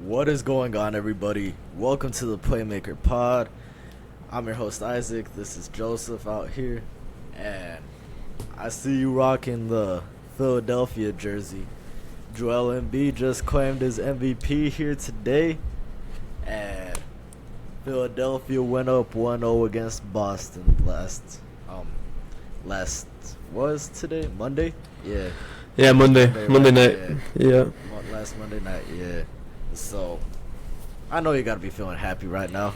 What is going on, everybody? Welcome to the Playmaker pod. I'm your host, Isaac. This is Joseph out here. And I see you rocking the Philadelphia jersey. Joel Embiid just claimed his MVP here today. And Philadelphia went up 1-0 against Boston last was today? Monday? Yeah. Yeah, Monday night. Yeah. Last Monday night, yeah. So, I know you gotta be feeling happy right now.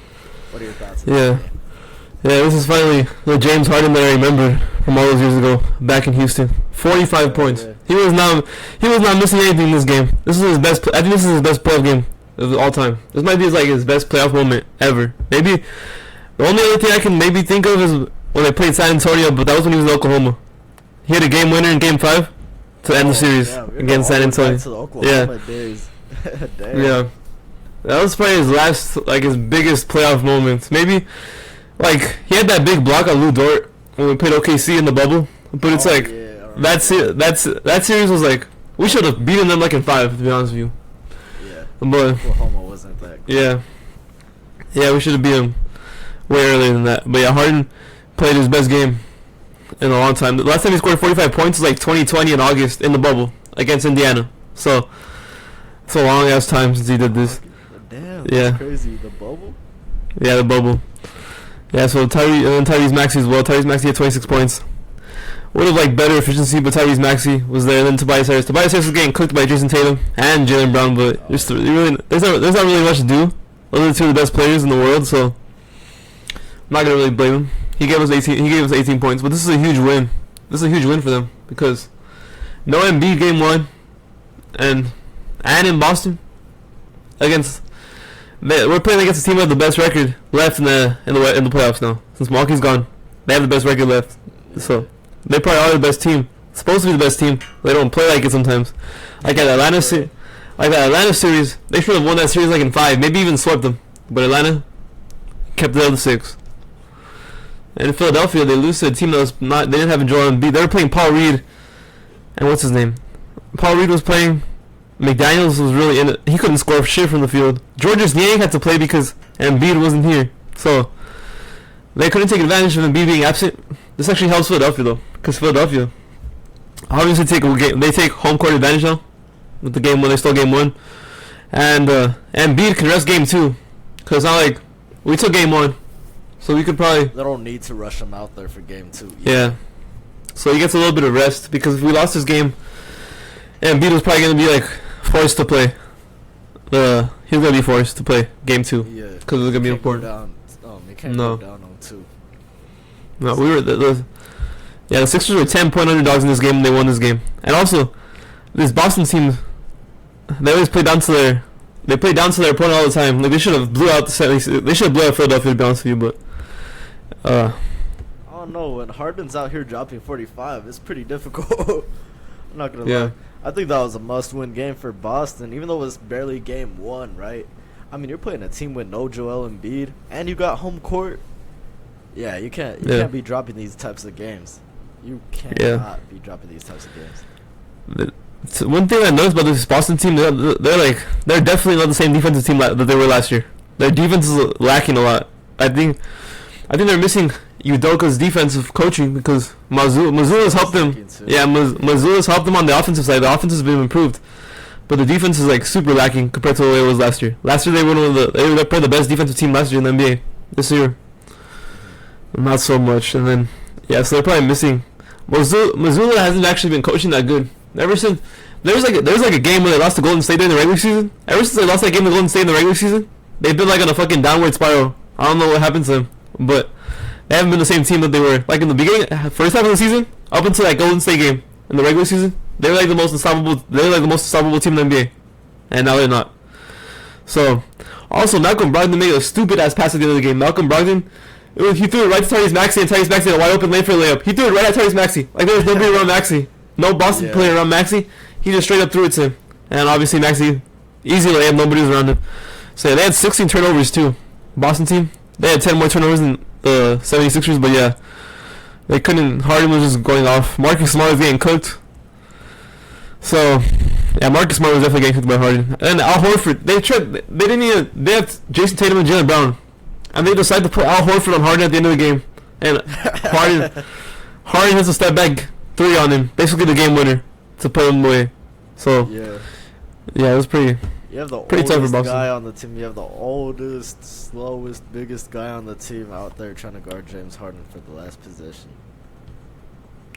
What are your thoughts? Yeah, this is finally the James Harden that I remember from all those years ago, back in Houston. 45 points. Yeah. He was not missing anything in this game. This is his best. I think this is his best playoff game of all time. This might be his best playoff moment ever. Maybe the only other thing I can maybe think of is when they played San Antonio, but that was when he was in Oklahoma. He had a game winner in Game 5 to end the series against San Antonio. Days. Yeah, that was probably his biggest playoff moments. Maybe, he had that big block on Lou Dort when we played OKC in the bubble. But it's that series was we should have beaten them in 5, to be honest with you. Yeah, but Oklahoma wasn't that good. Yeah, we should have beat them way earlier than that. But yeah, Harden played his best game in a long time. The last time he scored 45 points was 2020 in August in the bubble against Indiana. So it's a long ass time since he did this. Damn, that's crazy. The bubble? Yeah, the bubble. Yeah, so Tyrese Maxey as well. Tyrese Maxey had 26 points. Would have better efficiency, but Tyrese Maxey was there. And then Tobias Harris. Tobias Harris was getting cooked by Jason Tatum and Jaylen Brown, but there's not really much to do. Those are the two of the best players in the world, so I'm not gonna really blame him. He gave us 18 points, but this is a huge win. This is a huge win for them because no Embiid game 1 and in Boston we're playing against a team with the best record left in the playoffs now. Since Milwaukee's gone, they have the best record left. So they probably are the best team. Supposed to be the best team. They don't play like it sometimes. That Atlanta series, they should have won that series in 5, maybe even swept them. But Atlanta kept it out of 6. And in Philadelphia, they lose to a team that was not. They didn't have Joel Embiid. They were playing Paul Reed, and what's his name? Paul Reed was playing. McDaniels was really in it. He couldn't score shit from the field. Georges Niang had to play because Embiid wasn't here. So they couldn't take advantage of Embiid being absent. This actually helps Philadelphia though, because Philadelphia obviously they take home court advantage now with the game when they stole game 1, and Embiid can rest game 2, because it's not we took game 1, so we could probably. They don't need to rush him out there for game 2. Yeah. So he gets a little bit of rest, because if we lost this game, Embiid was probably gonna be forced to play. He was gonna be forced to play game 2. Yeah, because it was gonna be important. They can't go down on 2. No, we were the Sixers were 10-point underdogs in this game, and they won this game. And also, this Boston team, they always play down to their opponent all the time. They should have blew out Philadelphia, to be honest with you, but I don't know, when Harden's out here dropping 45, it's pretty difficult. I'm not gonna lie. I think that was a must-win game for Boston, even though it was barely game 1, right? I mean, you're playing a team with no Joel Embiid, and you got home court. Yeah, you can't be dropping these types of games. You cannot be dropping these types of games. One thing I noticed about this Boston team, they're definitely not the same defensive team that they were last year. Their defense is lacking a lot. I think they're missing Udoka's defensive coaching, because Mazzulla's helped them. Yeah, Mazzulla's helped them on the offensive side. The offense has been improved, but the defense is super lacking compared to the way it was last year. Last year they were probably the best defensive team last year in the NBA. This year, not so much. And then so they're probably missing. Mazzulla hasn't actually been coaching that good ever since. There was a game where they lost to Golden State during the regular season. Ever since they lost that game to Golden State in the regular season, they've been on a fucking downward spiral. I don't know what happened to them, but they haven't been the same team that they were in the beginning, first half of the season, up until that Golden State game in the regular season. They were the most unstoppable. They were the most unstoppable team in the NBA, and now they're not. So, also Malcolm Brogdon made a stupid ass pass at the end of the game. Malcolm Brogdon, he threw it right to Tyrese Maxey, and Tyrese Maxey had a wide open lane for a layup. He threw it right at Tyrese Maxey. There was nobody around Maxey, no Boston player around Maxey. He just straight up threw it to him, and obviously Maxey easy layup. Nobody was around him. So they had 16 turnovers too. Boston team, they had 10 more turnovers than the 76ers, but yeah, they couldn't. Harden was just going off. Marcus Smart was getting cooked. So Yeah, Marcus Smart was definitely getting cooked by Harden. And Al Horford, they didn't even, they have Jason Tatum and Jaylen Brown. And they decided to put Al Horford on Harden at the end of the game. And Harden has a step back 3 on him. Basically the game winner to put him away. So, yeah, it was pretty You have the tough for oldest Boston. guy on the team. You have the oldest, slowest, biggest guy on the team out there trying to guard James Harden for the last possession.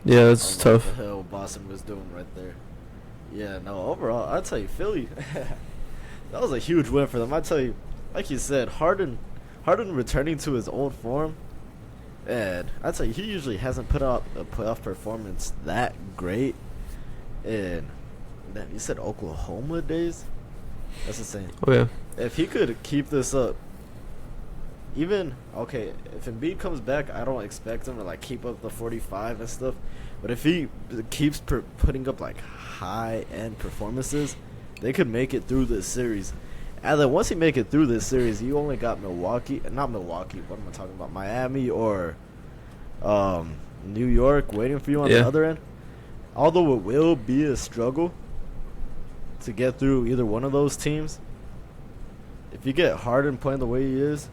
Yeah, it's tough. What the hell Boston was doing right there. Yeah, no, overall, I'd tell you, Philly, that was a huge win for them. I tell you, like you said, Harden returning to his old form, and I'd tell you, he usually hasn't put out a playoff performance that great. And you said Oklahoma days? That's insane. Oh, yeah. If he could keep this up, even, okay, if Embiid comes back, I don't expect him to, like, keep up the 45 and stuff. But if he keeps putting up, like, high-end performances, they could make it through this series. And then once you make it through this series, you only got not Milwaukee, what am I talking about? Miami or New York waiting for you on the other end. Although it will be a struggle to get through either one of those teams, if you get Harden playing the way he is,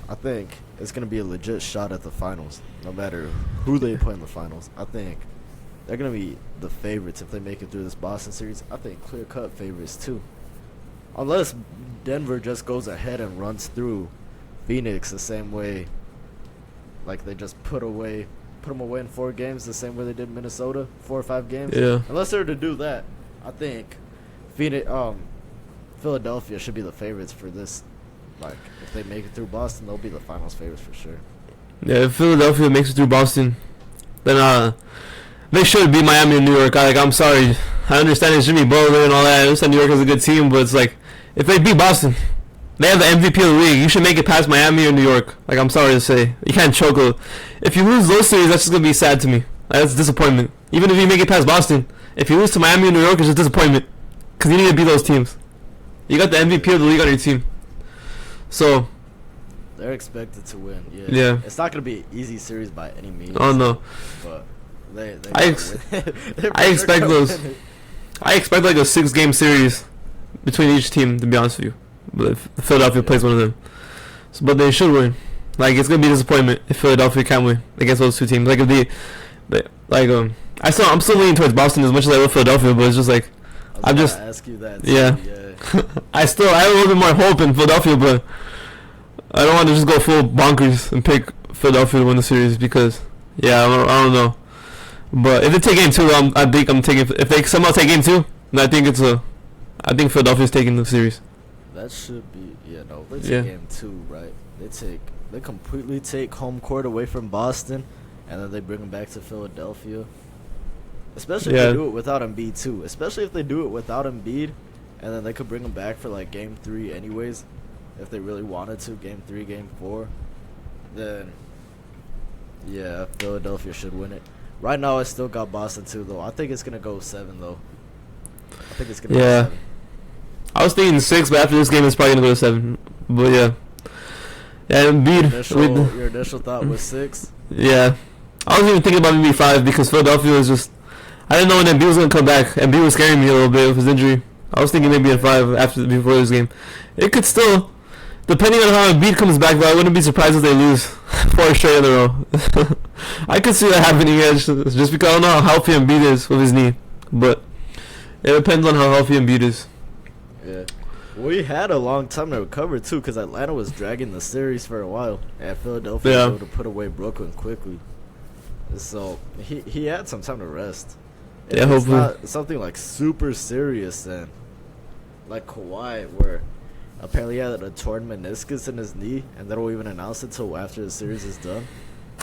I think it's going to be a legit shot at the finals, no matter who they play in the finals. I think they're going to be the favorites if they make it through this Boston series. I think clear-cut favorites, too. Unless Denver just goes ahead and runs through Phoenix the same way, like they just put them away in 4 games the same way they did Minnesota, 4 or 5 games. Yeah. Unless they were to do that, I think Philadelphia should be the favorites for this. Like, if they make it through Boston, they'll be the finals favorites for sure. Yeah, if Philadelphia makes it through Boston, then they should beat Miami and New York. I'm sorry. I understand it's Jimmy Butler and all that. I understand New York is a good team, but it's like, if they beat Boston, they have the MVP of the league. You should make it past Miami or New York. Like, I'm sorry to say. You can't choke. If you lose those series, that's just going to be sad to me. Like, that's disappointment. Even if you make it past Boston, if you lose to Miami or New York, it's just disappointment. Because you need to beat those teams. You got the MVP of the league on your team. So they're expected to win. Yeah. It's not going to be an easy series by any means. Oh, no. But I expect those. I expect like a 6-game series between each team, to be honest with you. But if Philadelphia plays one of them, but they should win. Like, it's gonna be a disappointment if Philadelphia can't win against those 2 teams. Like, I'm still leaning towards Boston as much as I love Philadelphia, but it's just like I'm just ask you that. Too. Yeah. I have a little bit more hope in Philadelphia, but I don't want to just go full bonkers and pick Philadelphia to win the series because I don't know. But if they take game 2, I think I'm taking. If they somehow take game 2, then I think Philadelphia's taking the series. That should be they take game 2, right? They completely take home court away from Boston, and then they bring them back to Philadelphia. Especially if they do it without Embiid too. Especially if they do it without Embiid, and then they could bring them back for like game 3 anyways, if they really wanted to. Game 3, game 4, then Philadelphia should win it. Right now, I still got Boston too, though. I think it's gonna go 7, though. I think it's gonna go 7. I was thinking 6, but after this game, it's probably gonna go to 7. But yeah, Embiid. Your initial thought was 6. Yeah, I was even thinking about maybe 5 because Philadelphia was just. I didn't know when Embiid was gonna come back. Embiid was scaring me a little bit with his injury. I was thinking maybe at 5 before this game. It could still, depending on how Embiid comes back, though, I wouldn't be surprised if they lose 4 straight in a row. I could see that happening, just because I don't know how healthy Embiid is with his knee. But it depends on how healthy Embiid is. Yeah. We had a long time to recover, too, because Atlanta was dragging the series for a while. And Philadelphia was able to put away Brooklyn quickly. So he had some time to rest. Yeah, hopefully. It's not something like super serious then. Like Kawhi, where apparently he had a torn meniscus in his knee, and they don't even announce it until after the series is done.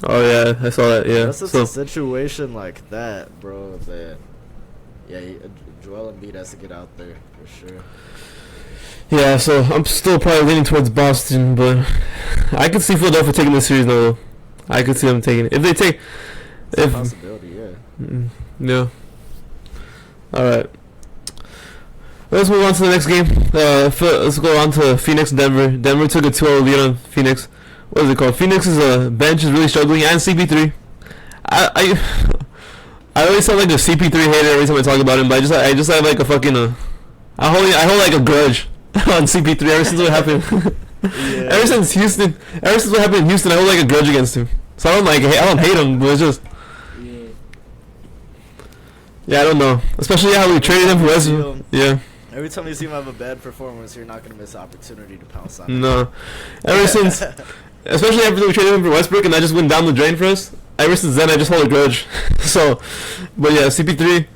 Oh, yeah, I saw that, yeah. That's just a situation like that, bro, that, Joel Embiid has to get out there, for sure. Yeah, so I'm still probably leaning towards Boston, but I could see Philadelphia taking this series, though. I could see them taking it. If they take... It's a possibility, yeah. Yeah. Alright. Let's move on to the next game. Let's go on to Phoenix and Denver. Denver took a 2-0 lead on Phoenix. What is it called? Phoenix's bench is really struggling, and CP3. I always sound like a CP3 hater every time I talk about him, but I just have like a fucking I hold like a grudge on CP3 ever since what happened. Yeah. Ever since what happened in Houston, I hold like a grudge against him. So I don't hate him, but it's just yeah, I don't know. Especially how we traded him for Westbrook. Yeah. Every time you see him have a bad performance, you're not gonna miss opportunity to pounce on him. No. Ever since, especially after we traded him for Westbrook, and I just went down the drain for us. Ever since then, I just hold a grudge. So, but yeah, CP3.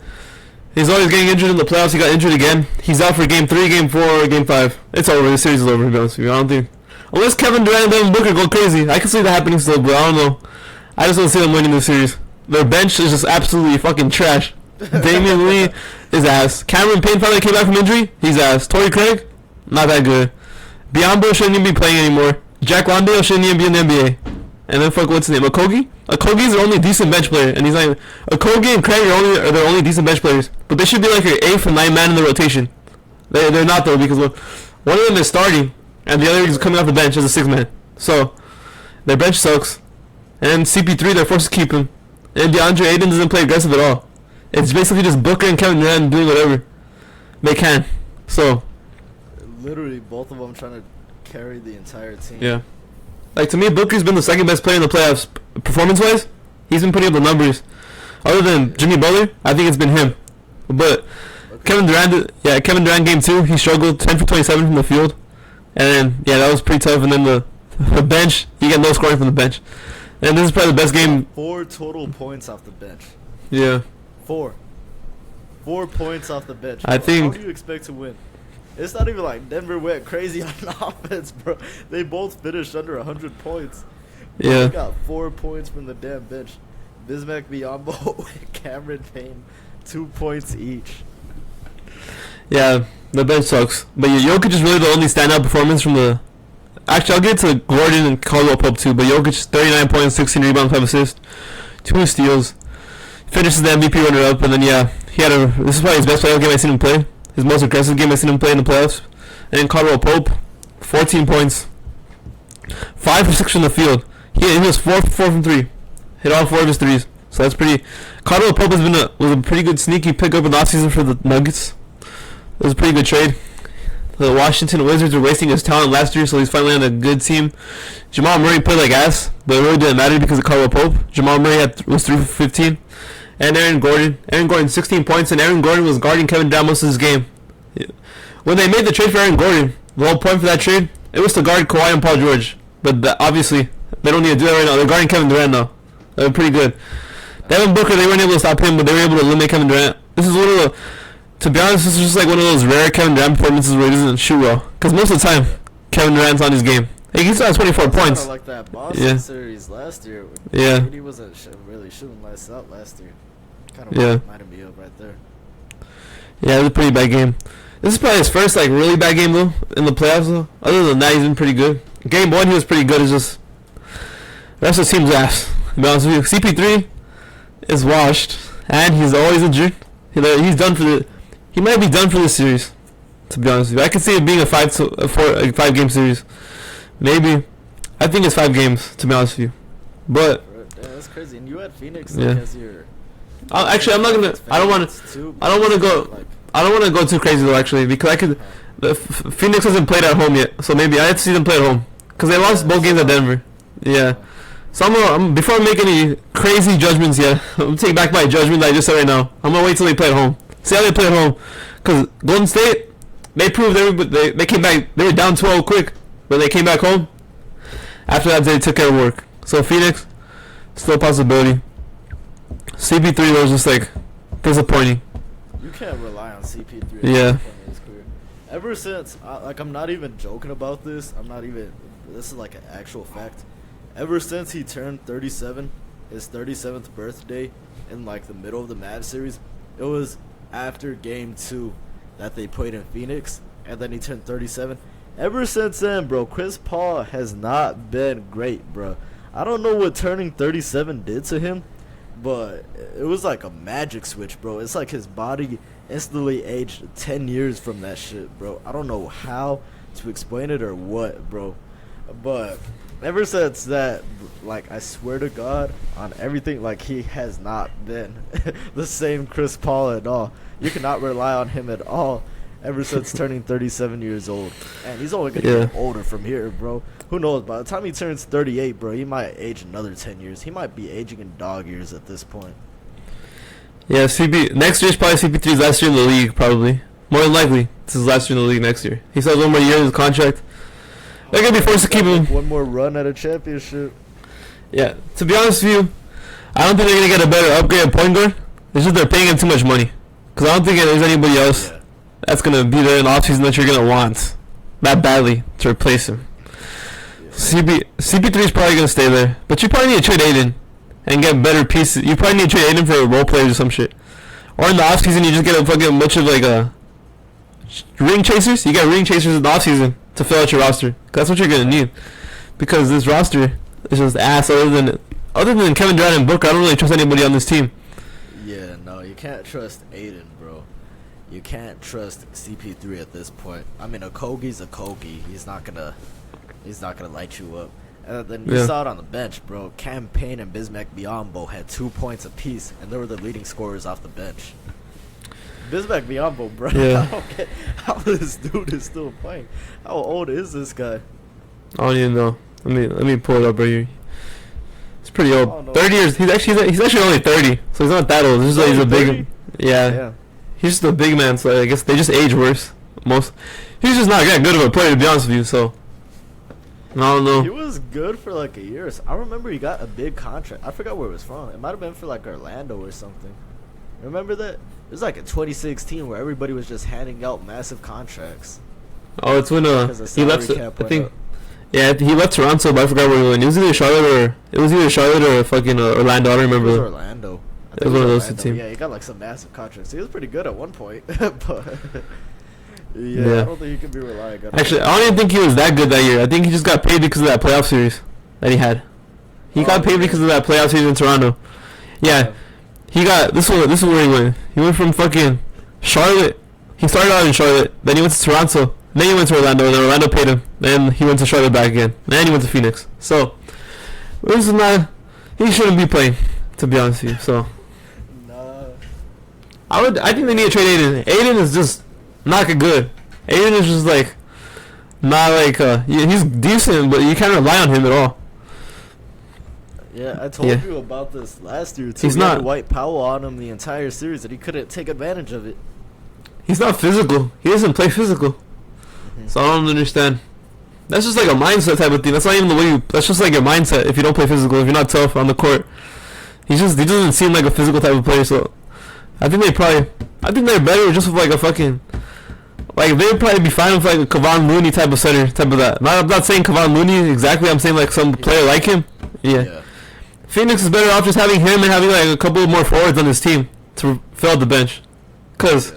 He's always getting injured in the playoffs. He got injured again. He's out for Game 3, Game 4, Game 5. It's over. The series is over, to be honest with you. I don't think... Unless Kevin Durant and Devin Booker go crazy. I can see that happening still, but I don't know. I just don't see them winning this series. Their bench is just absolutely fucking trash. Damian Lee is ass. Cameron Payne finally came back from injury. He's ass. Torrey Craig, not that good. Biombo shouldn't even be playing anymore. Jack Landale shouldn't even be in the NBA. And then what's his name? Okogie? Okogie's their only decent bench player, and he's like Okogie and Craig are their only decent bench players. But they should be like your 8th or 9th man in the rotation. They're not though, because one of them is starting and the other is coming off the bench as a 6th man. So their bench sucks. And CP3 they're forced to keep him. And DeAndre Ayton doesn't play aggressive at all. It's basically just Booker and Kevin Durant doing whatever they can. So literally both of them trying to carry the entire team. Yeah. Like, to me, Booker's been the second best player in the playoffs, performance-wise. He's been putting up the numbers. Other than Jimmy Butler, I think it's been him. But Kevin Durant, Game 2, he struggled 10 for 27 from the field. And then, yeah, that was pretty tough. And then the bench, he got no scoring from the bench. And this is probably the best game. 4 total points off the bench. Yeah. 4 points off the bench. I think. How do you expect to win? It's not even like Denver went crazy on offense, bro. They both finished under 100 points. Yeah. They got 4 points from the damn bench. Bismack Biyombo and Cameron Payne, 2 points each. Yeah, the bench sucks. But Jokic is really the only standout performance from the... Actually, I'll get to Gordon and Caldwell Pope too, but Jokic, 39 points, 16 rebounds, 5 assists, 2 steals. Finishes the MVP runner-up, and then, yeah, this is probably his best playoff game I've seen him play. His most aggressive game I've seen him play in the playoffs. And then Caldwell Pope, 14 points, 5 for 6 from the field. He was 4 for 4 from 3. Hit all 4 of his threes. So that's pretty... Caldwell Pope was a pretty good sneaky pickup in the offseason for the Nuggets. It was a pretty good trade. The Washington Wizards were wasting his talent last year, so he's finally on a good team. Jamal Murray played like ass, but it really didn't matter because of Caldwell Pope. Jamal Murray was 3 for 15. And Aaron Gordon 16 points, and Aaron Gordon was guarding Kevin Durant most of his game. When they made the trade for Aaron Gordon, the whole point for that trade, it was to guard Kawhi and Paul George. But obviously, they don't need to do that right now. They're guarding Kevin Durant now. They're pretty good. Devin Booker, they weren't able to stop him, but they were able to eliminate Kevin Durant. This is one of the... To be honest, this is just like one of those rare Kevin Durant performances where he doesn't shoot well. Because most of the time, Kevin Durant's on his game. He still has 24 points. Kind of like that Boston series last year. Yeah. He wasn't really shooting lights out last year. Kind of reminded me of right there. Yeah, it was a pretty bad game. This is probably his first like really bad game though in the playoffs though. Other than that, he's been pretty good. Game 1 he was pretty good. It's just the rest of the team's ass. To be honest with you, CP3 is washed and he's always injured. He's done for the. He might be done for this series. To be honest with you, I can see it being a 5 game series. Maybe. I think it's 5 games. To be honest with you, but yeah, that's crazy. And you had Phoenix as your. Actually, I'm not gonna. I don't want to go. I don't want to go too crazy though. Actually, because Phoenix hasn't played at home yet, so maybe I have to see them play at home because they lost both games at Denver. Yeah. So before I make any crazy judgments yet, I'm gonna take back my judgment that I just said right now. I'm gonna wait till they play at home. See how they play at home, because Golden State, they proved they came back. They were down 12 quick, but they came back home. After that, they took care of work. So Phoenix, still a possibility. CP3 though was just like disappointing. You can't rely on CP3. Yeah. His career. Ever since, I'm not even joking about this. This is like an actual fact. Ever since he turned 37, his 37th birthday, in like the middle of the Mavs series, it was after Game 2 that they played in Phoenix, and then he turned 37. Ever since then, bro, Chris Paul has not been great, bro. I don't know what turning 37 did to him, but it was like a magic switch, bro. It's like his body instantly aged 10 years from that shit, bro. I don't know how to explain it or what, bro. But ever since that, like, I swear to God, on everything, like, he has not been the same Chris Paul at all. You cannot rely on him at all ever since turning 37 years old. And he's only going to get older from here, bro. Who knows? By the time he turns 38, bro, he might age another 10 years. He might be aging in dog years at this point. Yeah, next year's probably CP3's last year in the league, probably. More than likely, it's his last year in the league next year. He still has one more year in his contract. They're going to be forced to keep him. One more run at a championship. Yeah, to be honest with you, I don't think they're going to get a better upgrade at point guard. It's just they're paying him too much money. Because I don't think there's anybody else that's going to be there in the offseason that you're going to want that badly to replace him. Yeah. CP3 is probably going to stay there. But you probably need to trade Aiden and get better pieces. You probably need to trade Aiden for role players or some shit. Or in the offseason, you just get a fucking bunch of like ring chasers. You get ring chasers in the offseason to fill out your roster. That's what you're going to need. Because this roster is just ass. Other than Kevin Durant and Booker, I don't really trust anybody on this team. Yeah, no, you can't trust Aiden, bro. You can't trust CP3 at this point. I mean, Okogie's Okogie. He's not gonna light you up. And then you saw it on the bench, bro. Cam Payne and Bismack Biyombo had 2 points apiece, and they were the leading scorers off the bench. Bismack Biyombo, bro. Yeah. I don't get how this dude is still playing. How old is this guy? I don't even know. Let me pull it up right here. He's pretty old. 30 years. He's actually only 30, so he's not that old. He's a big. Yeah. He's just a big man, so I guess they just age worse. He's just not that good of a player, to be honest with you. So I don't know. He was good for like a year. I remember he got a big contract. I forgot where it was from. It might have been for like Orlando or something. Remember that? It was like in 2016 where everybody was just handing out massive contracts. Oh, it's when he left. I think. Up. Yeah, he left Toronto, but I forgot where he went. It was either Charlotte or fucking Orlando. I don't remember. It was Orlando. It was one of those two teams. Yeah, he got like some massive contracts. He was pretty good at one point, but I don't think he can be relied on. Actually, I don't even think he was that good that year. I think he just got paid because of that playoff series that he had. He got paid because of that playoff series in Toronto. Yeah, he got this is where he went. He went from fucking Charlotte. He started out in Charlotte, then he went to Toronto. Then he went to Orlando, and then Orlando paid him. Then he went to Charlotte back again. Then he went to Phoenix. So, this is not... He shouldn't be playing, to be honest with you. So, I think they need to trade Aiden. Aiden is just not good. Aiden is just like... Not like... he's decent, but you can't rely on him at all. Yeah, I told you about this last year, too. He's he not... had White Powell on him the entire series, and he couldn't take advantage of it. He's not physical. He doesn't play physical. So I don't understand. That's just like a mindset type of thing. That's not even the way you... That's just like your mindset if you don't play physical, if you're not tough on the court. He doesn't seem like a physical type of player, so... I think they're better just with like a fucking... Like, they'd probably be fine with like a Kevon Looney type of center, type of that. I'm not saying Kevon Looney exactly, I'm saying like some player like him. Yeah. Phoenix is better off just having him and having like a couple more forwards on his team to fill out the bench. Because...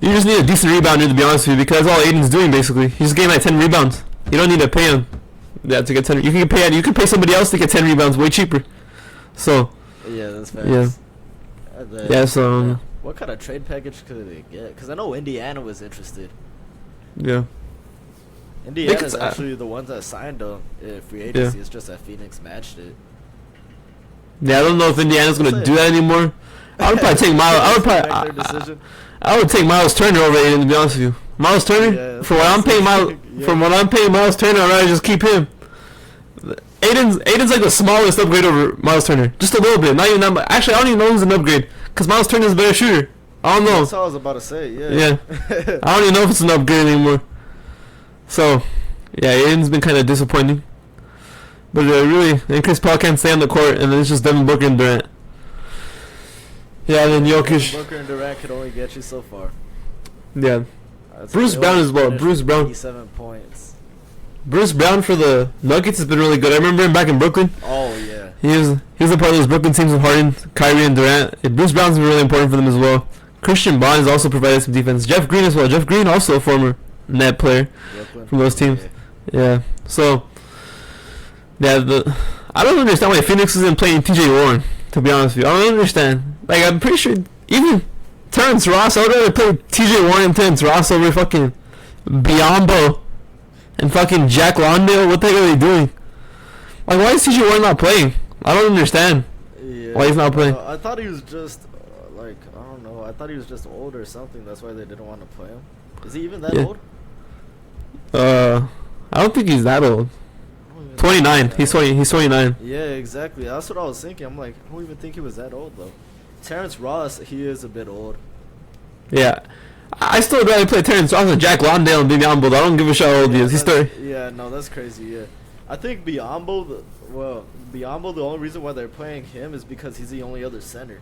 You just need a decent rebounder, to be honest with you, because that's all Aiden's doing basically. He's getting like 10 rebounds. You don't need to pay him to get 10. You can pay somebody else to get 10 rebounds way cheaper. So yeah, that's fast. So what kind of trade package could they get? Because I know Indiana was interested. Yeah. Indiana's actually the ones that signed on free agency. It's just that Phoenix matched it. Yeah, I don't know if Indiana's gonna do that anymore. I would probably take Miles. I would take Miles Turner over Aiden, to be honest with you. Miles Turner, for what I'm paying Miles Turner, I'd rather just keep him. Aiden's like the smallest upgrade over Miles Turner, just a little bit. Not even that much. Actually, I don't even know who's an upgrade, because Miles Turner's a better shooter. I don't know. That's what I was about to say. Yeah. I don't even know if it's an upgrade anymore. So, yeah, Aiden's been kind of disappointing. But and Chris Paul can't stay on the court, and then it's just Devin Booker and Durant. Yeah, and then Jokic. Booker and Durant could only get you so far. Yeah. Bruce Brown as well. Bruce Brown. 87 points. Bruce Brown for the Nuggets has been really good. I remember him back in Brooklyn. Oh, yeah. He was a part of those Brooklyn teams with Harden, Kyrie, and Durant. Bruce Brown's been really important for them as well. Christian Bonds also provided some defense. Jeff Green as well. Jeff Green also a former net player from those teams. Yeah. So, yeah, I don't understand why Phoenix isn't playing TJ Warren, to be honest with you. I don't understand. Like, I'm pretty sure even Terrence Ross, I would rather play TJ Warren and Terrence Ross over fucking Biyombo and fucking Jack Londale. What the heck are they doing? Like, why is TJ Warren not playing? I don't understand. Yeah. Why he's not playing? I thought he was just like, I don't know. I thought he was just old or something. That's why they didn't want to play him. Is he even that old? I don't think he's that old. 29. He's 20. He's 29. Yeah, exactly. That's what I was thinking. I'm like, I don't even think he was that old though. Terrence Ross, he is a bit old. Yeah. I still would rather play Terrence Ross than Jack Londale and Biombo. I don't give a shit how old he is. He's 30. Yeah, no, that's crazy. Yeah, I think Biombo. Biombo. The only reason why they're playing him is because he's the only other center.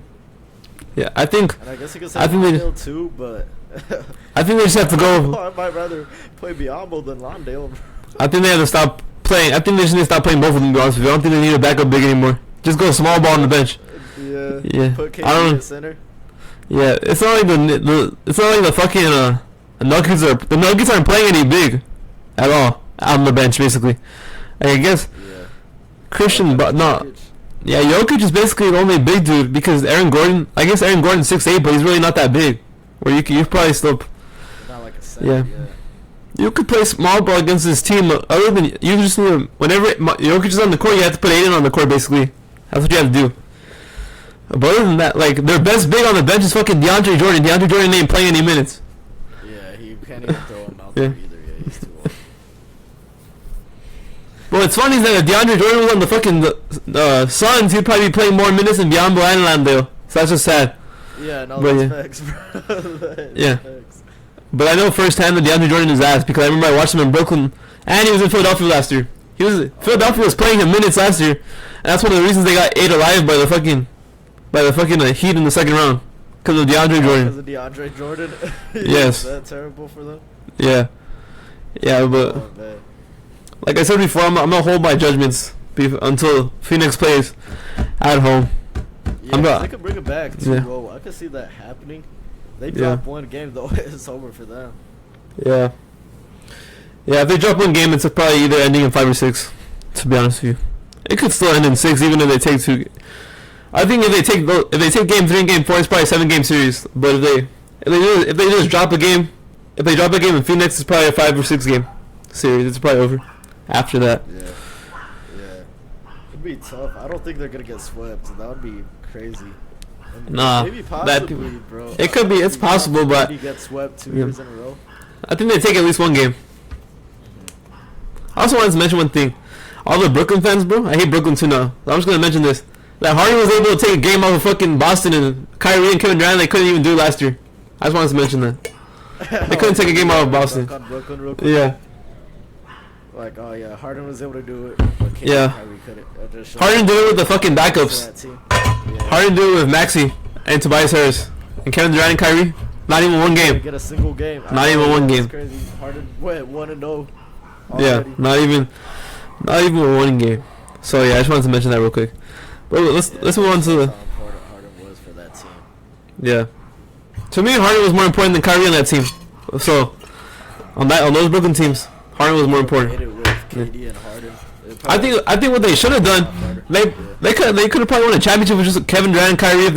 Yeah, I think. And I guess he could say Londale too, but. I think they just have to go. I might rather play Biombo than Londale. I think they have to stop playing. I think they just need to stop playing both of them. To be honest with you, I don't think they need a backup big anymore. Just go small ball on the bench. Yeah. Yeah. Put KD at center. Yeah, it's not like the fucking the Nuggets aren't playing any big at all on the bench basically. I guess Christian, but no. Yeah, Jokic is basically the only big dude because Aaron Gordon. I guess Aaron Gordon's 6'8", but he's really not that big. Where you probably still. Not like a center. Yeah. You could play small ball against this team. Other than you just need to, whenever Jokic is on the court, you have to put Aiden on the court basically. That's what you have to do. But other than that, like, their best big on the bench is fucking DeAndre Jordan. DeAndre Jordan ain't playing any minutes. Yeah, he can't even throw him out there either. Yeah, he's too old. Well, what's funny is that if DeAndre Jordan was on the fucking Suns, he'd probably be playing more minutes than Biombo and Landale. So that's just sad. Yeah, no, that's facts, bro. That's facts. But I know firsthand that DeAndre Jordan is ass because I remember I watched him in Brooklyn and he was in Philadelphia last year. Philadelphia was playing him minutes last year, and that's one of the reasons they got ate alive by the fucking Heat in the second round because of DeAndre Jordan. Because of DeAndre Jordan. Yes. Is that terrible for them? Yeah. Yeah, but like I said before, I'm gonna hold my judgments until Phoenix plays at home. Yeah, they could bring it back too. Well, I could see that happening. They drop one game though, it's over for them. Yeah. Yeah, if they drop one game, it's probably either ending in 5 or 6. To be honest with you, it could still end in 6, even if they take 2. I think if they take game 3 and game 4, it's probably a 7-game series. But if they just drop a game, if they drop a game in Phoenix, it's probably a 5 or 6 game series. It's probably over after that. Yeah. It'd be tough. I don't think they're gonna get swept. That would be crazy. Nah, maybe possibly, bro. It could be. It's possible, but you get swept 2 years in a row. I think they take at least 1 game. I also wanted to mention one thing. All the Brooklyn fans, bro. I hate Brooklyn too now. I'm just gonna mention this. That Harden was able to take a game off of fucking Boston and Kyrie and Kevin Durant. They couldn't even do it last year. I just wanted to mention that. They couldn't take a game off of Boston. Brooklyn real quick. Yeah. Like, oh yeah, Harden was able to do it, but Kyrie couldn't. Harden did it with the fucking backups. Harden did it with Maxey and Tobias Harris and Kevin Durant and Kyrie. Not even 1 game. Get a single game. Not even 1 game. Crazy. Harden went 1-0. Yeah, not even 1 game. So yeah, I just wanted to mention that real quick. But let's move on to the. Harden was for that team. Yeah, to me, Harden was more important than Kyrie on that team. So on those Brooklyn teams, Harden was more important. KD and Harden. I think what they should have done, they could have probably won a championship with just Kevin Durant and Kyrie.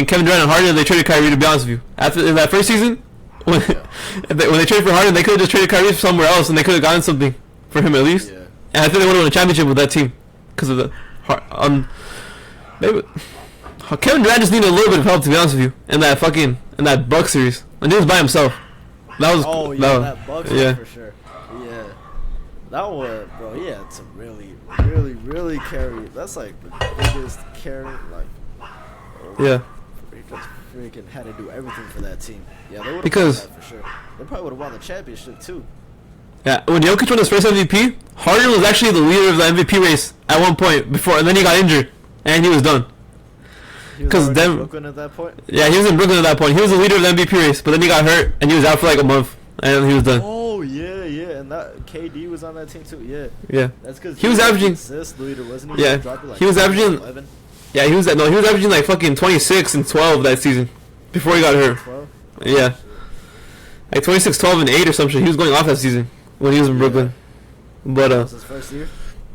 Kevin Durant and Harden, if they traded Kyrie. To be honest with you, in that first season, when they traded for Harden, they could have just traded Kyrie somewhere else, and they could have gotten something for him at least. Yeah. And I think they would have won a championship with that team because of the maybe Kevin Durant just needed a little bit of help, to be honest with you, in that Bucks series, and he was by himself. That was that Bucks for sure. Yeah, that one, bro. Yeah, it's a really carry. That's like the biggest carry. Like, he just freaking had to do everything for that team. Yeah, they would have won that for sure. They probably would have won the championship too. Yeah, when Jokic won his first MVP, Harden was actually the leader of the MVP race at one point before, and then he got injured, and he was done. Because then Brooklyn at that point. Yeah, he was in Brooklyn at that point. He was the leader of the MVP race, but then he got hurt, and he was out for like a month, and he was done. Oh yeah, and that KD was on that team too. Yeah. That's because he was averaging assist leader, wasn't he? Yeah, he was averaging 11. Yeah, he was averaging like fucking 26 and 12 that season before he got hurt. 12? Yeah, like 26, 12, and 8 or some shit. He was going off that season when he was in Brooklyn. But that was his first year.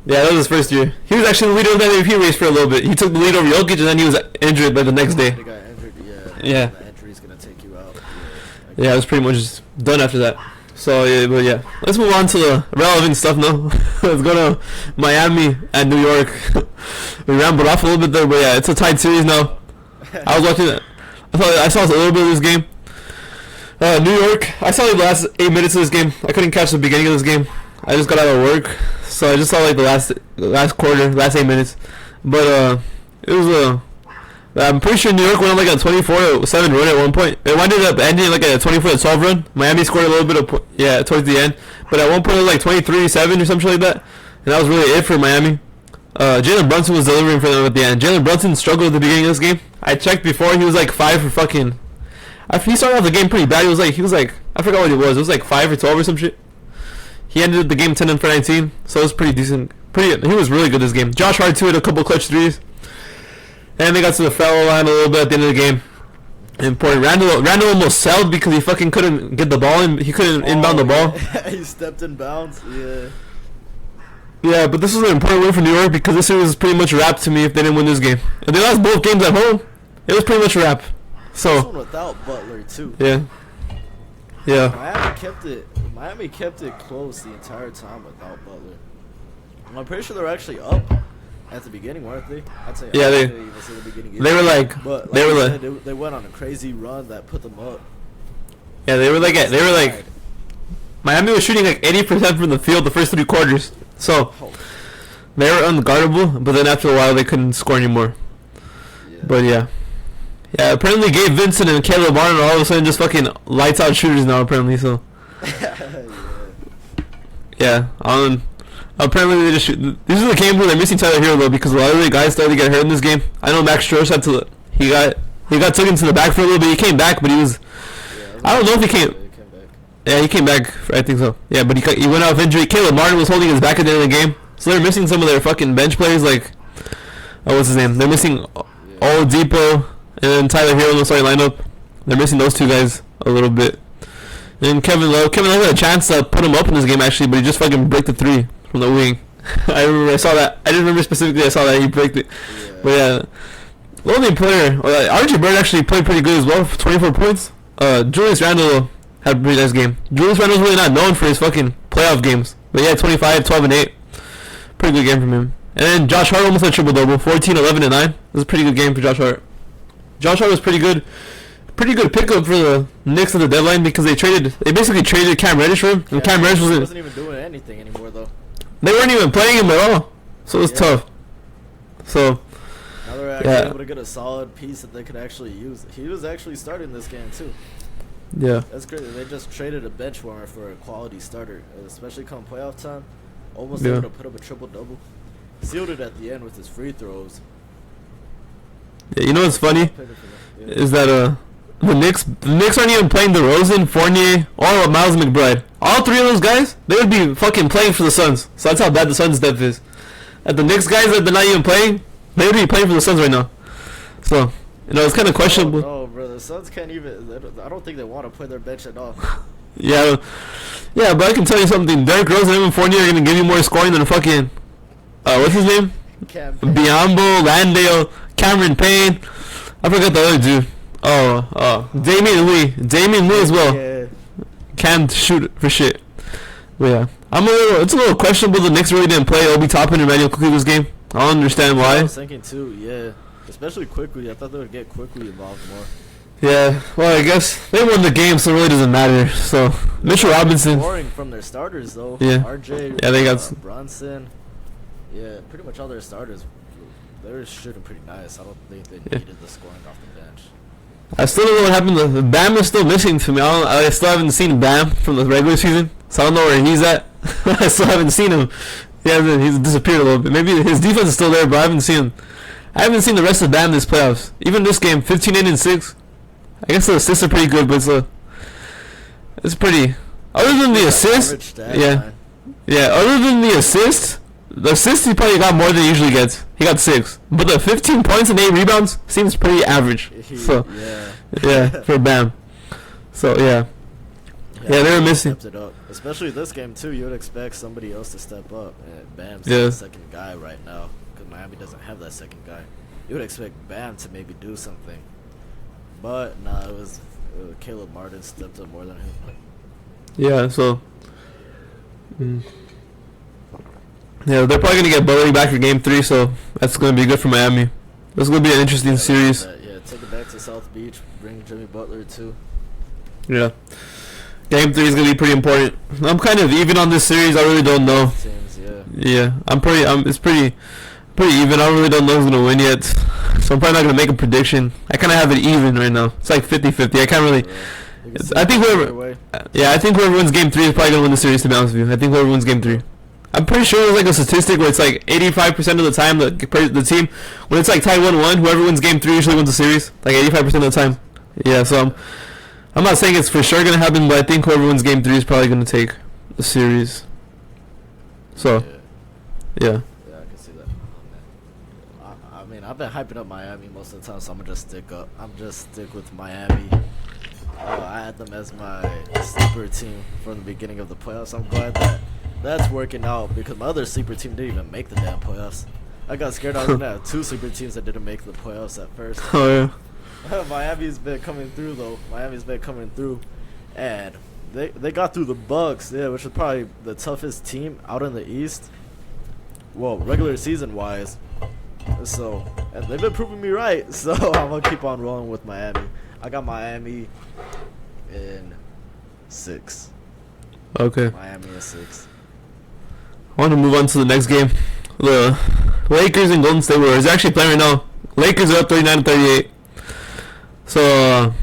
Yeah, that was his first year. He was actually the leader of the MVP race for a little bit. He took the lead over Jokic, and then he was injured by the next day. He got injured. Yeah. Yeah. The injury's gonna take you out. Yeah, it was pretty much just done after that. So yeah, but yeah, let's move on to the relevant stuff now. Let's go to Miami and New York. We rambled off a little bit there, but yeah, it's a tight series now. I was watching it. I saw a little bit of this game. New York. I saw like the last 8 minutes of this game. I couldn't catch the beginning of this game. I just got out of work, so I just saw like the last quarter, last 8 minutes. But it was I'm pretty sure New York went on like a 24-7 run at one point. It ended up ending like a 24-12 run. Miami scored a little bit of towards the end, but at one point it was like 23-7 or something like that, and that was really it for Miami. Jalen Brunson was delivering for them at the end. Jalen Brunson struggled at the beginning of this game. I checked before, he was like 5 for fucking. He started off the game pretty bad. He was like I forgot what it was. It was like 5 or 12 or some shit. He ended the game 10 for 19, so it was pretty decent. He was really good this game. Josh Hart too had a couple clutch threes. And they got to the foul line a little bit at the end of the game. Important. Randall almost sailed because he fucking couldn't get the ball in. He couldn't inbound the ball. He stepped in bounds. Yeah. Yeah, but this was an important win for New York because this series was pretty much wrapped to me if they didn't win this game. If they lost both games at home, it was pretty much a wrap. So. This one without Butler too. Yeah. Yeah. Miami kept it close the entire time without Butler. I'm pretty sure they were actually up at the beginning, weren't they? I'd say yeah, they were like, but they went on a crazy run that put them up. Yeah, they were like Miami was shooting like 80% from the field the first 3 quarters, so they were unguardable. But then after a while, they couldn't score anymore. Yeah. But yeah, apparently Gabe Vincent and Caleb Martin are all of a sudden just fucking lights out shooters now. Apparently, so yeah. Apparently they just shoot. These are the games where they're missing Tyler Hero though, because a lot of the guys started to get hurt in this game. I know Max Strus had to. He got taken to the back for a little bit. He came back, but he was. I don't know if he came. Yeah, he came back. I think so. Yeah, but he went out of injury. Caleb Martin was holding his back at the end of the game, so they're missing some of their fucking bench players. Like, what's his name? They're missing Oladipo and then Tyler Hero in the starting lineup. They're missing those 2 guys a little bit. And Kevin Love had a chance to put him up in this game actually, but he just fucking break the 3 from the wing. I saw that. I didn't remember specifically. I saw that he breaked it. Yeah. But yeah, the only player, RJ Bird actually played pretty good as well. 24 points. Julius Randle had a pretty nice game. Julius Randle's really not known for his fucking playoff games, but yeah, 25, 12, and 8. Pretty good game from him. And then Josh Hart almost had triple double, 14, 11, and 9. It was a pretty good game for Josh Hart. Josh Hart was pretty good. Pretty good pickup for the Knicks at the deadline because they basically traded Cam Reddish for him, and Cam Reddish wasn't even doing anything anymore though. They weren't even playing him at all, so it was tough. So now they're actually able to get a solid piece that they could actually use. He was actually starting this game too. Yeah, that's great. They just traded a bench warmer for a quality starter, especially come playoff time. Almost able to put up a triple double. Sealed it at the end with his free throws. Yeah, you know what's funny is that the Knicks aren't even playing DeRozan, Fournier, or Miles McBride. All 3 of those guys, they would be fucking playing for the Suns. So that's how bad the Suns' depth is. And the Knicks guys that they're not even playing, they would be playing for the Suns right now. So, it's kind of questionable. No, bro, the Suns can't even. I don't think they want to play their bench at all. Yeah, but I can tell you something. Derrick Rose and Evan Fournier are going to give you more scoring than fucking, what's his name? Biyombo, Landale, Cameron Payne. I forgot the other dude. Damian Lee as well. Yeah. Can't shoot for shit. But yeah, it's a little questionable the Knicks really didn't play Obi Toppin and Emmanuel Quickly this game. I don't understand why. I was thinking too, yeah. Especially Quickly. I thought they would get Quickly involved more. Yeah, well, I guess they won the game, so it really doesn't matter. So, Mitchell Robinson. Scoring from their starters, though. Yeah. RJ, yeah, they got Brunson. Yeah, pretty much all their starters. They were shooting pretty nice. I don't think they needed the scoring off the bench. I still don't know what happened. Bam is still missing to me. I still haven't seen Bam from the regular season, so I don't know where he's at. I still haven't seen him. He's disappeared a little bit. Maybe his defense is still there, but I haven't seen him. I haven't seen the rest of Bam this playoffs. Even this game, 15, 8, and 6. I guess the assists are pretty good, but it's pretty. Other than the assist, other than the assist he probably got more than he usually gets. He got 6, but the 15 points and 8 rebounds seems pretty average. So for Bam. So yeah, they were missing. Stepped it up. Especially this game too. You would expect somebody else to step up, and Bam's the second guy right now because Miami doesn't have that second guy. You would expect Bam to maybe do something. But, it was Caleb Martin stepped up more than him. Yeah, so. Mm. Yeah, they're probably gonna get Butler back for Game 3, so that's gonna be good for Miami. That's gonna be an interesting series. Yeah, take it back to South Beach. Bring Jimmy Butler too. Yeah. Game 3 is gonna be pretty important. I'm kind of even on this series. I really don't know. Teams, yeah. Yeah, it's pretty even. I really don't know who's gonna win yet, so I'm probably not gonna make a prediction. I kind of have it even right now. It's like 50-50. I can't really. I think whoever. Yeah, I think whoever wins Game 3 is probably gonna win the series. To be honest with you, I think whoever wins Game 3. I'm pretty sure there's like a statistic where it's like 85% of the time the team, when it's like tied 1-1, whoever wins Game 3 usually wins the series. Like 85% of the time. Yeah, so I'm not saying it's for sure gonna happen, but I think whoever wins Game 3 is probably gonna take the series. So, yeah. Yeah, I can see that. I mean, I've been hyping up Miami most of the time, so I'm just stick with Miami. I had them as my sleeper team from the beginning of the playoffs. I'm glad that's working out because my other sleeper team didn't even make the damn playoffs. I got scared I was gonna have two sleeper teams that didn't make the playoffs at first. Oh yeah. Miami's been coming through though. And they got through the Bucks, yeah, which is probably the toughest team out in the East. Well, regular season wise. So, and they've been proving me right. So I'm gonna keep on rolling with Miami. I got Miami in 6. Okay. Miami in 6. I want to move on to the next game. The Lakers and Golden State Warriors. They're actually playing right now. Lakers are up 39-38. So,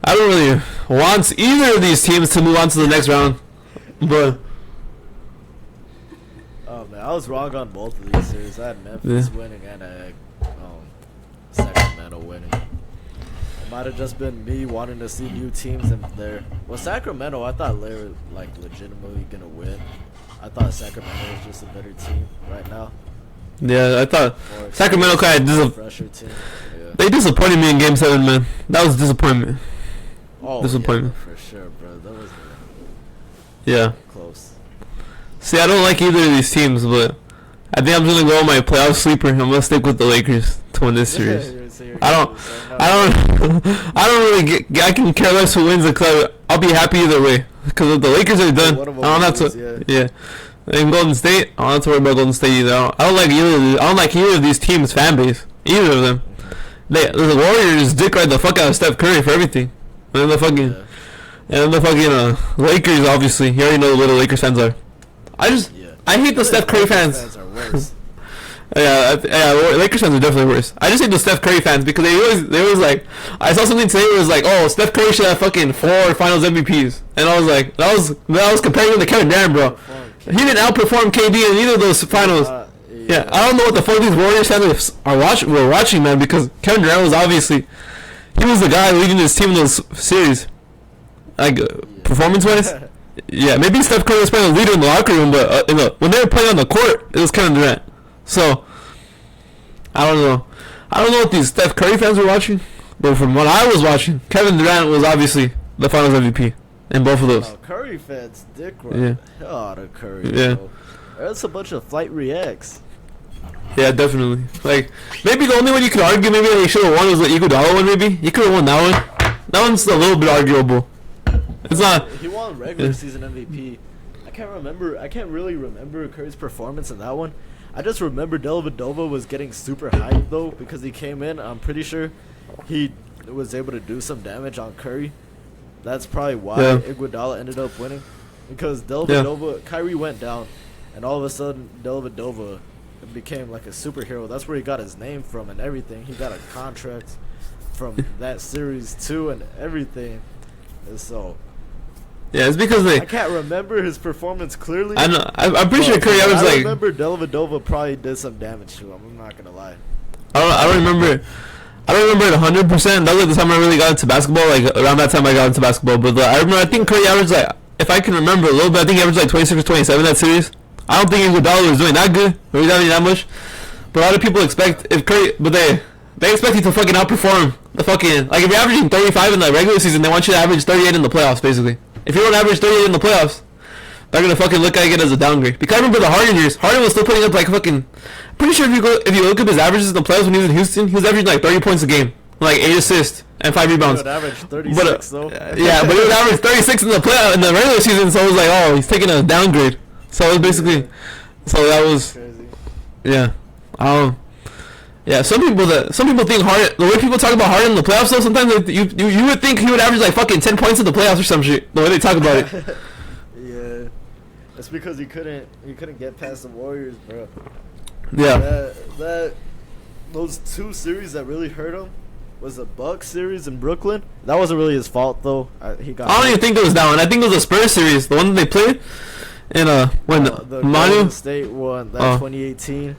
I don't really want either of these teams to move on to the next round. But oh man, I was wrong on both of these series. I had Memphis winning and I had Sacramento winning. It might have just been me wanting to see new teams in there. Well, Sacramento, I thought they were like legitimately gonna win. I thought Sacramento was just a better team right now. Yeah, I thought Sacramento kind of fresher team. Yeah. They disappointed me in Game 7, man. That was disappointment. Oh, disappointment. Yeah, for sure, bro. That was close. See, I don't like either of these teams, but I think I'm gonna go on my playoff sleeper. I'm gonna stick with the Lakers to win this series. I don't really I can care less who wins because I'll be happy either way. Because if the Lakers are done, I don't have to. Yeah. In Golden State, I don't have to worry about Golden State either. I don't like either of these teams' fan base. Either of them. The Warriors dick ride the fuck out of Steph Curry for everything. And then the fucking Lakers, obviously. You already know what the Lakers fans are. I hate the Steph Curry fans. Yeah, Lakers fans are definitely worse. I just hate the Steph Curry fans because they always like. I saw something today where it was like, oh, Steph Curry should have fucking 4 Finals MVPs, and I was like, that was comparing him to Kevin Durant, bro. He didn't outperform KD in either of those finals. Yeah, I don't know what the fuck these Warriors fans were watching, man, because Kevin Durant was obviously he was the guy leading this team in those series, like performance-wise. Yeah, maybe Steph Curry was playing the leader in the locker room, but when they were playing on the court, it was Kevin Durant. So, I don't know. I don't know what these Steph Curry fans were watching, but from what I was watching, Kevin Durant was obviously the Finals MVP in both of those. Oh, Curry fans dick right the hell out of Curry. Yeah. Bro. That's a bunch of flight reacts. Yeah, definitely. Like, maybe the only one you could argue maybe they should have won was the Iguodala one, maybe. You could have won that one. That one's a little bit arguable. It's not. He won regular season MVP. I can't really remember Curry's performance in that one. I just remember Dellavedova was getting super hyped though because he came in. I'm pretty sure he was able to do some damage on Curry. That's probably why Iguodala ended up winning because Dellavedova, Kyrie went down, and all of a sudden Dellavedova became like a superhero. That's where he got his name from and everything. He got a contract from that series too and everything. And so. Yeah, it's because I can't remember his performance clearly. I know. I'm pretty sure Curry was like. I remember Dellavedova probably did some damage to him. I'm not gonna lie. I don't remember it 100%. That was like the time I really got into basketball. Like around that time I got into basketball. But I remember I think Curry averaged like, if I can remember a little bit, I think he averaged like 26 or 27 that series. I don't think Iguodala was doing that good. Or he didn't that much. But a lot of people expect if Curry, but they expect you to fucking outperform the fucking, like if you're averaging 35 in the regular season, they want you to average 38 in the playoffs basically. If you don't average 38 in the playoffs, they're gonna fucking look at it as a downgrade. Because I remember the Harden years. Harden was still putting up like fucking. Pretty sure if you look up his averages in the playoffs when he was in Houston, he was averaging like 30 points a game. like 8 assists and 5 rebounds. He would average 36 though. Yeah, but he would average 36 in the playoff in the regular season. So it was like, oh, he's taking a downgrade. So it was basically, so that was, crazy. yeah, yeah. Some people think Harden. The way people talk about Harden in the playoffs, though, sometimes you would think he would average like fucking 10 points in the playoffs or some shit. The way they talk about it. Yeah, that's because he couldn't get past the Warriors, bro. Yeah. Those 2 series that really hurt him was the Bucks series in Brooklyn. That wasn't really his fault though. I don't even think it was that one. I think it was the Spurs series, the one that they played. And when the Manu Golden State won that 2018.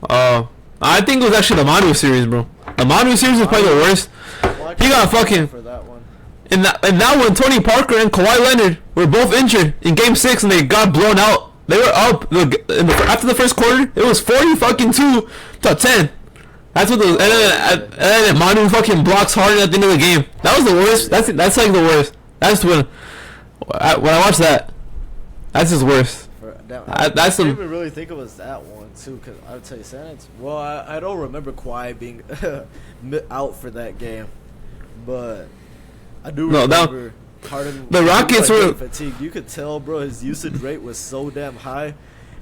I think it was actually the Manu series, bro. The Manu series was probably the worst. Well, he got fucking for that one. In that one, Tony Parker and Kawhi Leonard were both injured in Game 6, and they got blown out. They were up after the first quarter. It was 42 to 10. That's what and then Manu fucking blocks Harden at the end of the game. That was the worst. That's like the worst. That's when I watched that. That's his worst. I didn't even really think it was that one too, because I would tell you, I don't remember Kawhi being out for that game, but I do remember Harden. The Rockets were fatigued. You could tell, bro. His usage rate was so damn high,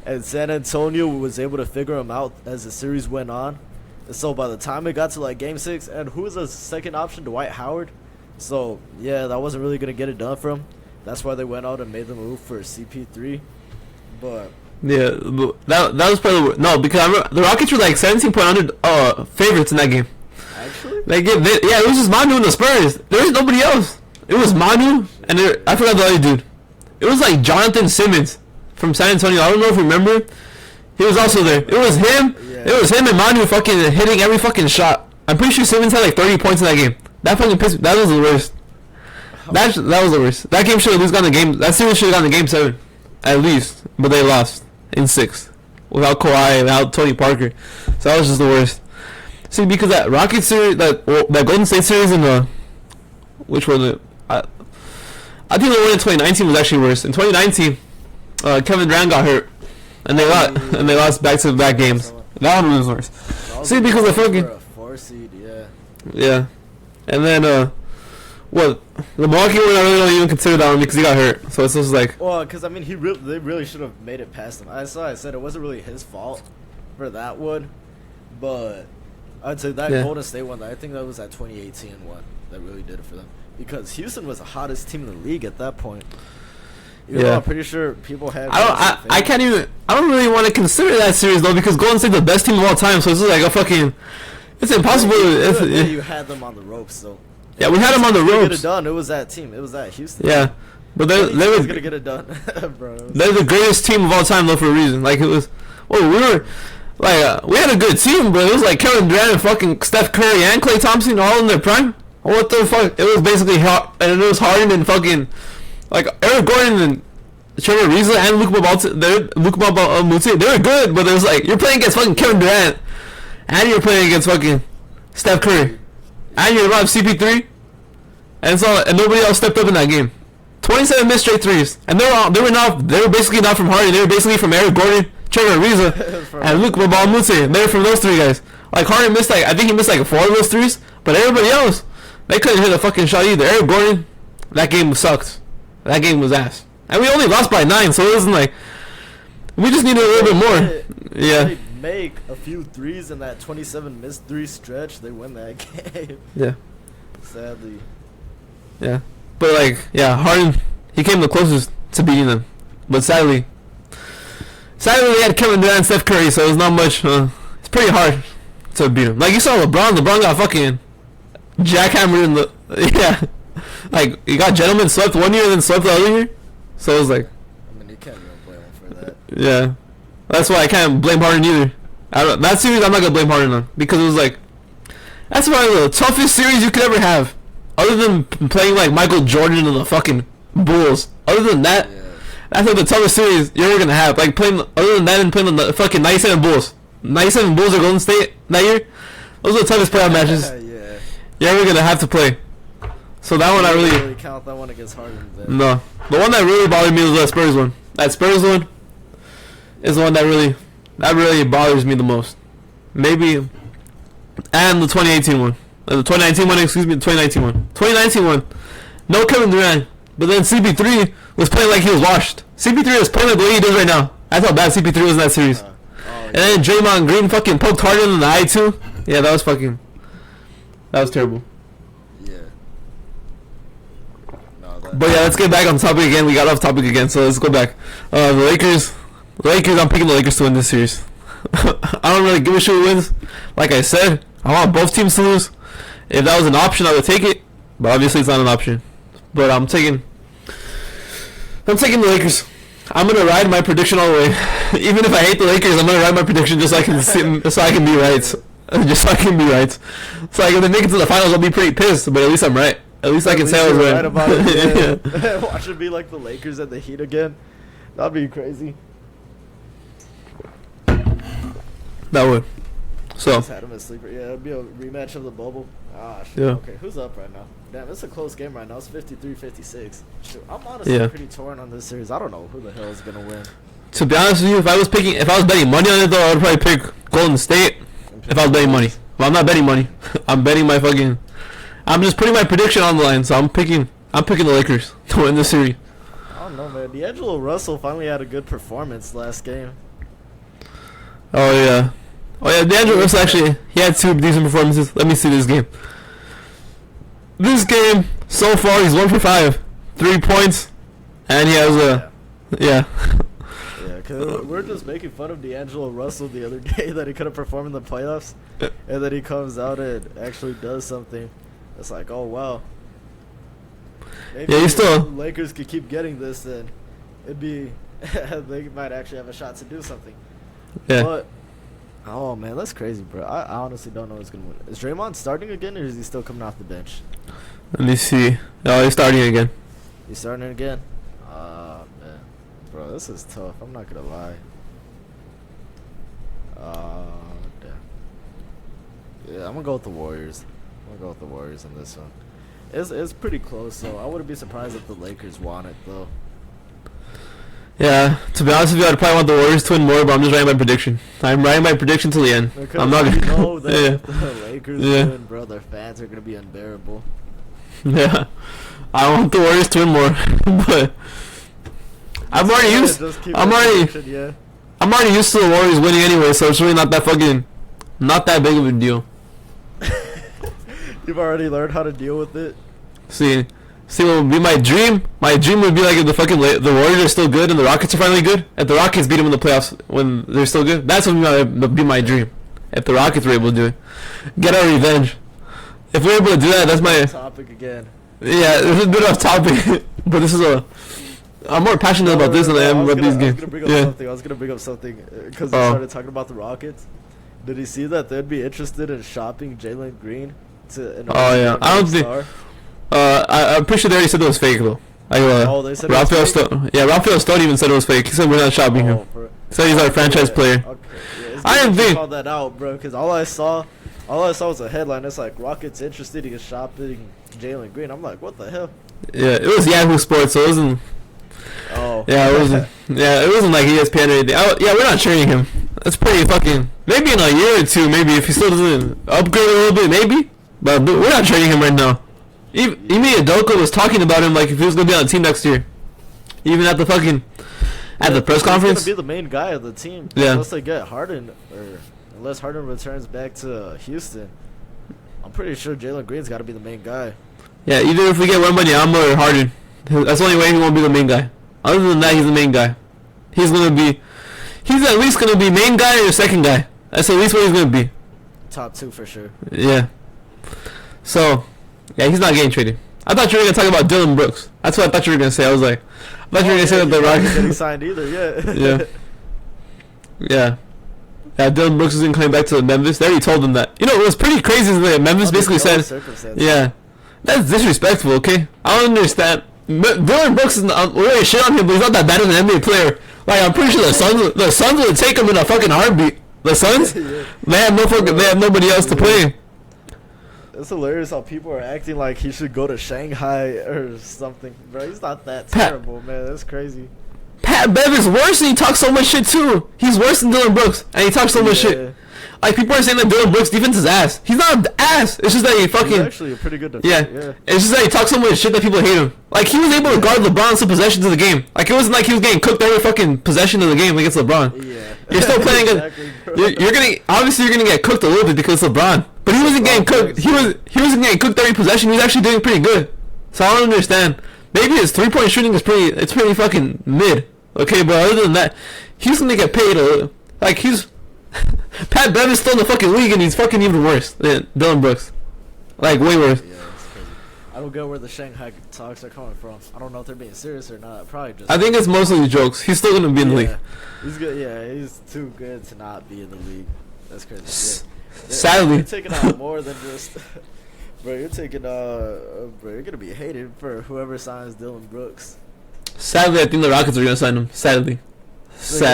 and San Antonio was able to figure him out as the series went on. And so by the time it got to like Game 6, and who was the second option? Dwight Howard. So yeah, that wasn't really gonna get it done for him. That's why they went out and made the move for CP3. But yeah, that was probably because I remember the Rockets were like 17-point under favorites in that game. Actually, yeah, it was just Manu and the Spurs. There was nobody else. It was Manu and I forgot the other dude. It was like Jonathan Simmons from San Antonio. I don't know if you remember. He was also there. It was him. Yeah. It was him and Manu fucking hitting every fucking shot. I'm pretty sure Simmons had like 30 points in that game. That fucking pissed me. That was the worst. That was the worst. That game should have gone to game. That series should have gone to Game 7, at least. But they lost in 6 without Kawhi, without Tony Parker. So that was just the worst. See, because that Rockets series, that Golden State series in the which one? I think the one in 2019 was actually worse. In 2019, Kevin Durant got hurt, and they lost back-to-back games. That one was worse. See, because the fucking 4 seed, yeah, and then the Milwaukee one I really don't even consider that one because he got hurt. So it's just like, well, because I mean they really should have made it past him. I said it wasn't really his fault for that one, but I'd say that Golden State one, I think that was that 2018 one that really did it for them, because Houston was the hottest team in the league at that point. Even though I'm pretty sure people had. I can't even. I don't really want to consider that series though, because Golden State's the best team of all time. So it's just like a fucking. It's impossible. You had them on the ropes though. Yeah, we had them on the ropes. Get it done. It was that team. It was that Houston. Yeah, but they were gonna get it done, bro. They're the greatest team of all time though, for a reason. Like it was. Well, we were. Like we had a good team, but it was like Kevin Durant and fucking Steph Curry and Klay Thompson all in their prime. What the fuck? It was basically and it was Harden and fucking like Eric Gordon and Trevor Ariza and Luka Modric. They were good, but it was like you're playing against fucking Kevin Durant and you're playing against fucking Steph Curry and you're about CP3, and nobody else stepped up in that game. 27 missed straight threes, and they were basically not from Harden. They were basically from Eric Gordon, Trevor Ariza, and Luka Modric. They were from those 3 guys. Like Harden missed I think he missed 4 of those threes, but everybody else, they couldn't hit a fucking shot either. Eric Gordon, that game sucked. That game was ass. And we only lost by 9, so it wasn't like we just needed a little bit more. Yeah. They make a few threes in that 27 missed 3 stretch, they win that game. Yeah. Sadly. Yeah. But Harden, he came the closest to beating them. But sadly they had Kevin Durant and Steph Curry, so it was not much. It's pretty hard to beat him. Like you saw LeBron got fucking jackhammered in the like he got gentleman swept one year and then swept the other year. So it was like, I mean, you can't really blame him for that. Yeah, that's why I can't blame Harden either. That series I'm not gonna blame Harden on, because it was like that's probably the toughest series you could ever have, other than playing like Michael Jordan and the fucking Bulls. Other than that, that's like the toughest series you're ever gonna have. Like playing other than that and playing the fucking 97 Bulls, 97 Bulls or Golden State that year. Those are the toughest playoff matches you're ever gonna have to play. So that one I really count that one against Harden. Then. No, the one that really bothered me was the Spurs one. That Spurs one is the one that really bothers me the most. Maybe, and the 2018 one. The 2019 one, excuse me, the 2019 one. 2019 one. No Kevin Durant. But then CP3 was playing like he was washed. CP3 was playing like the way he does right now. That's how bad CP3 was in that series. And then Draymond Green fucking poked Harden in the eye too. Yeah, that was fucking. That was terrible. Yeah. No, but yeah, let's get back on topic again. We got off topic again, so let's go back. The Lakers. I'm picking the Lakers to win this series. I don't really give a shit who wins. Like I said, I want both teams to lose. If that was an option, I would take it. But obviously, it's not an option. But I'm taking the Lakers. I'm gonna ride my prediction all the way. Even if I hate the Lakers, I'm gonna ride my prediction just so I can be right. Just so I can be right. So like if they make it to the finals, I'll be pretty pissed. But at least I'm right. At least I can say I was right about it. Yeah. Watch it be like the Lakers and the Heat again. That'd be crazy. That would. So. Just had him as sleeper. Yeah, it'd be a rematch of the bubble. Ah, shit. Yeah. Okay, who's up right now? Damn, it's a close game right now. It's 53-56. Shoot, I'm honestly pretty torn on this series. I don't know who the hell is gonna win. To be honest with you, if I was betting money on it though, I would probably pick Golden State. If I was betting money. Well, I'm not betting money. I'm betting my fucking. I'm just putting my prediction on the line. So I'm picking the Lakers to win this series. I don't know, man. D'Angelo Russell finally had a good performance last game. Oh yeah. D'Angelo Russell actually he had 2 decent performances. Let me see this game. This game so far he's 1 for 5, 3 points, and he has a yeah. Yeah, cause we're just making fun of D'Angelo Russell the other day that he couldn't perform in the playoffs, and then he comes out and actually does something. It's like, oh wow. Maybe yeah, he's still. Lakers could keep getting this, then it'd be they might actually have a shot to do something. Yeah. But oh man, that's crazy, bro. I honestly don't know who's gonna win. Is Draymond starting again, or is he still coming off the bench? Let me see. Oh, he's starting again. He's starting again. Man, bro, this is tough. I'm not gonna lie. Damn. Yeah, I'm gonna go with the Warriors. In this one. It's pretty close, so I wouldn't be surprised if the Lakers won it though. Yeah, to be honest with you, I'd probably want the Warriors to win more, but I'm just writing my prediction. I'm writing my prediction till the end. Because I'm not you gonna. know that if the Lakers win, bro, their fans are gonna be unbearable. Yeah, I want the Warriors to win more, but I'm already used to the Warriors winning anyway, so it's really not that big of a deal. You've already learned how to deal with it. See what would be my dream? My dream would be like if the Warriors are still good and the Rockets are finally good. If the Rockets beat them in the playoffs when they're still good, that's what would be my dream. If the Rockets were able to do it, get our revenge. If we're able to do that, that's my topic again. Yeah, this is a bit off topic, but this is I'm more passionate about this than I am about these games. I was gonna bring up something because we started talking about the Rockets. Did you see that they'd be interested in shopping Jalen Green to? I don't think. I'm pretty sure they already said it was fake though. They said Rafael Stone even said it was fake. He said we're not shopping him. He said he's our franchise player. Okay. Yeah, I didn't think call that out, bro, because all I saw was a headline. It's like Rockets interested in shopping Jalen Green. I'm like, what the hell? Yeah, it was Yahoo Sports, so it wasn't. Oh. Yeah, it wasn't. Yeah, it wasn't like ESPN or anything. We're not trading him. That's pretty fucking. Maybe in a year or two, maybe if he still doesn't upgrade a little bit, maybe. But we're not trading him right now. Ime Udoka was talking about him like if he was gonna be on the team next year. Even at the press conference. He's gonna be the main guy of the team. Yeah. Unless they get Harden, or unless Harden returns back to Houston, I'm pretty sure Jalen Green's got to be the main guy. Yeah, either if we get Wembanyama or Harden, that's the only way he won't be the main guy. Other than that, he's the main guy. He's at least gonna be main guy or second guy. That's at least what he's gonna be. Top 2 for sure. Yeah. So, yeah, he's not getting traded. I thought you were gonna talk about Dylan Brooks. That's what I thought you were gonna say. I thought you were gonna say that the Rockets getting signed either. Yeah. Yeah. Yeah, Dylan Brooks isn't coming back to Memphis. They already told him that. You know, it was pretty crazy that Memphis basically said, yeah, that's disrespectful, okay? I don't understand. Dylan Brooks is not, we're really shit on him, but he's not that bad of an NBA player. Like, I'm pretty sure the Suns would take him in a fucking heartbeat. The Suns? They have nobody else to play. It's hilarious how people are acting like he should go to Shanghai or something. Bro, he's not that terrible, man. That's crazy. Pat Bev is worse and he talks so much shit too. He's worse than Dylan Brooks and he talks so much shit. Like, people are saying that Dylan Brooks' defense is ass. He's not ass. It's just that he fucking... He's actually a pretty good defender. Yeah. It's just that he talks so much shit that people hate him. Like, he was able to guard LeBron some possessions of the game. Like, it wasn't like he was getting cooked every fucking possession of the game against LeBron. Yeah. You're still playing... Exactly, you're gonna... Obviously, you're gonna get cooked a little bit because it's LeBron. But he wasn't getting cooked. He wasn't getting cooked every possession. He was actually doing pretty good. So, I don't understand. Maybe his three-point shooting is pretty... It's pretty fucking mid. Okay, but other than that, he's gonna get paid a little. Like, he's... Pat Bev is still in the fucking league and he's fucking even worse than Dylan Brooks. Like, way worse. Yeah, it's crazy. I don't get where the Shanghai talks are coming from. I don't know if they're being serious or not. Probably just... I think it's mostly jokes. He's still gonna be in the league. He's good. Yeah, he's too good to not be in the league. That's crazy. Yeah. Sadly. You're taking out more than just... Bro, you're taking... bro, you're gonna be hated for whoever signs Dylan Brooks. Sadly, I think the Rockets are gonna sign him. Sadly. They're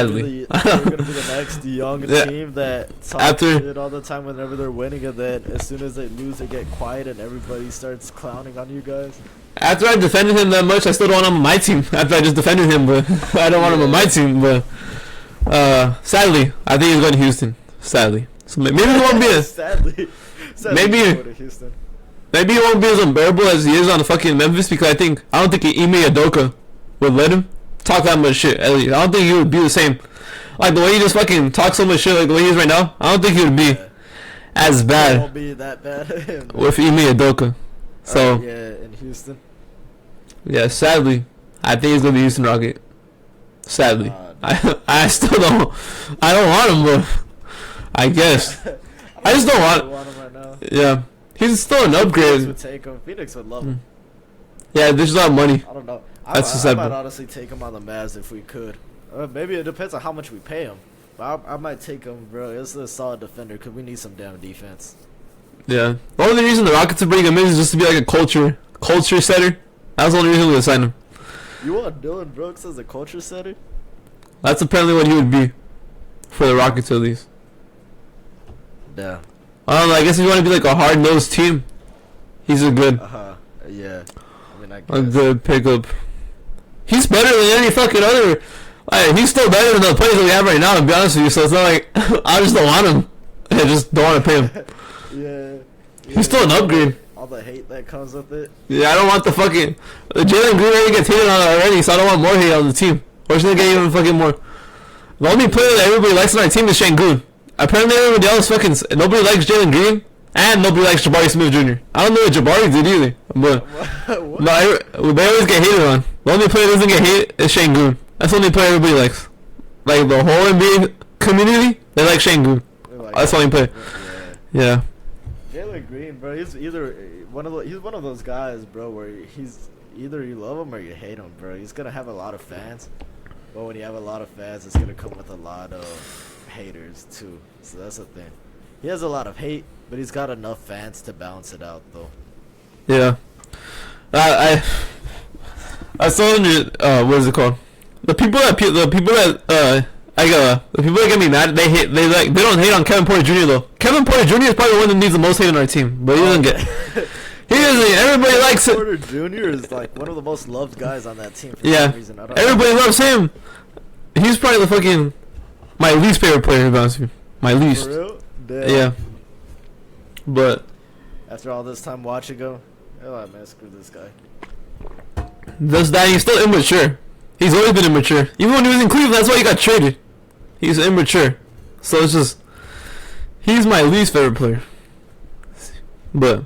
gonna be the next young team that talks shit all the time whenever they're winning, and then as soon as they lose, they get quiet and everybody starts clowning on you guys. After I defended him that much, I still don't want him on my team. After I just defended him, but I don't want him on my team. But sadly, I think he's going to Houston. Sadly, so maybe he won't be sadly maybe he won't be as unbearable as he is on the fucking Memphis, because I don't think Ime Udoka would let him talk that much shit. At least I don't think he would be the same. Like, the way he just fucking talks so much shit, like the way he is right now, I don't think he would be as bad. It won't be that bad with Ime Udoka. So yeah, in Houston. Yeah, sadly, I think he's gonna be Houston Rocket. Sadly, I still don't. I don't want him, but I guess I just don't want him right now. Yeah, he's still an upgrade. Phoenix would take him. Phoenix would love him. Yeah, there's a lot of money. I don't know. I might honestly take him on the Mavs if we could. Maybe it depends on how much we pay him. But I might take him, bro. It's a solid defender because we need some damn defense. Yeah. The only reason the Rockets are bringing him in is just to be like a culture setter. That's the only reason we would sign him. You want Dylan Brooks as a culture setter? That's apparently what he would be for the Rockets, at least. Yeah. I don't know. I guess if you want to be like a hard-nosed team, he's a good. Yeah. I mean, a good pickup. He's better than any fucking other. Like, he's still better than the players that we have right now, to be honest with you. So it's not like I just don't want him. I just don't want to pay him. Yeah. He's still an upgrade. All the hate that comes with it. Yeah, I don't want the fucking... Jalen Green already gets hated on already, so I don't want more hate on the team. Or should they get even fucking more? The only player that everybody likes on our team is Şengün. Apparently everybody else fucking... Nobody likes Jalen Green, and nobody likes Jabari Smith Jr. I don't know what Jabari did either. But they always get hated on. The only player that doesn't get hated is Şengün. That's the only player everybody likes. Like, the whole NBA community, they like Şengün. That's the only player. Yeah. Jalen Green, bro, he's one of those guys, bro, where he's either you love him or you hate him, bro. He's gonna have a lot of fans, but when you have a lot of fans, it's gonna come with a lot of haters too. So that's the thing. He has a lot of hate, but he's got enough fans to balance it out, though. Yeah. I saw what is it called? The people that get me mad. They don't hate on Kevin Porter Jr. though. Kevin Porter Jr. is probably the one that needs the most hate on our team, but he doesn't get. He doesn't. Everybody likes it. Porter Jr. is like one of the most loved guys on that team for some reason. Everybody loves him. He's probably the fucking my least favorite player, to be honest with you. My least. For real? Damn. Yeah. But after all this time watching him, you're like, man, screw this guy. He's still immature. He's always been immature. Even when he was in Cleveland, that's why he got traded. He's immature. So it's just... He's my least favorite player. But...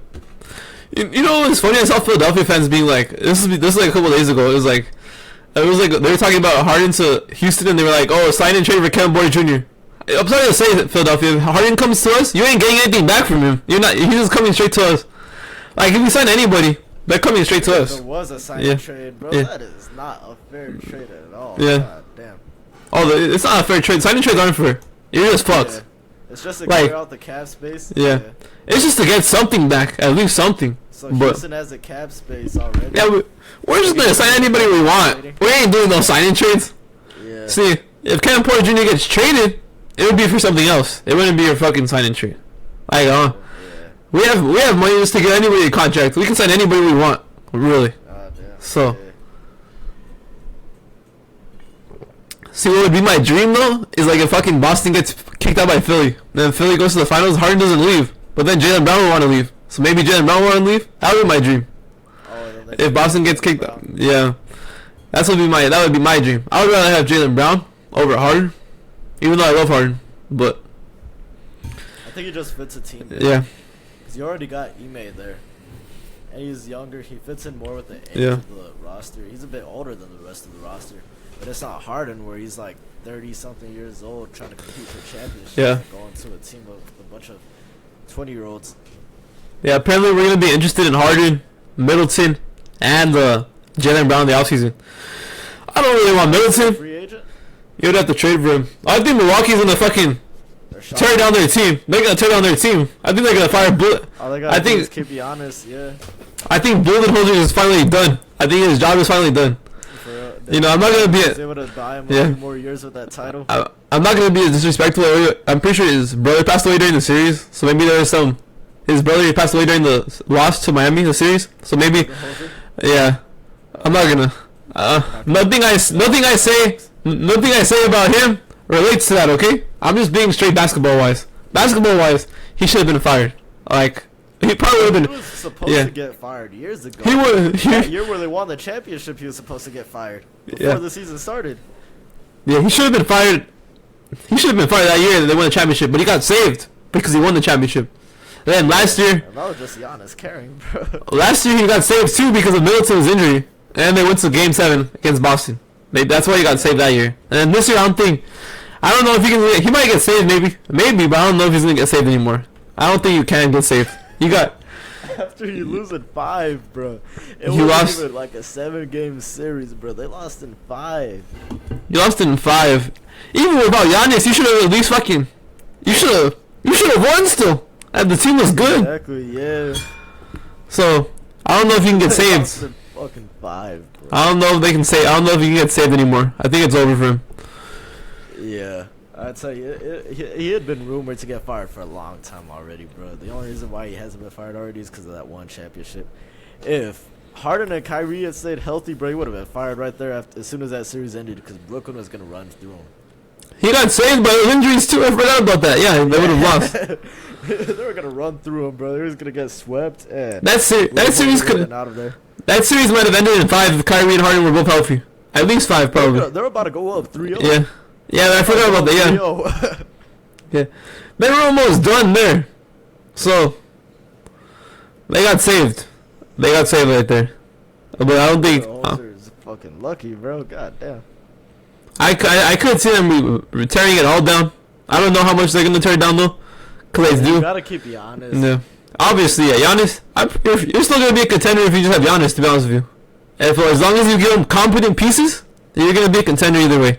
You know what's funny? I saw Philadelphia fans being like... This is like a couple days ago. It was like... They were talking about Harden to Houston, and they were like, oh, sign and trade for Kevin Porter Jr. I'm sorry to say that, Philadelphia. If Harden comes to us, you ain't getting anything back from him. He's just coming straight to us. Like, if we sign anybody... They're coming straight to us. There was a sign and trade, bro. That is not a fair trade at all. Yeah. God damn. Oh, it's not a fair trade. Sign and trades aren't fair. You're just fucked. Yeah. It's just to clear out the cap space. Yeah. It's just to get something back. At least something. So Houston has the cap space already. Yeah, we're just going to sign anybody we want. We ain't doing no signing trades. Yeah. See, if Kevin Porter Jr. gets traded, it would be for something else. It wouldn't be a fucking signing trade. Like, we have money just to get anybody a contract. We can sign anybody we want, really. Damn. So, See, what would be my dream though is like if fucking Boston gets kicked out by Philly, then Philly goes to the finals. Harden doesn't leave, but then Jaylen Brown will want to leave. So maybe Jaylen Brown will want to leave. That would be my dream. If Boston gets kicked out, yeah, that would be my dream. I would rather have Jaylen Brown over Harden, even though I love Harden, but I think he just fits a team. Yeah, because you already got Ime there, and he's younger. He fits in more with the age of the roster. He's a bit older than the rest of the roster, but it's not Harden where he's like 30-something years old trying to compete for championships. Yeah, going to a team of a bunch of 20-year-olds. Yeah, apparently we're gonna be interested in Harden, Middleton, and Jaylen Brown in the offseason. I don't really want Middleton. Free agent? You would have to trade for him. I think Milwaukee's gonna fucking tear down their team. They're gonna tear down their team. I think they're gonna fire Bullet. I think keep be honest, yeah. I think Budenholzer is finally done. I think his job is finally done. You know, I'm not gonna be able to buy him a few more years with that title. I'm not gonna be disrespectful. I'm pretty sure his brother passed away during the series, so maybe there was some. His brother passed away during the loss to Miami, the series. So maybe, yeah. I'm not gonna. Nothing I say about him relates to that. Okay, I'm just being straight basketball wise. Basketball wise, he should have been fired. Like he probably would have been. He was supposed to get fired years ago. He would. That year where they won the championship, he was supposed to get fired before the season started. Yeah, he should have been fired. He should have been fired that year that they won the championship, but he got saved because he won the championship. Then last year, that was just Giannis caring, bro. Last year he got saved too because of Middleton's injury, and they went to Game 7 against Boston. That's why he got saved that year. And then this year, I don't know if he can. He might get saved, maybe, but I don't know if he's gonna get saved anymore. I don't think you can get saved. You got after you lose in 5, bro. It you wasn't even like a 7-game series, bro. They lost in 5. You lost in 5. Even without Giannis, you should have at least fucking. You should have won still. And the team was good. Exactly, yeah. So I don't know if you can get saved. Fucking 5, bro. I don't know if they can say. I don't know if you can get saved anymore. I think it's over for him. Yeah, I tell you, he had been rumored to get fired for a long time already, bro. The only reason why he hasn't been fired already is because of that one championship. If Harden and Kyrie had stayed healthy, bro, he would have been fired right there as soon as that series ended because Brooklyn was gonna run through him. He got saved by the injuries too. I forgot about that. Yeah, they would have lost. They were gonna run through him, bro. They was gonna get swept. And that series could. That series might have ended in 5 if Kyrie and Harden were both healthy. At least 5, probably. They're about to go up 3-0. Yeah, I forgot about that. Yeah. They were almost done there, so they got saved. They got saved right there. But I don't think. Holzer's fucking lucky, bro. God damn. I could see them tearing it all down. I don't know how much they're gonna tear it down though. Cause you gotta keep Giannis. Yeah. Obviously, yeah, Giannis. You're still gonna be a contender if you just have Giannis. To be honest with you, as long as you give him competent pieces, you're gonna be a contender either way.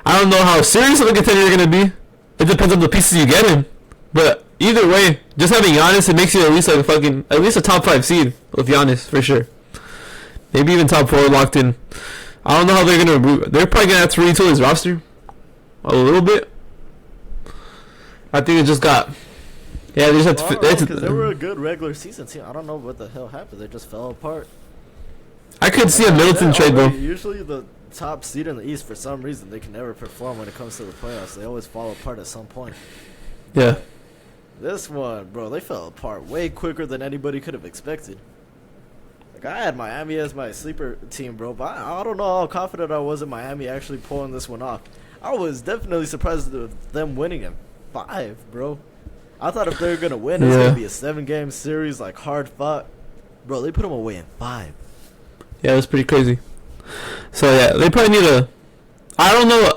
I don't know how serious of a contender you're gonna be. It depends on the pieces you get in. But either way, just having Giannis, it makes you at least like at least a top 5 seed with Giannis for sure. Maybe even top 4 locked in. I don't know how they're gonna. They're probably gonna have to retool his roster a little bit. I think it just got. Yeah, they just have to. Because they were a good regular season team. I don't know what the hell happened. They just fell apart. I could see a Middleton trade though. Usually the top seed in the East, for some reason, they can never perform when it comes to the playoffs. They always fall apart at some point. Yeah. This one, bro, they fell apart way quicker than anybody could have expected. Like, I had Miami as my sleeper team, bro, but I don't know how confident I was in Miami actually pulling this one off. I was definitely surprised with them winning in 5, bro. I thought if they were going to win, it was going to be a 7-game series, like, hard fought. Bro, they put them away in 5. Yeah, that's pretty crazy. So, yeah, they probably need a... I don't know,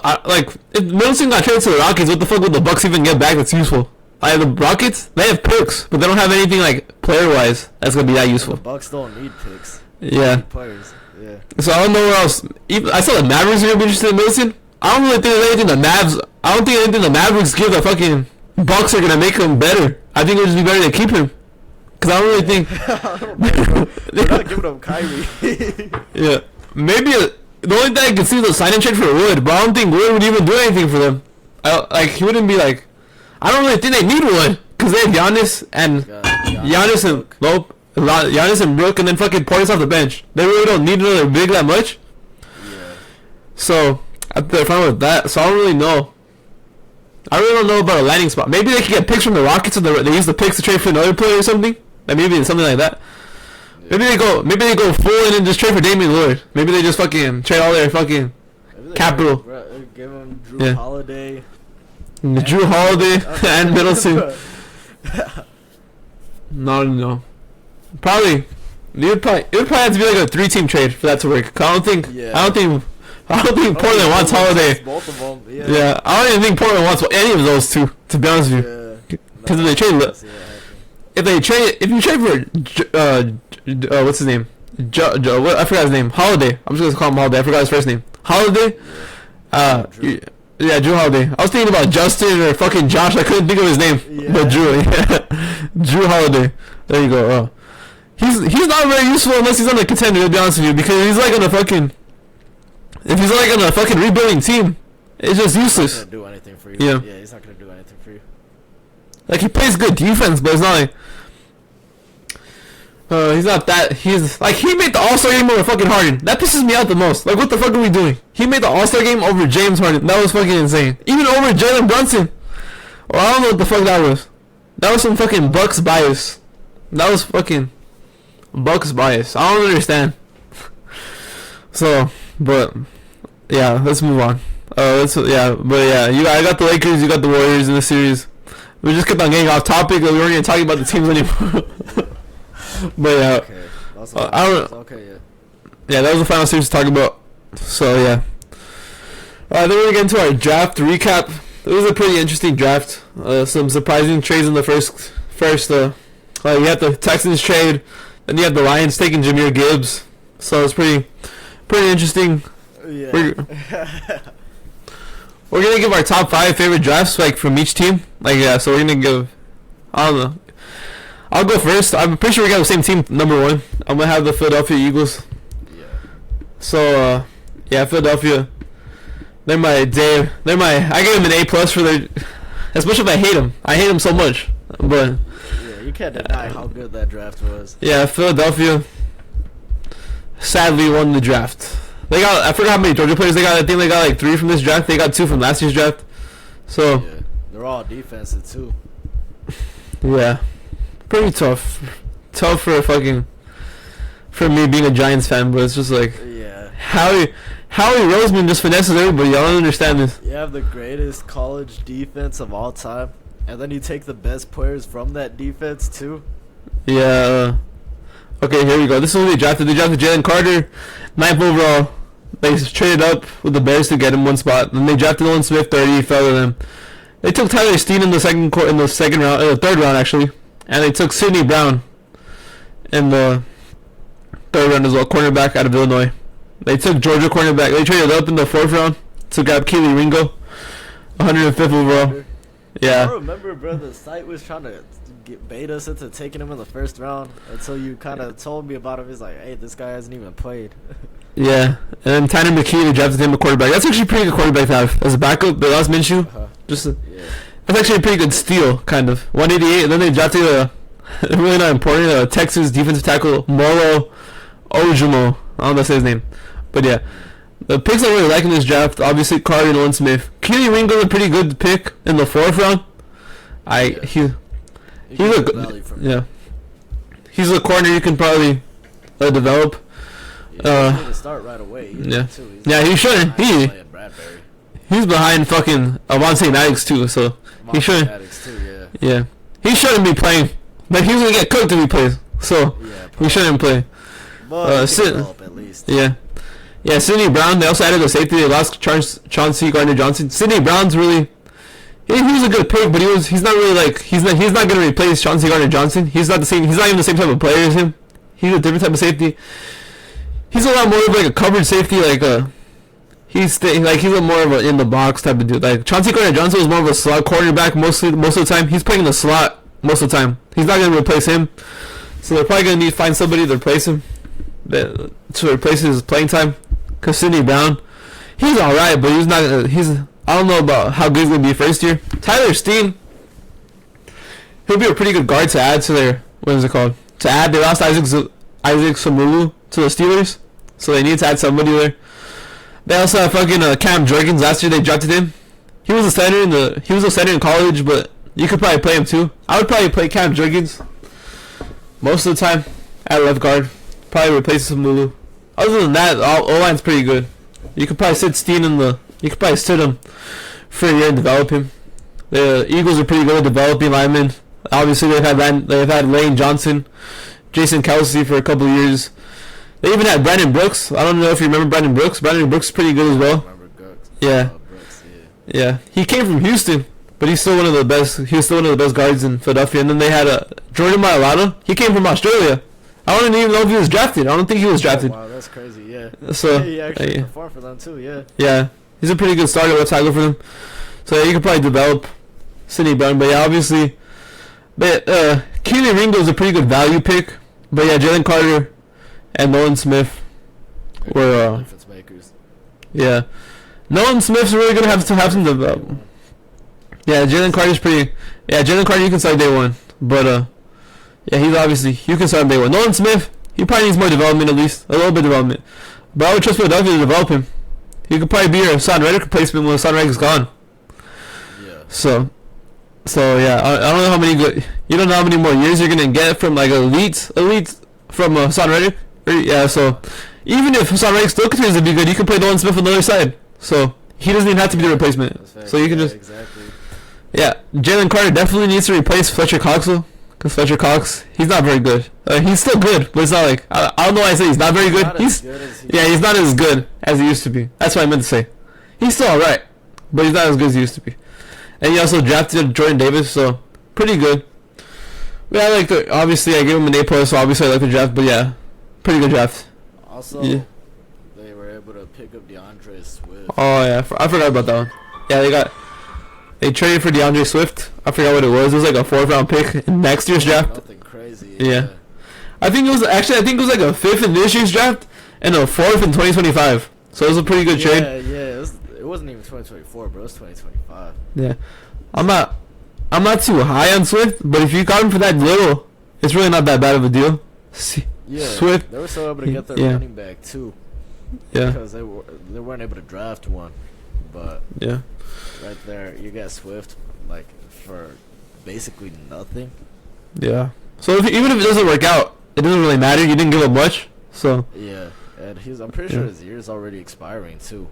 if Middleton got traded to the Rockets, what the fuck would the Bucks even get back that's useful? Like, the Rockets, they have picks, but they don't have anything, like, player-wise that's going to be that useful. The Bucks don't need picks. Yeah. They need players. Yeah. So, I don't know where else... I saw the Mavericks are going to be interested in Middleton. I don't really think there's anything I don't think anything the Mavericks give the fucking Bucks are going to make him better. I think it would just be better to keep him. Because I don't really think... I don't know, bro. They're not giving him Kyrie. Yeah. Maybe... the only thing I can see is a sign and trade for Wood, but I don't think Wood would even do anything for them. He wouldn't be like... I don't really think they need Wood. Because they have Giannis and... Giannis and Brook, and then fucking Portis off the bench. They really don't need another big that much. Yeah. So, I think they're fine with that. So I don't really know. I really don't know about a landing spot. Maybe they could get picks from the Rockets and they use the picks to trade for another player or something. Like maybe it's something like that. Yeah. Maybe they go full in and just trade for Damian Lillard. Maybe they just fucking trade all their fucking capital. Give him Drew Holiday. Drew Holiday and Middleton. No. Probably. It would probably have to be like a 3-team trade for that to work. I don't think Portland wants Holiday. Both of them. Yeah. I don't even think Portland wants any of those two. To be honest with you, because if you trade for what's his name? I forgot his name. Holiday. I'm just gonna call him Holiday. I forgot his first name. Holiday. Drew Holiday. I was thinking about Justin or fucking Josh. I couldn't think of his name. Yeah. But Drew. Drew Holiday. There you go. He's not very useful unless he's on a contender, to be honest with you, because he's like on a fucking rebuilding team, it's just useless. He's not gonna do anything for you. Yeah, he's not gonna do anything for you. Like he plays good defense, but it's not like he's not that. He's like he made the All-Star game over fucking Harden. That pisses me out the most. Like what the fuck are we doing? He made the All-Star game over James Harden. That was fucking insane. Even over Jalen Brunson. Or I don't know what the fuck that was. That was some fucking Bucks bias. That was fucking Bucks bias. I don't understand. So, but yeah, let's move on. I got the Lakers, you got the Warriors in the series. We just kept on getting off topic. We weren't even talking about the teams anymore. But yeah, that was the final series to talk about. So yeah, then we're gonna get into our draft recap. It was a pretty interesting draft. Some surprising trades in the first. You had the Texans trade. Then you have the Lions taking Jahmyr Gibbs, so it's pretty interesting. Yeah. We're gonna give our top 5 favorite drafts like from each team. So we're gonna give. I don't know. I'll go first. I'm pretty sure we got the same team. Number 1, I'm gonna have the Philadelphia Eagles. Yeah. So Philadelphia. They're my. I gave them an A+ for their. Especially if I hate them. I hate them so much, but. You can't deny how good that draft was. Yeah, Philadelphia sadly won the draft. I forgot how many Georgia players they got. I think they got like 3 from this draft. They got 2 from last year's draft. So yeah, they're all defensive too. Yeah, pretty tough. Tough for me being a Giants fan, but it's just like Howie Roseman just finesses everybody. I don't understand this. You have the greatest college defense of all time. And then you take the best players from that defense, too? Yeah. Okay, here we go. This is who they drafted. They drafted Jalen Carter, 9th overall. They traded up with the Bears to get him 1 spot. Then they drafted Nolan Smith, 30. He fell to them. They took Tyler Steen in the second round, third round, actually. And they took Sidney Brown in the 3rd round as well, cornerback out of Illinois. They took Georgia cornerback. They traded up in the 4th round to grab Keely Ringo, 105th overall. Yeah. I remember, bro, the site was trying to bait us into taking him in the 1st round until you kind of told me about him. He's like, hey, this guy hasn't even played. Yeah. And then Tanner McKee, they drafted him a quarterback. That's actually a pretty good quarterback to have. As a backup, they lost Minshew. That's actually a pretty good steal, kind of. 188, and then they drafted really not important, Texas defensive tackle, Molo Ojumo. I don't know if that's his name. But yeah. The picks I really like in this draft, obviously Carter and Nolan Smith. Keely Ringo, a pretty good pick in the 4th round. He's a corner you can probably develop. He need to start right away. He shouldn't. He's behind fucking Avonte Maddox too, so he shouldn't. Yeah, he shouldn't be playing. But he's gonna get cooked if he plays, so he shouldn't play. But develop at least. Yeah, Sidney Brown. They also added a safety. They lost Chauncey Gardner-Johnson. Sidney Brown's really, he was a good pick, but he's not really like he's not going to replace Chauncey Gardner-Johnson. He's not even the same type of player as him. He's a different type of safety. He's a lot more of like a coverage safety, he's a more of a in the box type of dude. Like Chauncey Gardner-Johnson was more of a slot quarterback most of the time. He's playing in the slot most of the time. He's not going to replace him, so they're probably going to need to find somebody to replace him, to replace his playing time. Cause Sidney Brown, he's all right, but he's not. I don't know about how good he's gonna be first year. Tyler Steen, he'll be a pretty good guard to add to their. What is it called? To add, they lost Isaac Samulu to the Steelers, so they need to add somebody there. They also have fucking Cam Jorgens. Last year they drafted him. He was a center in college, but you could probably play him too. I would probably play Cam Jorgens most of the time at left guard. Probably replace some Mulu. Other than that, O-line's pretty good. You could probably sit Steen you could probably sit him for a year and develop him. The Eagles are pretty good at developing linemen. Obviously, they've had Lane Johnson, Jason Kelsey for a couple of years. They even had Brandon Brooks. I don't know if you remember Brandon Brooks. Brandon Brooks is pretty good as well. Remember Brooks? Yeah. Brooks, Yeah. He came from Houston, but he's still one of the best. He was still one of the best guards in Philadelphia. And then they had Jordan Mailata. He came from Australia. I don't even know if he was drafted. I don't think he was drafted. Oh, wow, that's crazy. Yeah. So he actually performed for them too. Yeah. Yeah, he's a pretty good starter left tackle for them. So yeah, you could probably develop Sidney Brown. But yeah, obviously, Keely Ringo's a pretty good value pick. But yeah, Jalen Carter and Nolan Smith were difference makers. Yeah, Nolan Smith's really gonna have some development. Yeah, Jalen Carter's pretty. Yeah, Jalen Carter you can start day one, but yeah, he's obviously you can start him day one. Nolan Smith, he probably needs more development, at least a little bit of development. But I would trust Philadelphia to develop him. He could probably be your Son Reddick replacement when Son Reddick's gone. Yeah. So yeah, I don't know how many you don't know how many more years you're gonna get from like elite from Son Reddick. Yeah, so even if Son Reddick still continues to be good, you can play Nolan Smith on the other side. So he doesn't even have to be the replacement. So you can just exactly. Yeah, Jalen Carter definitely needs to replace Fletcher Cox though. Because Fletcher Cox, he's not very good. He's still good, but it's not like I don't know why I say he's not very good. He's not as good as he used to be. That's what I meant to say. He's still alright, but he's not as good as he used to be. And he also drafted Jordan Davis, so pretty good. Yeah, obviously I gave him an A+, so obviously I like the draft, but yeah, pretty good draft. Also, they were able to pick up DeAndre Swift. Oh yeah, I forgot about that one. Yeah, they traded for DeAndre Swift. I forgot what it was. It was like a 4th round pick in next year's draft. Nothing crazy. Yeah. I think it was like a 5th in this year's draft and a 4th in 2025. So it was a pretty good trade. Yeah. It wasn't even 2024, bro. It was 2025. Yeah. I'm not too high on Swift, but if you got him for that little, it's really not that bad of a deal. Yeah. Swift. They were so able to get their running back too. Yeah. Because they weren't able to draft one, but yeah. Right there, you got Swift like for basically nothing. Yeah. So even if it doesn't work out, it doesn't really matter. You didn't give up much, so. Yeah, and I'm pretty sure his year's already expiring too.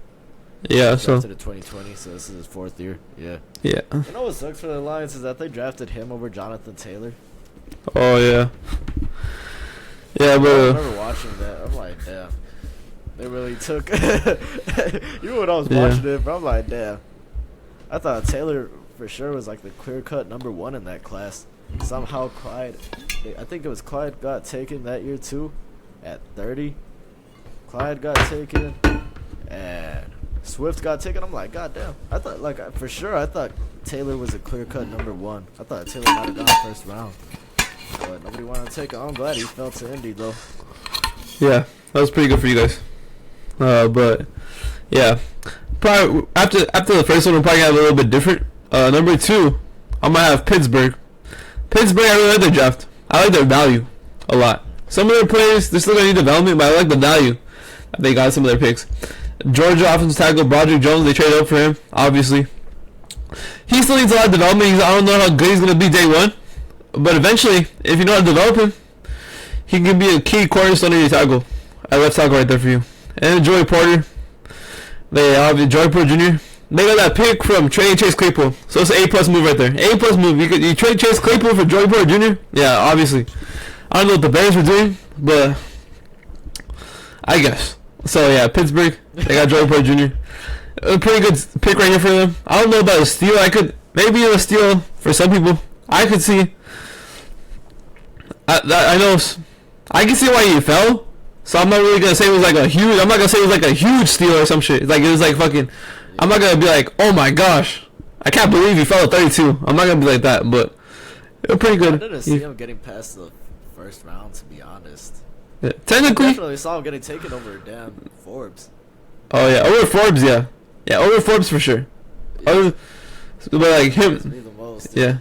Yeah. He drafted in 2020, so this is his 4th year. Yeah. Yeah. You know what sucks for the Lions is that they drafted him over Jonathan Taylor. Oh yeah. Yeah, but I remember watching that. I'm like, damn. They really took. You know when I was watching it, but I'm like, damn. I thought Taylor for sure was like the clear-cut number 1 in that class. Somehow Clyde, I think it was Clyde got taken that year too, at 30. Clyde got taken, and Swift got taken. I'm like, god damn. I thought for sure I thought Taylor was a clear-cut number 1. I thought Taylor might have gone 1st round, but nobody wanted to take it. I'm glad he fell to Indy though. Yeah, that was pretty good for you guys. But yeah. Probably after the first one, we'll probably have a little bit different. Number 2, I'm gonna have Pittsburgh. Pittsburgh, I really like their draft. I like their value a lot. Some of their players, they're still gonna need development, but I like the value that they got some of their picks. Georgia offensive tackle Broderick Jones, they traded up for him. Obviously, he still needs a lot of development. I don't know how good he's gonna be day one, but eventually, if you know how to develop him, he can be a key cornerstone in your tackle. I left tackle right there for you. And Joey Porter. They have Joey Porter Jr. They got that pick from trading Chase Claypool, so it's an A+ move right there. A+ move. You trade Chase Claypool for Joey Porter Jr. Yeah, obviously. I don't know what the Bears were doing, but I guess. So yeah, Pittsburgh. They got Joey Porter Jr. A pretty good pick right here for them. I don't know about a steal. Maybe a steal for some people. I could see. I know. I can see why he fell. So I'm not really gonna say it was like a huge. I'm not gonna say it was like a huge steal or some shit. Like it was like fucking. I'm not gonna be like, oh my gosh, I can't believe he fell at 32. I'm not gonna be like that, but it was pretty good. I didn't see him getting past the 1st round, to be honest. Yeah. Technically, I definitely saw him getting taken over damn Forbes. Oh yeah, over Forbes, yeah, over Forbes for sure. Yeah. But like him, the most, yeah,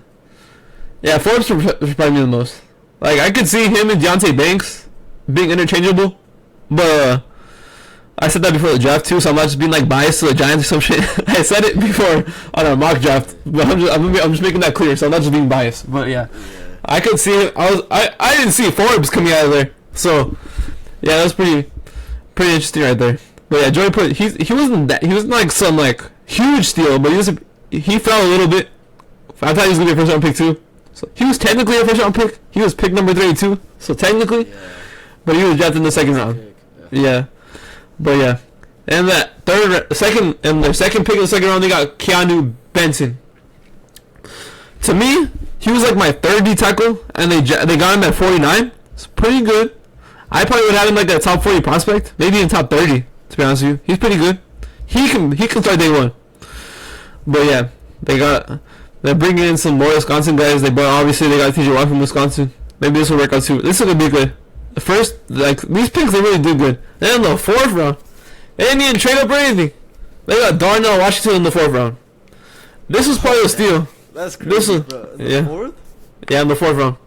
Forbes would probably be the most. Like I could see him and Deontay Banks being interchangeable, but I said that before the draft too, so I'm not just being like biased to the Giants or some shit. I said it before on our mock draft, but I'm just making that clear, so I'm not just being biased. But yeah. I could see it. I didn't see Forbes coming out of there, so yeah, that was pretty interesting right there. But yeah, Joey put he wasn't like some like huge steal, but he fell a little bit. I thought he was gonna be a first round pick too. So he was technically a first round pick. He was pick number 32, so technically, but he was drafted in the second round. Yeah. But yeah, and their second pick in the second round, they got Keanu Benson. To me, he was like my third D tackle, and they got him at 49. It's pretty good. I probably would have him like that top 40 prospect, maybe in top 30. To be honest with you, he's pretty good. He can start day one. But yeah, they're bringing in some more Wisconsin guys. They got TJ Watt from Wisconsin. Maybe this will work out too. This is gonna be good. The first, like, these picks, they really do good. Then in the fourth round, they didn't even trade up or anything. They got Darnell Washington in the fourth round. This was probably a steal. That's crazy, bro. In the fourth? Yeah, in the fourth round.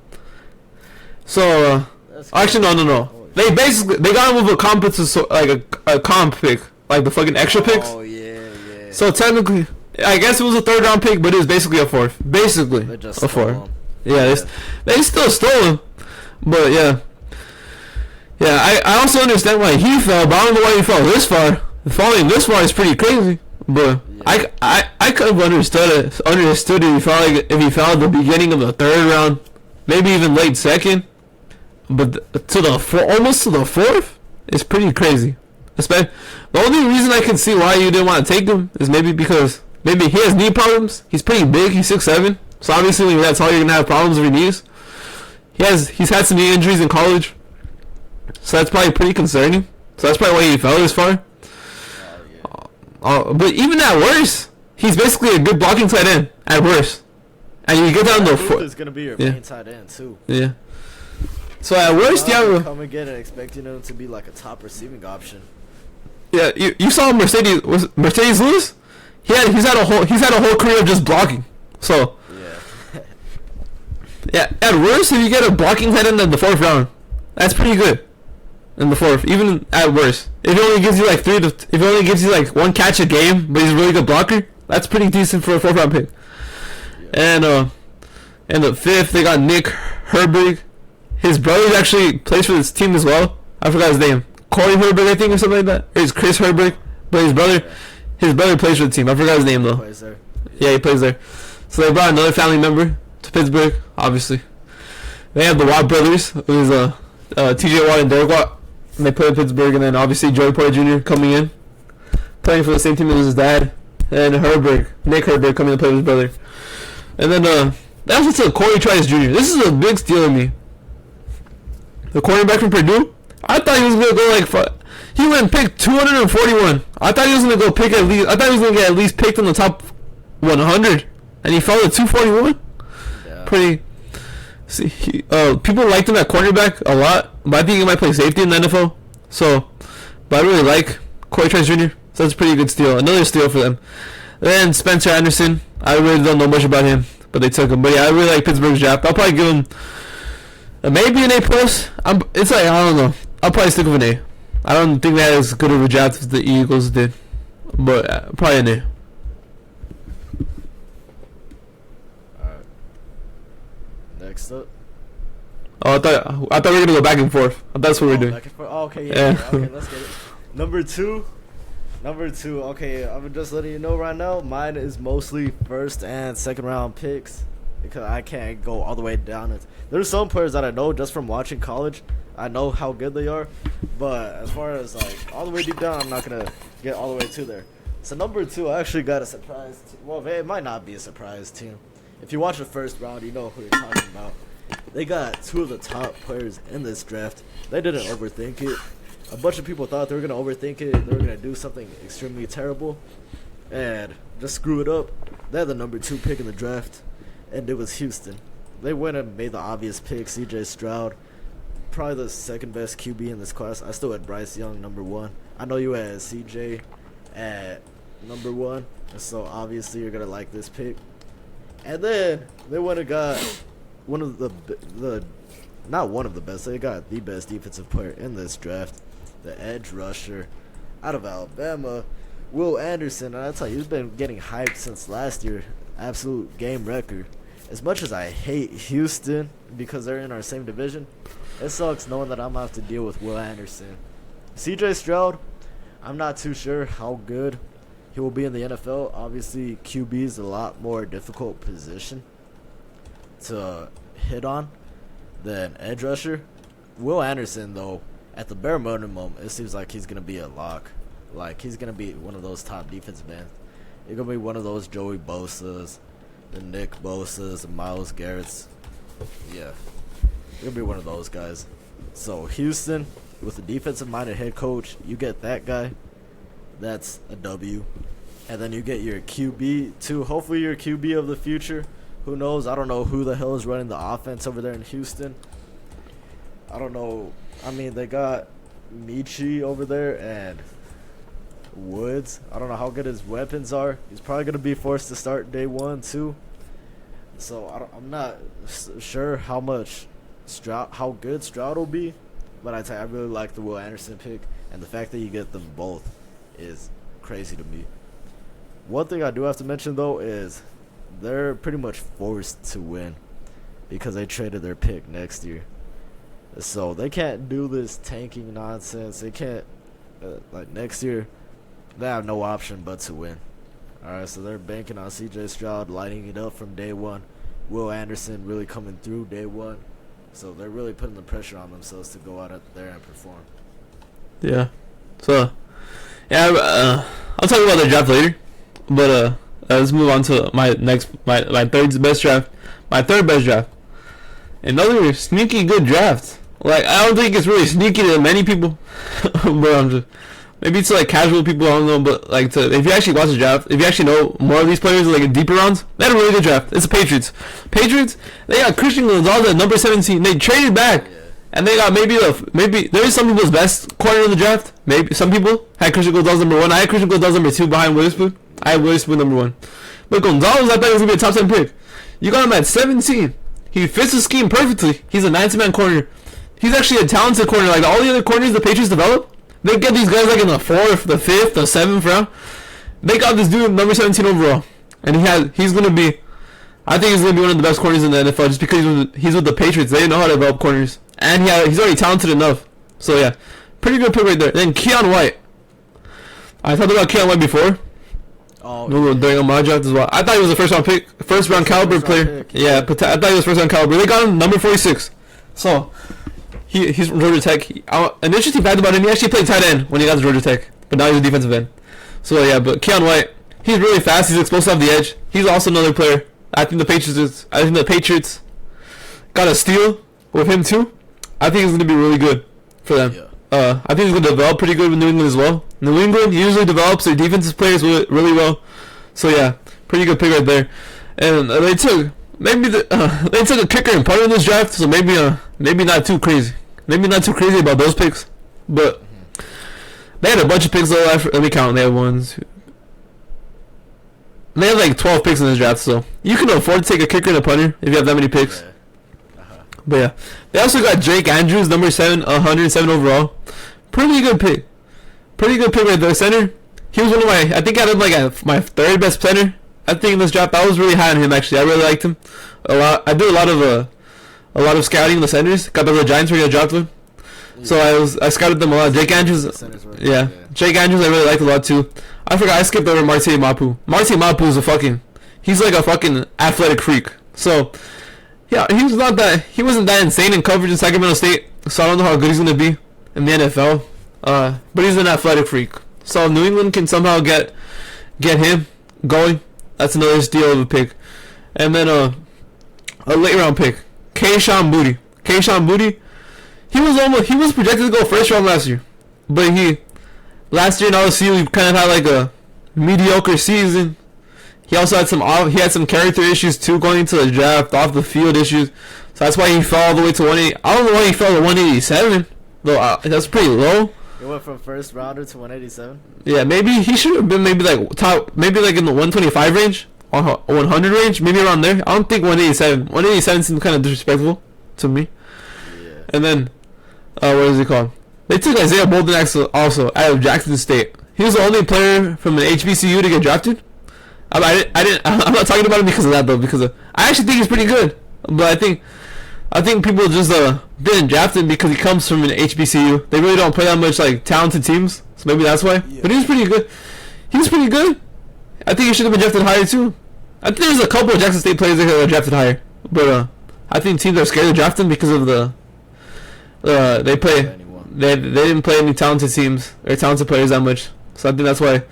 So, actually, no. They got him with a comp pick, like the fucking extra picks. Oh, yeah. So technically, I guess it was a third round pick, but it was basically a fourth. Basically, a fourth. Yeah, they still stole him. But yeah. Yeah, I also understand why he fell, but I don't know why he fell this far. Falling this far is pretty crazy. But yeah. I could have understood it if he fell at the beginning of the third round, maybe even late second. But almost to the fourth is pretty crazy. The only reason I can see why you didn't want to take him is because he has knee problems. He's pretty big. He's 6'7", so obviously that's all you're gonna have problems with your knees. He's had some knee injuries in college. So that's probably pretty concerning. So that's probably why he fell this far. But even at worst, he's basically a good blocking tight end at worst. And you get down to foot. Is gonna be your main tight end too. Yeah. So at worst, come again and expecting him to be like a top receiving option. Yeah, you saw Mercedes Lewis. He's had a whole career of just blocking. So. Yeah. At worst, if you get a blocking tight end in the fourth round, that's pretty good. In the fourth, even at worst, if he only gives you like one catch a game, but he's a really good blocker, that's pretty decent for a fourth round pick. Yeah. And the fifth, they got Nick Herbig. His brother actually plays for this team as well. I forgot his name, Corey Herbig, I think, or something like that. Or it's Chris Herbig, but his brother plays for the team. I forgot his name though. He plays there. Yeah, he plays there. So they brought another family member to Pittsburgh. Obviously, they have the Watt brothers, who's TJ Watt and Derek Watt. And they play in Pittsburgh, and then obviously Joey Porter Jr. coming in, playing for the same team as his dad, and Nick Herbig coming to play with his brother. And then that's what's a Corey Trice Jr. This is a big steal to me. The cornerback from Purdue. I thought he was gonna go he went pick 241. I thought he was gonna go pick at least. I thought he was gonna get at least picked in the top 100, and he fell to 241. Yeah. Pretty. See, people liked him at cornerback a lot, but I think he might play safety in the NFL. So, but I really like Corey Trice Jr. So that's a pretty good steal. Another steal for them. Then Spencer Anderson. I really don't know much about him, but they took him. But yeah, I really like Pittsburgh's draft. I'll probably give him maybe an A+. It's like, I don't know. I'll probably stick with an A. I don't think that is as good of a draft as the Eagles did, but probably an A. Next up. Oh, I thought we were gonna go back and forth. That's what we're doing. Back and forth. Oh, okay, yeah. Okay, let's get it. Number two. Okay, I'm just letting you know right now. Mine is mostly first and second round picks because I can't go all the way down. There's some players that I know just from watching college. I know how good they are, but as far as like all the way deep down, I'm not gonna get all the way to there. So number two, I actually got a surprise. Well, it might not be a surprise team. If you watch the first round, you know who you're talking about. They got two of the top players in this draft. They didn't overthink it. A bunch of people thought they were going to overthink it. They were going to do something extremely terrible and just screw it up. They had the number 2 pick in the draft, and it was Houston. They went and made the obvious pick, C.J. Stroud. Probably the second best QB in this class. I still had Bryce Young, number 1. I know you had C.J. at number 1, so obviously you're going to like this pick. And then they went and got one of the not one of the best. They got the best defensive player in this draft, the edge rusher, out of Alabama, Will Anderson. And I tell you, he's been getting hyped since last year. Absolute game record. As much as I hate Houston because they're in our same division, it sucks knowing that I'm going to have to deal with Will Anderson. CJ Stroud, I'm not too sure how good he will be in the NFL. Obviously, QB is a lot more difficult position to hit on than edge rusher. Will Anderson, though, at the bare minimum, it seems like he's going to be a lock. Like, he's going to be one of those top defensive ends. He's going to be one of those Joey Bosa's, the Nick Bosa's, the Myles Garrett's. Yeah. He's going to be one of those guys. So, Houston, with a defensive-minded head coach, you get that guy. That's a W. And then you get your QB, too. Hopefully, your QB of the future. Who knows? I don't know who the hell is running the offense over there in Houston. I don't know. I mean, they got Michi over there and Woods. I don't know how good his weapons are. He's probably going to be forced to start day one, too. So, I'm not sure how good Stroud will be. But I really like the Will Anderson pick. And the fact that you get them both is crazy to me. One thing I do have to mention, though, is they're pretty much forced to win because they traded their pick next year. So they can't do this tanking nonsense. They can't, like next year, they have no option but to win. Alright, so they're banking on CJ Stroud lighting it up from day one. Will Anderson really coming through day one. So they're really putting the pressure on themselves to go out there and perform. Yeah. So, yeah, I'll talk about the draft later. But let's move on to my third best draft. My third best draft. Another sneaky good draft. Like, I don't think it's really sneaky to many people. But maybe it's like casual people, I don't know. But like, if you actually watch the draft, if you actually know more of these players, like in deeper rounds, they had a really good draft. It's the Patriots. They got Christian Gonzalez at number 17. They traded back. And they got maybe there is some people's best corner in the draft. Maybe some people had Christian Gonzalez number 1. I had Christian Gonzalez number 2 behind Witherspoon. I had Witherspoon number 1. But Gonzalez, I thought he was gonna be a top 10 pick. You got him at 17. He fits the scheme perfectly. He's a 90-man corner. He's actually a talented corner. Like all the other corners the Patriots develop, they get these guys like in the 4th, the 5th, the 7th round. They got this dude number 17 overall, and he's gonna be. I think he's gonna be one of the best corners in the NFL just because he's with the Patriots. They know how to develop corners, and he's already talented enough. So yeah, pretty good pick right there. Then Keon White. I talked about Keon White before. Oh, during my draft as well. I thought he was a first round caliber player. Yeah, but I thought he was first round caliber. They got him number 46. So he's from Georgia Tech. An interesting fact about him: he actually played tight end when he got to Georgia Tech, but now he's a defensive end. So yeah, but Keon White, he's really fast. He's explosive off the edge. He's also another player. I think the Patriots got a steal with him too. I think it's gonna be really good for them. Yeah. I think he's going to develop pretty good with New England as well. New England usually develops their defensive players really well. So yeah, pretty good pick right there. And they took a kicker and punter in this draft, so maybe not too crazy. Maybe not too crazy about those picks. But they had a bunch of picks though. Let me count. They had like 12 picks in this draft, so you can afford to take a kicker and a punter if you have that many picks. But yeah, they also got Jake Andrews, number 7, 107 overall. Pretty good pick right there. Center, he was one of I think I had him like at my third best center. I think in this draft I was really high on him actually. I really liked him a lot. I did a lot of scouting in the centers. Got the Giants where he got dropped with. Yeah. So I scouted them a lot. Jake Andrews, yeah. Jake Andrews I really liked a lot too. I forgot I skipped over Marty Mapu. Marty Mapu is he's like a fucking athletic freak. So. Yeah, he wasn't that insane in coverage in Sacramento State, so I don't know how good he's gonna be in the NFL. But he's an athletic freak. So if New England can somehow get him going, that's another steal of a pick. And then a late round pick, Kayshon Boutte. Kayshon Boutte, he was projected to go first round last year, but last year in LSU he kind of had like a mediocre season. He also had some character issues too going into the draft, off the field issues. So that's why he fell all the way to 180. I don't know why he fell to 187. Though that's pretty low. It went from first rounder to 187. Yeah, maybe he should have been maybe like in the 125 range or 100 range, maybe around there. I don't think 187. 187 seems kind of disrespectful to me. Yeah. And then what is he called? They took Isaiah Bolden also out of Jackson State. He was the only player from an HBCU to get drafted. I'm not talking about him because of that though. I actually think he's pretty good, but I think people just didn't draft him because he comes from an HBCU. They really don't play that much like talented teams, so maybe that's why. Yeah. But he was pretty good. He was pretty good. I think he should have been drafted higher too. I think there's a couple of Jackson State players that got drafted higher, but I think teams are scared to draft him because of they didn't play any talented teams or talented players that much. So I think that's why.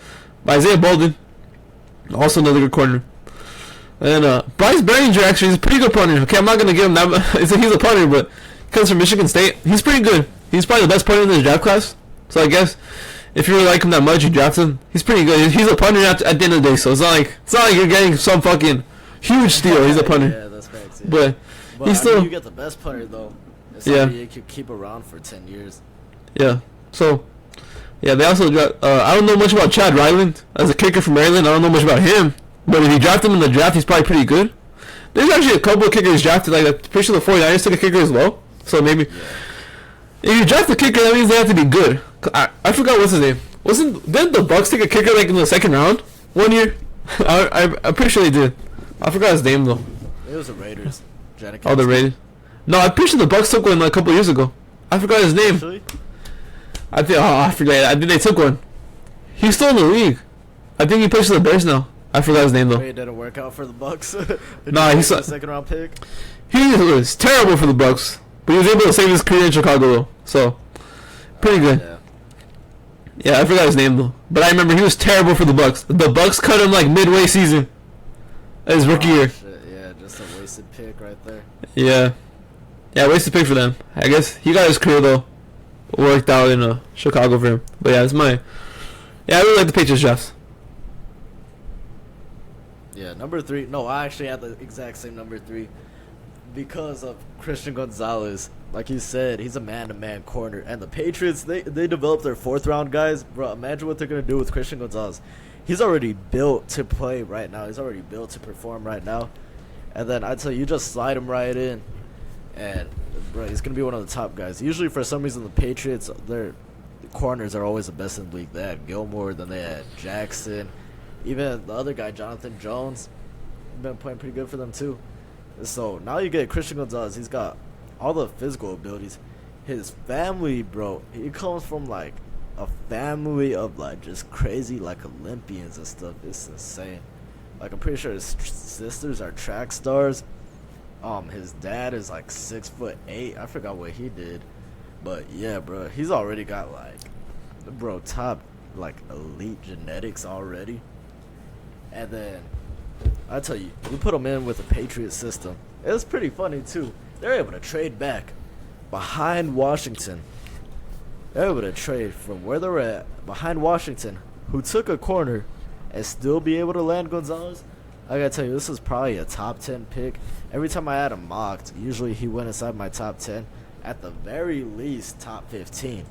But Isaiah Bolden, also another good corner. And Bryce Behringer actually is a pretty good punter. Okay, I'm not gonna give him that. He's a punter, but he comes from Michigan State. He's pretty good. He's probably the best punter in this draft class. So I guess if you really like him that much, you draft him. He's pretty good. He's a punter at the end of the day. So it's not like you're getting some fucking huge steal. He's a punter. Yeah, that's facts. Yeah. But he's still. You get the best punter though. It's somebody you could keep around for 10 years. Yeah. So. Yeah, they also got. I don't know much about Chad Ryland as a kicker from Maryland. I don't know much about him. But if you draft him in the draft, he's probably pretty good. There's actually a couple of kickers drafted. Like, I'm pretty sure the 49ers took a kicker as well. So maybe. Yeah. If you draft a kicker, that means they have to be good. I forgot what's his name. Didn't the Bucks take a kicker like in the second round 1 year? I'm pretty sure they did. I forgot his name though. It was the Raiders. Oh, the Raiders. No, I'm pretty sure the Bucks took one like a couple years ago. I forgot his name. Actually? I forget. I think they took one. He's still in the league. I think he plays for the Bears now. I forgot his name though. It didn't work out for the Bucks. Nah, he's a second round pick. He was terrible for the Bucks, but he was able to save his career in Chicago though. So pretty good. Yeah, I forgot his name though. But I remember he was terrible for the Bucks. The Bucks cut him like midway season. His rookie year. Shit, yeah, just a wasted pick right there. Yeah, wasted pick for them. I guess he got his career though. Worked out in Chicago for him. But yeah, I really like the Patriots drafts. Yeah, number 3. No, I actually had the exact same number 3 because of Christian Gonzalez. Like you said, he's a man-to-man corner, and the Patriots they developed their 4th round guys. Bro, imagine what they're gonna do with Christian Gonzalez. He's already built to play right now. He's already built to perform right now. And then I tell you, just slide him right in, and bro, he's gonna be one of the top guys. Usually, for some reason, the Patriots, their corners are always the best in the league. They had Gilmore, then they had Jackson, even the other guy, Jonathan Jones, been playing pretty good for them too. So now you get Christian Gonzalez. He's got all the physical abilities. His family, bro, he comes from like a family of like just crazy like Olympians and stuff. It's insane. Like I'm pretty sure his sisters are track stars. His dad is like 6'8". I forgot what he did, but yeah, bro, he's already got like, bro, top like elite genetics already. And then I tell you, we put him in with the Patriot system. It was pretty funny too. They're able to trade back behind Washington. They're able to trade from where they're at behind Washington, who took a corner, and still be able to land Gonzalez. I gotta tell you, this is probably a top 10 pick. Every time I had him mocked, usually he went inside my top 10, at the very least top 15.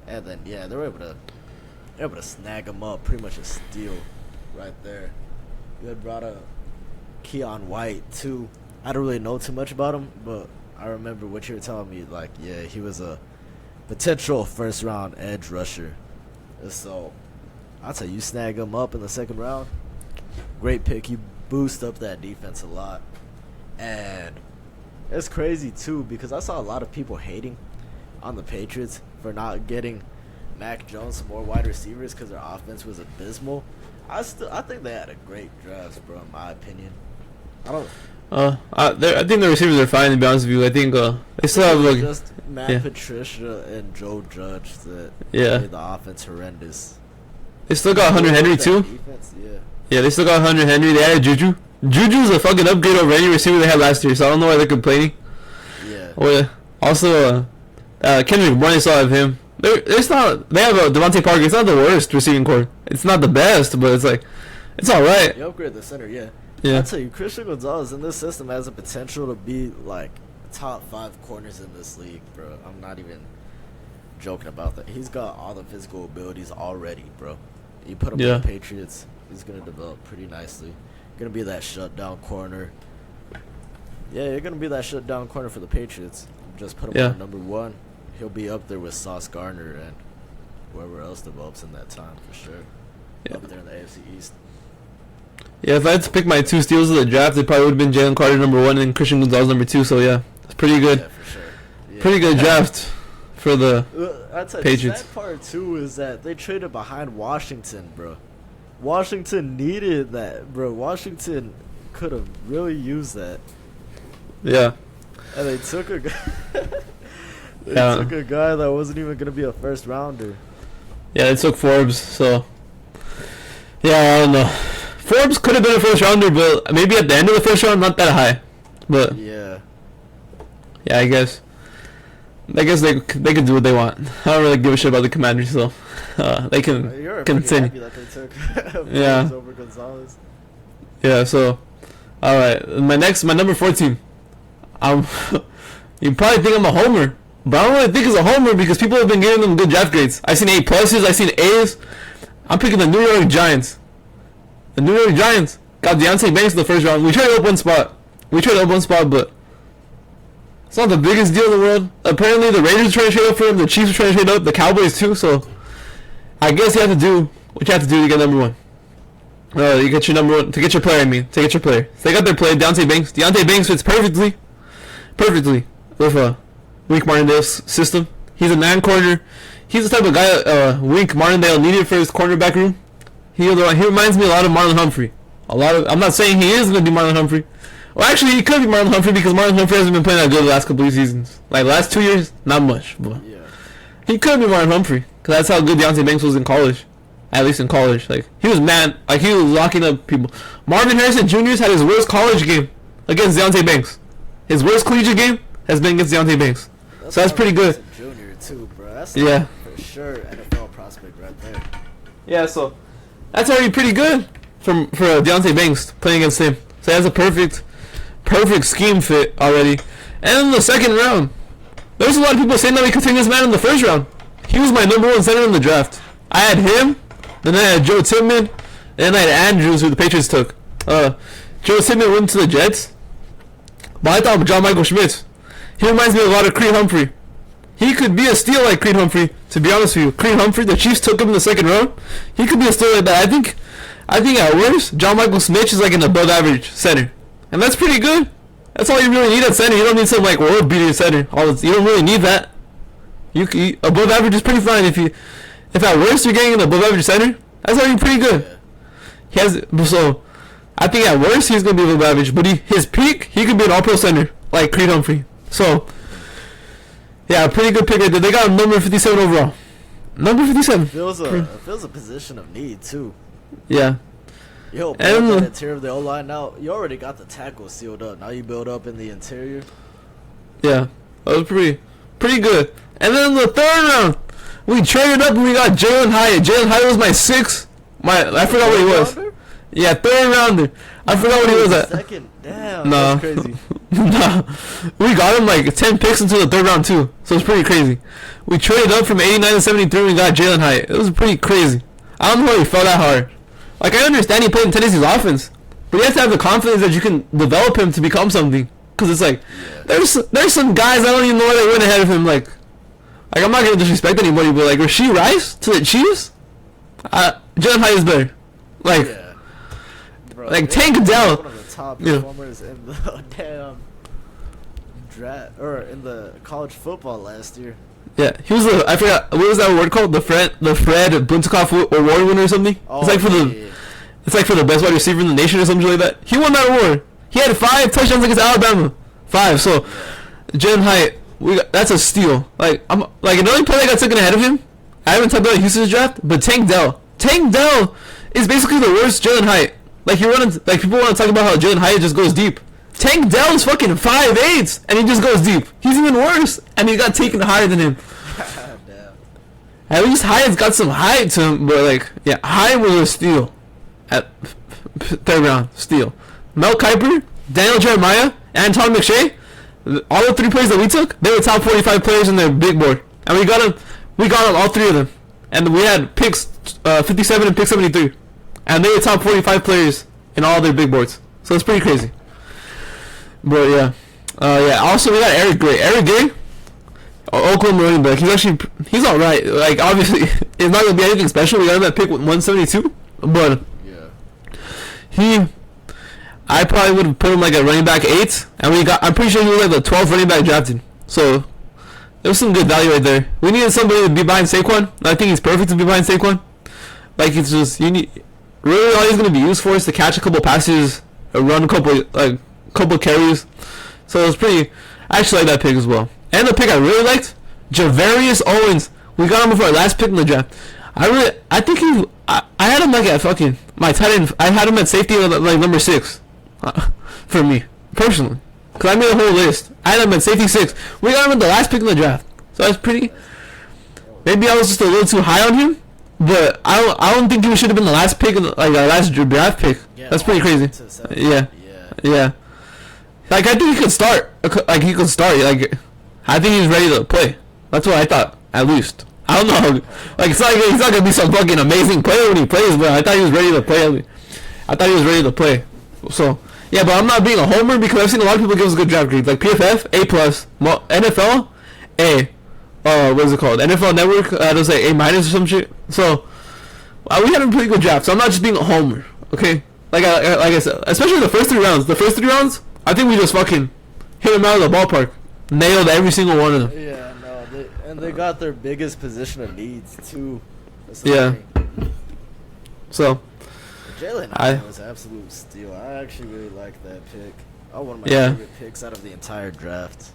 And then yeah, they were able to snag him up, pretty much a steal right there. You had brought up Keon White too. I don't really know too much about him, but I remember what you were telling me. Like, yeah, he was a potential first round edge rusher. So I'll tell you, snag him up in the second round. Great pick. You boost up that defense a lot. And it's crazy too, because I saw a lot of people hating on the Patriots for not getting Mac Jones some more wide receivers because their offense was abysmal. I think they had a great draft, bro, in my opinion. I think the receivers are fine, to be honest with you. I think they still have like just Matt Patricia and Joe Judge that made the offense horrendous. They still got Hunter Henry too. Defense, yeah, they still got Hunter Henry. They added Juju. Juju's a fucking upgrade over any receiver they had last year, so I don't know why they're complaining. Yeah. Oh yeah. Also, Kendrick Bourne, still have him. It's not. They have Devontae Parker. It's not the worst receiving core. It's not the best, but it's like, it's all right. You upgrade the center, yeah. Yeah. I tell you, Christian Gonzalez in this system has the potential to be like top 5 corners in this league, bro. I'm not even joking about that. He's got all the physical abilities already, bro. You put him in the Patriots, he's gonna develop pretty nicely. Gonna be that shutdown corner. Yeah, you're gonna be that shutdown corner for the Patriots. Just put him on number 1. he'll be up there with Sauce Gardner and whoever else develops in that time for sure. Yeah. Up there in the AFC East. Yeah, if I had to pick my 2 steals of the draft, it probably would have been Jalen Carter #1 and Christian Gonzalez #2. So yeah, it's pretty good. Yeah, for sure. Yeah. Pretty good draft for the I'd say Patriots. The sad part too is that they traded behind Washington, bro. Washington needed that, bro. Washington could have really used that. Yeah. And they took a guy. They Yeah. took a guy that wasn't even gonna be a first rounder. Yeah, they took Forbes, so yeah, I don't know. Forbes could have been a first rounder, but maybe at the end of the first round, not that high. But Yeah. yeah, I guess they can do what they want. I don't really give a shit about the Commanders, so they can You're continue. pretty happy that they took Yeah. Forbes over Gonzalez. Yeah, so all right, my number 14. You probably think I'm a homer, but I don't really think it's a homer because people have been giving them good draft grades. I've seen A+, I've seen A's. I'm picking the New York Giants. The New York Giants got Deontay Banks in the first round. We traded up one spot, but it's not the biggest deal in the world. Apparently, the Raiders are trying to trade up for him. The Chiefs are trying to trade up. The Cowboys too. So, I guess you have to do what you have to do to get #1. You get your #1 to get your player. To get your player. So they got their player, Deontay Banks. Deontay Banks fits perfectly with Wink Martindale's system. He's a man corner. He's the type of guy Wink Martindale needed for his cornerback room. He reminds me a lot of Marlon Humphrey. I'm not saying he is going to be Marlon Humphrey. Well, actually, he could be Marlon Humphrey because Marlon Humphrey hasn't been playing that good the last couple of seasons. Like, the last 2 years, not much. But Yeah. he could be Marlon Humphrey because that's how good Deontay Banks was in college. At least in college. Like, he was locking up people. Marvin Harrison Jr. had his worst college game against Deontay Banks. His worst collegiate game has been against Deontay Banks. So that's pretty good. Junior too, bro. That's Yeah. for sure NFL prospect right there. Yeah, so that's already pretty good for Deontay Banks playing against him. So he has a perfect scheme fit already. And in the second round, there's a lot of people saying that we could take this man in the first round. He was my #1 center in the draft. I had him, then I had Joe Tippmann, and then I had Andrews, who the Patriots took. Joe Tippmann went to the Jets, but I thought John Michael Schmitz. He reminds me a lot of Creed Humphrey. He could be a steal like Creed Humphrey, to be honest with you. Creed Humphrey, the Chiefs took him in the second round. He could be a steal like that. I think at worst, John Michael Schmitz is like an above average center. And that's pretty good. That's all you really need at center. You don't need some like world beater center. You don't really need that. Above average is pretty fine. If at worst you're getting an above average center, that's already pretty good. So I think at worst he's gonna be above average, but his peak he could be an all pro center like Creed Humphrey. So yeah, pretty good pick right there. They got him number 57 overall. Number 57. Feels a position of need too. Yeah. Yo, build that interior of the O-line now. You already got the tackle sealed up. Now you build up in the interior. Yeah, that was pretty good. And then in the third round, we traded up and we got Jalen Hyatt. Jalen Hyatt was my 6th. I forgot what he was. Yeah, third rounder. I forgot what he was at. Second, damn. Nah. That's crazy. Nah, we got him like 10 picks into the third round too. So it's pretty crazy. We traded up from 89 to 73 and we got Jalen Hyatt. It was pretty crazy. I don't know how he fell that hard. Like, I understand he played in Tennessee's offense, but you have to have the confidence that you can develop him to become something. Because it's like, there's some guys I don't even know why they went ahead of him. Like I'm not going to disrespect anybody, but like Rashee Rice to the Chiefs, Jalen Hyatt is better. Like, Yeah. Bro, like Tank Dell. One of the top performers in the damn draft, or in the college football last year. Yeah, he was I forgot, what was that award called? The Fred Buntekoff award winner or something? Oh, it's like for the best wide receiver in the nation or something like that. He won that award. He had 5 touchdowns against Alabama. 5. So Jalen Hyatt, that's a steal. Like another player that got taken ahead of him. I haven't talked about Houston's draft, but Tank Dell. Tank Dell is basically the worst Jalen Hyatt. Like people want to talk about how Jalen Hyatt just goes deep. Tank Dell is fucking 5'8" and he just goes deep. He's even worse, and he got taken higher than him. Damn. At least Hyatt's got some height to him, but like, yeah, Hyatt was a steal at third round. Steal. Mel Kiper, Daniel Jeremiah, and Tom McShay, all the 3 players that we took, they were top 45 players in their big board, and we got them all 3 of them, and we had picks 57 and pick 73, and they were top 45 players in all their big boards. So it's pretty crazy. But yeah. Also we got Eric Gray. Oklahoma running back. He's all right. Like obviously, it's not gonna be anything special. We got him at pick 172, but I probably would have put him like a running back 8, and I'm pretty sure he was like the 12th running back drafted. So there was some good value right there. We needed somebody to be behind Saquon. I think he's perfect to be behind Saquon. Like it's just really all he's gonna be used for is to catch a couple passes, run a couple carries. So it was pretty. I actually like that pick as well. And the pick I really liked, Javarius Owens. We got him before our last pick in the draft. I think I had him like at fucking my tight end. I had him at safety like number 6 for me personally, cause I made a whole list. I had him at safety 6. We got him at the last pick in the draft. So that's pretty. Maybe I was just a little too high on him, but I don't think he should have been the last pick in our last draft pick. Yeah, that's pretty crazy. Yeah. Like I think he could start. Like Like I think he's ready to play. That's what I thought, at least. I don't know. Like it's not he's not gonna be some fucking amazing player when he plays, but I thought he was ready to play. So yeah, but I'm not being a homer because I've seen a lot of people give us good draft grades. Like PFF A+, NFL A. What is it called? NFL Network. I don't say A- or some shit. So we had a pretty good draft. So I'm not just being a homer. Okay. Like I said, especially the first 3 rounds. The first 3 rounds, I think we just fucking hit them out of the ballpark. Nailed every single one of them. Yeah, no, they got their biggest position of needs too. Yeah. So. Jalen was an absolute steal. I actually really like that pick. One of my favorite picks out of the entire draft.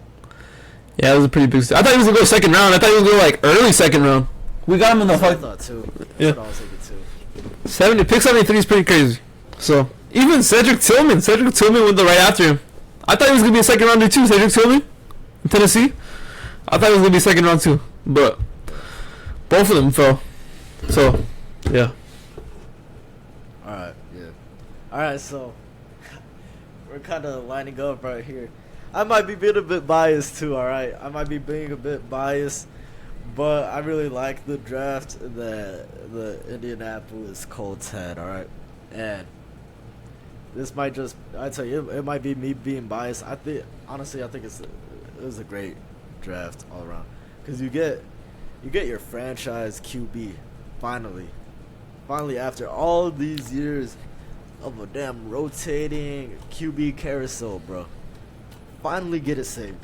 Yeah, it was a pretty big steal. I thought he was gonna go second round. I thought he was gonna go like early second round. We got him in the I thought too. Yeah. I was thinking too. Pick 73 is pretty crazy. So even Cedric Tillman went the right after him. I thought he was gonna be a second rounder too. Cedric Tillman. Tennessee, I thought it was gonna be second round too, but both of them fell. So, yeah. All right. So we're kind of lining up right here. I might be being a bit biased too. All right, I might be being a bit biased, but I really like the draft that the Indianapolis Colts had. All right, and this might I tell you, it might be me being biased. Honestly, I think it was a great draft all around because you get your franchise QB finally after all these years of a damn rotating QB carousel, bro. Finally get it saved.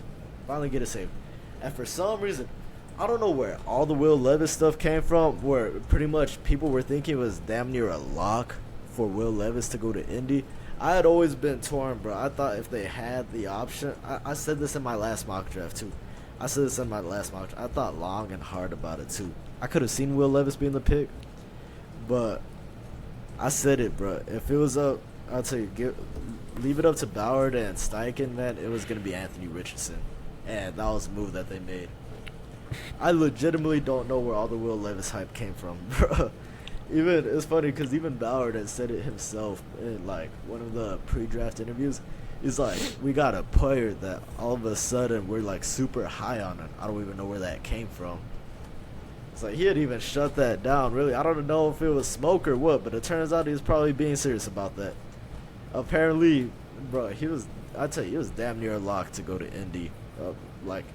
And for some reason, I don't know where all the Will Levis stuff came from, where pretty much people were thinking it was damn near a lock for Will Levis to go to Indy. I had always been torn, bro. I thought if they had the option, I said this in my last mock draft too. I thought long and hard about it too. I could have seen Will Levis being the pick, but I said it, bro. If it was up, I'll tell you, leave it up to Ballard and Steichen, man. It was gonna be Anthony Richardson, and that was the move that they made. I legitimately don't know where all the Will Levis hype came from, bro. It's funny because even Ballard had said it himself in like one of the pre-draft interviews. He's like, we got a player that all of a sudden we're like super high on, and I don't even know where that came from. It's like he had even shut that down. Really, I don't know if it was smoke or what, but it turns out he was probably being serious about that. Apparently, bro, I tell you, he was damn near locked to go to Indy. Like,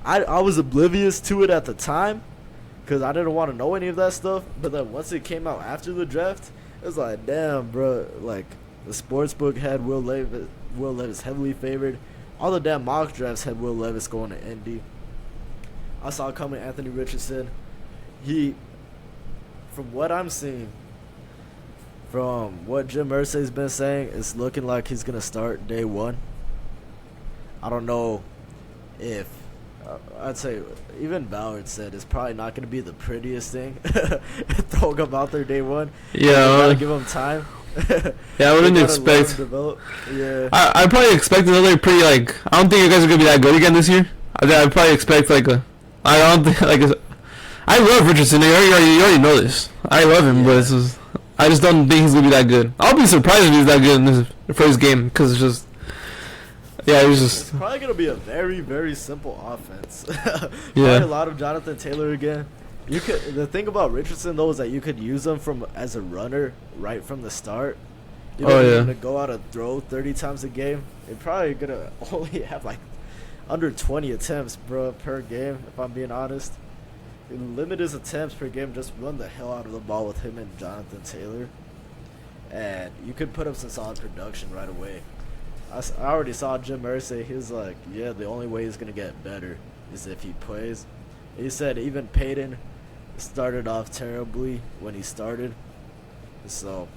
I was oblivious to it at the time because I didn't want to know any of that stuff. But then once it came out after the draft, it was like, damn, bro. Like, the sports book had Will Levis heavily favored. All the damn mock drafts had Will Levis going to Indy. I saw coming Anthony Richardson. From what I'm seeing, from what Jim Irsay's been saying, it's looking like he's going to start day one. I don't know if, I'd say, even Ballard said it's probably not going to be the prettiest thing throwing him out there day one. Yeah. Gotta give him time. Yeah, I wouldn't expect. Yeah. I'd probably expect another pretty, like, I don't think you guys are going to be that good again this year. I'd probably expect, like, I don't think, like, I love Richardson. You already know this. I love him, but I just don't think he's gonna be that good. I'll be surprised if he's that good in his first game because it's just, it's probably gonna be a very, very simple offense. Probably a lot of Jonathan Taylor again. The thing about Richardson though is that you could use him as a runner right from the start. You're gonna go out and throw 30 times a game. You're probably gonna only have like under 20 attempts, bro, per game. If I'm being honest, limit his attempts per game. Just run the hell out of the ball with him and Jonathan Taylor, and you could put up some solid production right away. I already saw Jim Irsay. He was like, yeah, the only way he's going to get better is if he plays. He said even Peyton started off terribly when he started. So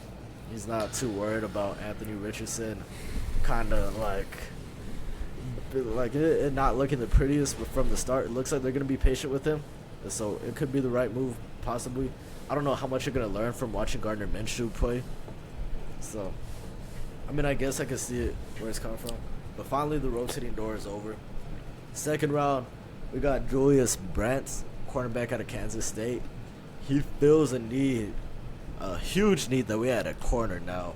he's not too worried about Anthony Richardson kind of like it not looking the prettiest from the start. It looks like they're going to be patient with him. So it could be the right move, possibly. I don't know how much you're going to learn from watching Gardner Minshew play. So I mean, I guess I can see it where it's coming from. But finally, the rotating door is over. Second round, we got Julius Brents, cornerback out of Kansas State. He fills a need, a huge need that we had at corner now.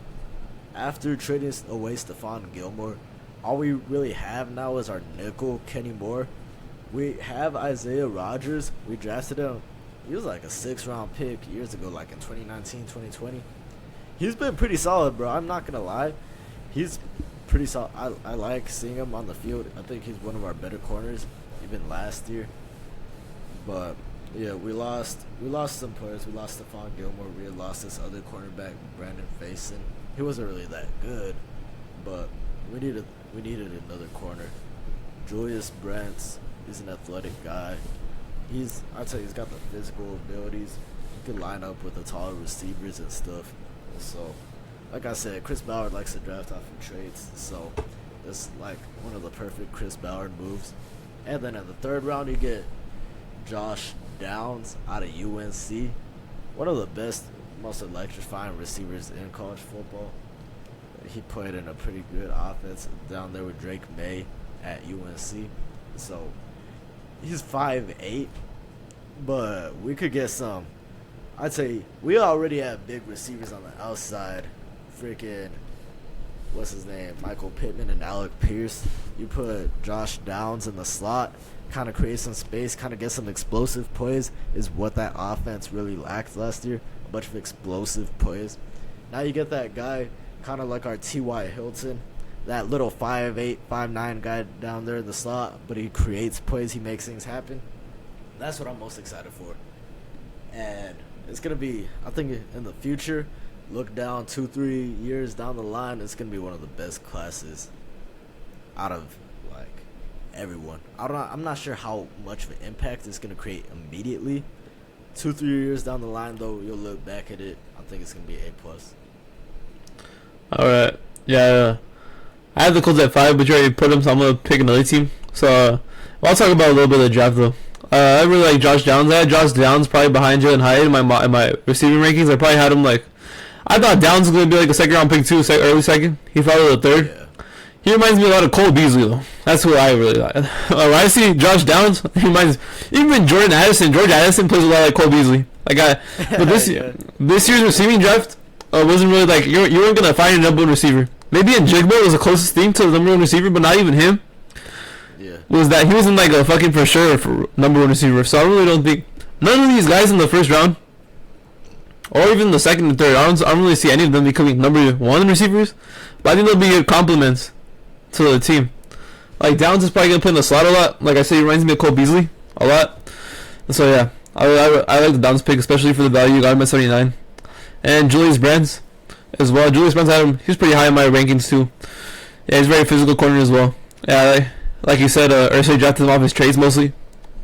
After trading away Stephon Gilmore, all we really have now is our nickel, Kenny Moore. We have Isaiah Rodgers. We drafted him. He was like a 6th-round pick years ago, like in 2019, 2020. He's been pretty solid, bro. I'm not going to lie. He's pretty solid. I like seeing him on the field. I think he's one of our better corners, even last year. But, yeah, we lost some players. We lost Stephon Gilmore. We lost this other cornerback, Brandon Faison. He wasn't really that good, but we needed another corner. Julius Brents, he's an athletic guy. I'd say he's got the physical abilities. He can line up with the taller receivers and stuff. So, like I said, Chris Ballard likes to draft off of trades, so it's like one of the perfect Chris Ballard moves. And then in the 3rd round, you get Josh Downs out of UNC, one of the best, most electrifying receivers in college football. He played in a pretty good offense down there with Drake May at UNC. So he's 5'8", but we could get some. I'd say we already have big receivers on the outside. Freaking, what's his name? Michael Pittman and Alec Pierce. You put Josh Downs in the slot, kind of create some space, kind of get some explosive plays, is what that offense really lacked last year. A bunch of explosive plays. Now you get that guy, kind of like our T.Y. Hilton, that little 5'8", 5'9" guy down there in the slot, but he creates plays, he makes things happen. That's what I'm most excited for. And it's going to be, I think in the future, look down 2-3 years down the line, it's going to be one of the best classes out of, like, everyone. I'm not sure how much of an impact it's going to create immediately. 2-3 years down the line, though, you'll look back at it. I think it's going to be A+. All right. Yeah. I have the Colts at 5, but you already put them, so I'm going to pick another team. So, I'll talk about a little bit of the draft, though. I really like Josh Downs. I had Josh Downs probably behind Jalen Hyatt in my receiving rankings. I probably had him like, I thought Downs was going to be like a 2nd-round pick too, early 2nd. He fell to the 3rd. Yeah. He reminds me a lot of Cole Beasley, though. That's who I really like. When I see Josh Downs, he reminds, even Jordan Addison. George Addison plays a lot like Cole Beasley. But this year's receiving draft wasn't really like, you weren't going to find a number 1 receiver. Maybe Njigba was the closest thing to the number 1 receiver, but not even him. Yeah. Was that he wasn't like a fucking for sure for number 1 receiver. So I really don't think none of these guys in the 1st round, or even the 2nd and 3rd, I don't really see any of them becoming number 1 receivers. But I think they'll be good compliments to the team. Like Downs is probably gonna play in the slot a lot. Like I said, he reminds me of Cole Beasley a lot. So yeah, I like the Downs pick, especially for the value. You got him at 79, and Julius Brents as well. Julius Brents had him. He was pretty high in my rankings too. Yeah, he's a very physical corner as well. Yeah. Like you said, Ursay drafted him off his trades mostly.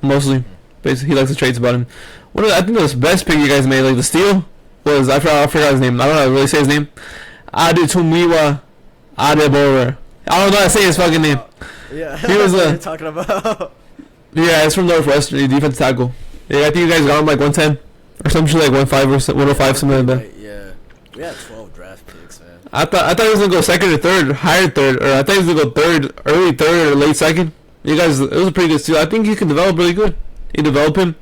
Basically, he likes the trades about him. I think the best pick you guys made, like the steal, was I forgot his name. I don't know how to really say his name. Adetumiwa Adebora. I don't know how to say his fucking name. Yeah, he was what you're talking about. Yeah, it's from Northwestern, defensive tackle. Yeah, I think you guys got him like 110 or something like 105 or 105, something like that. Yeah, we had 12 draft picks, man. I thought he was gonna go 2nd or 3rd, higher 3rd, or I thought he was gonna go 3rd, early 3rd or late 2nd. You guys, it was a pretty good steal. I think he can develop really good. You develop him.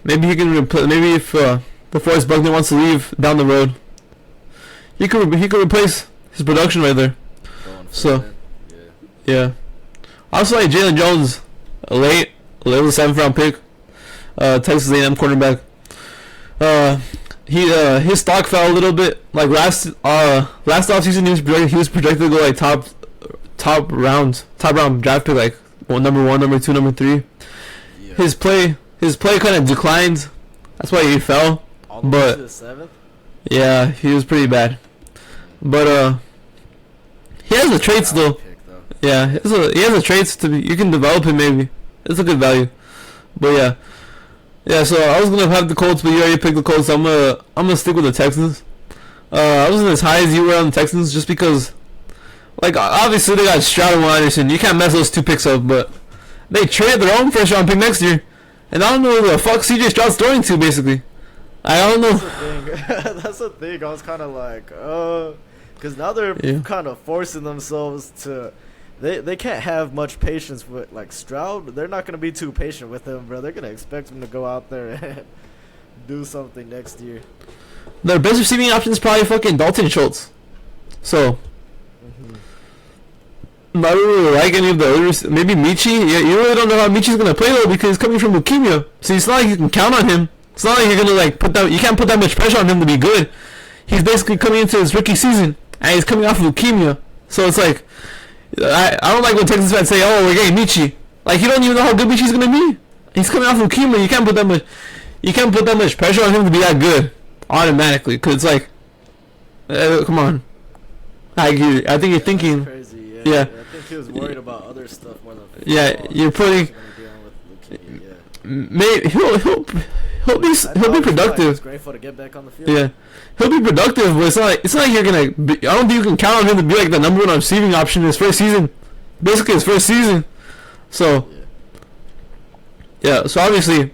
Maybe he can maybe if DeForest Buckner wants to leave down the road, he could replace his production right there. So, yeah. I also like Jalen Jones, late. It was a 7th-round pick. Texas A&M quarterback. His stock fell a little bit. Like last offseason, he was projected to go like top top round draft pick, like number 1, number 2, number 3. Yeah. His play kind of declined. That's why he fell. All the way to the 7th? Yeah, he was pretty bad. But he has the traits though. Yeah, he has the traits to be. You can develop him maybe. It's a good value. But yeah. So I was gonna have the Colts, but you already picked the Colts. So I'm gonna stick with the Texans. I wasn't as high as you were on the Texans just because, like, obviously they got Stroud and Will Anderson. You can't mess those 2 picks up, but they traded their own first round pick next year, and I don't know who the fuck CJ Stroud's throwing to. Basically, I don't know. That's the thing. I was kind of like, because now they're kind of forcing themselves to. They can't have much patience with, like, Stroud. They're not gonna be too patient with him, bro. They're gonna expect him to go out there and do something next year. Their best receiving option is probably fucking Dalton Schultz. So, I don't really like any of the others. Maybe Michi. Yeah, you really don't know how Michi's gonna play though because he's coming from leukemia. So it's not like you can count on him. It's not like you're gonna like put that. You can't put that much pressure on him to be good. He's basically coming into his rookie season and he's coming off of leukemia. So it's like, I don't like when Texans fans say, "Oh, we're getting Michi." Like, you don't even know how good Michi's gonna be. He's coming off leukemia. You can't put that much pressure on him to be that good automatically. Cause it's like, come on. I think you're thinking. That's crazy. Yeah. I think he was worried about other stuff more than football. Yeah, you're putting. Maybe he'll be productive. It's grateful to get back on the field. Yeah, he'll be productive, but it's not like you're gonna. I don't think you can count on him to be like the number 1 receiving option in his first season. Basically, his first season. So yeah. So obviously,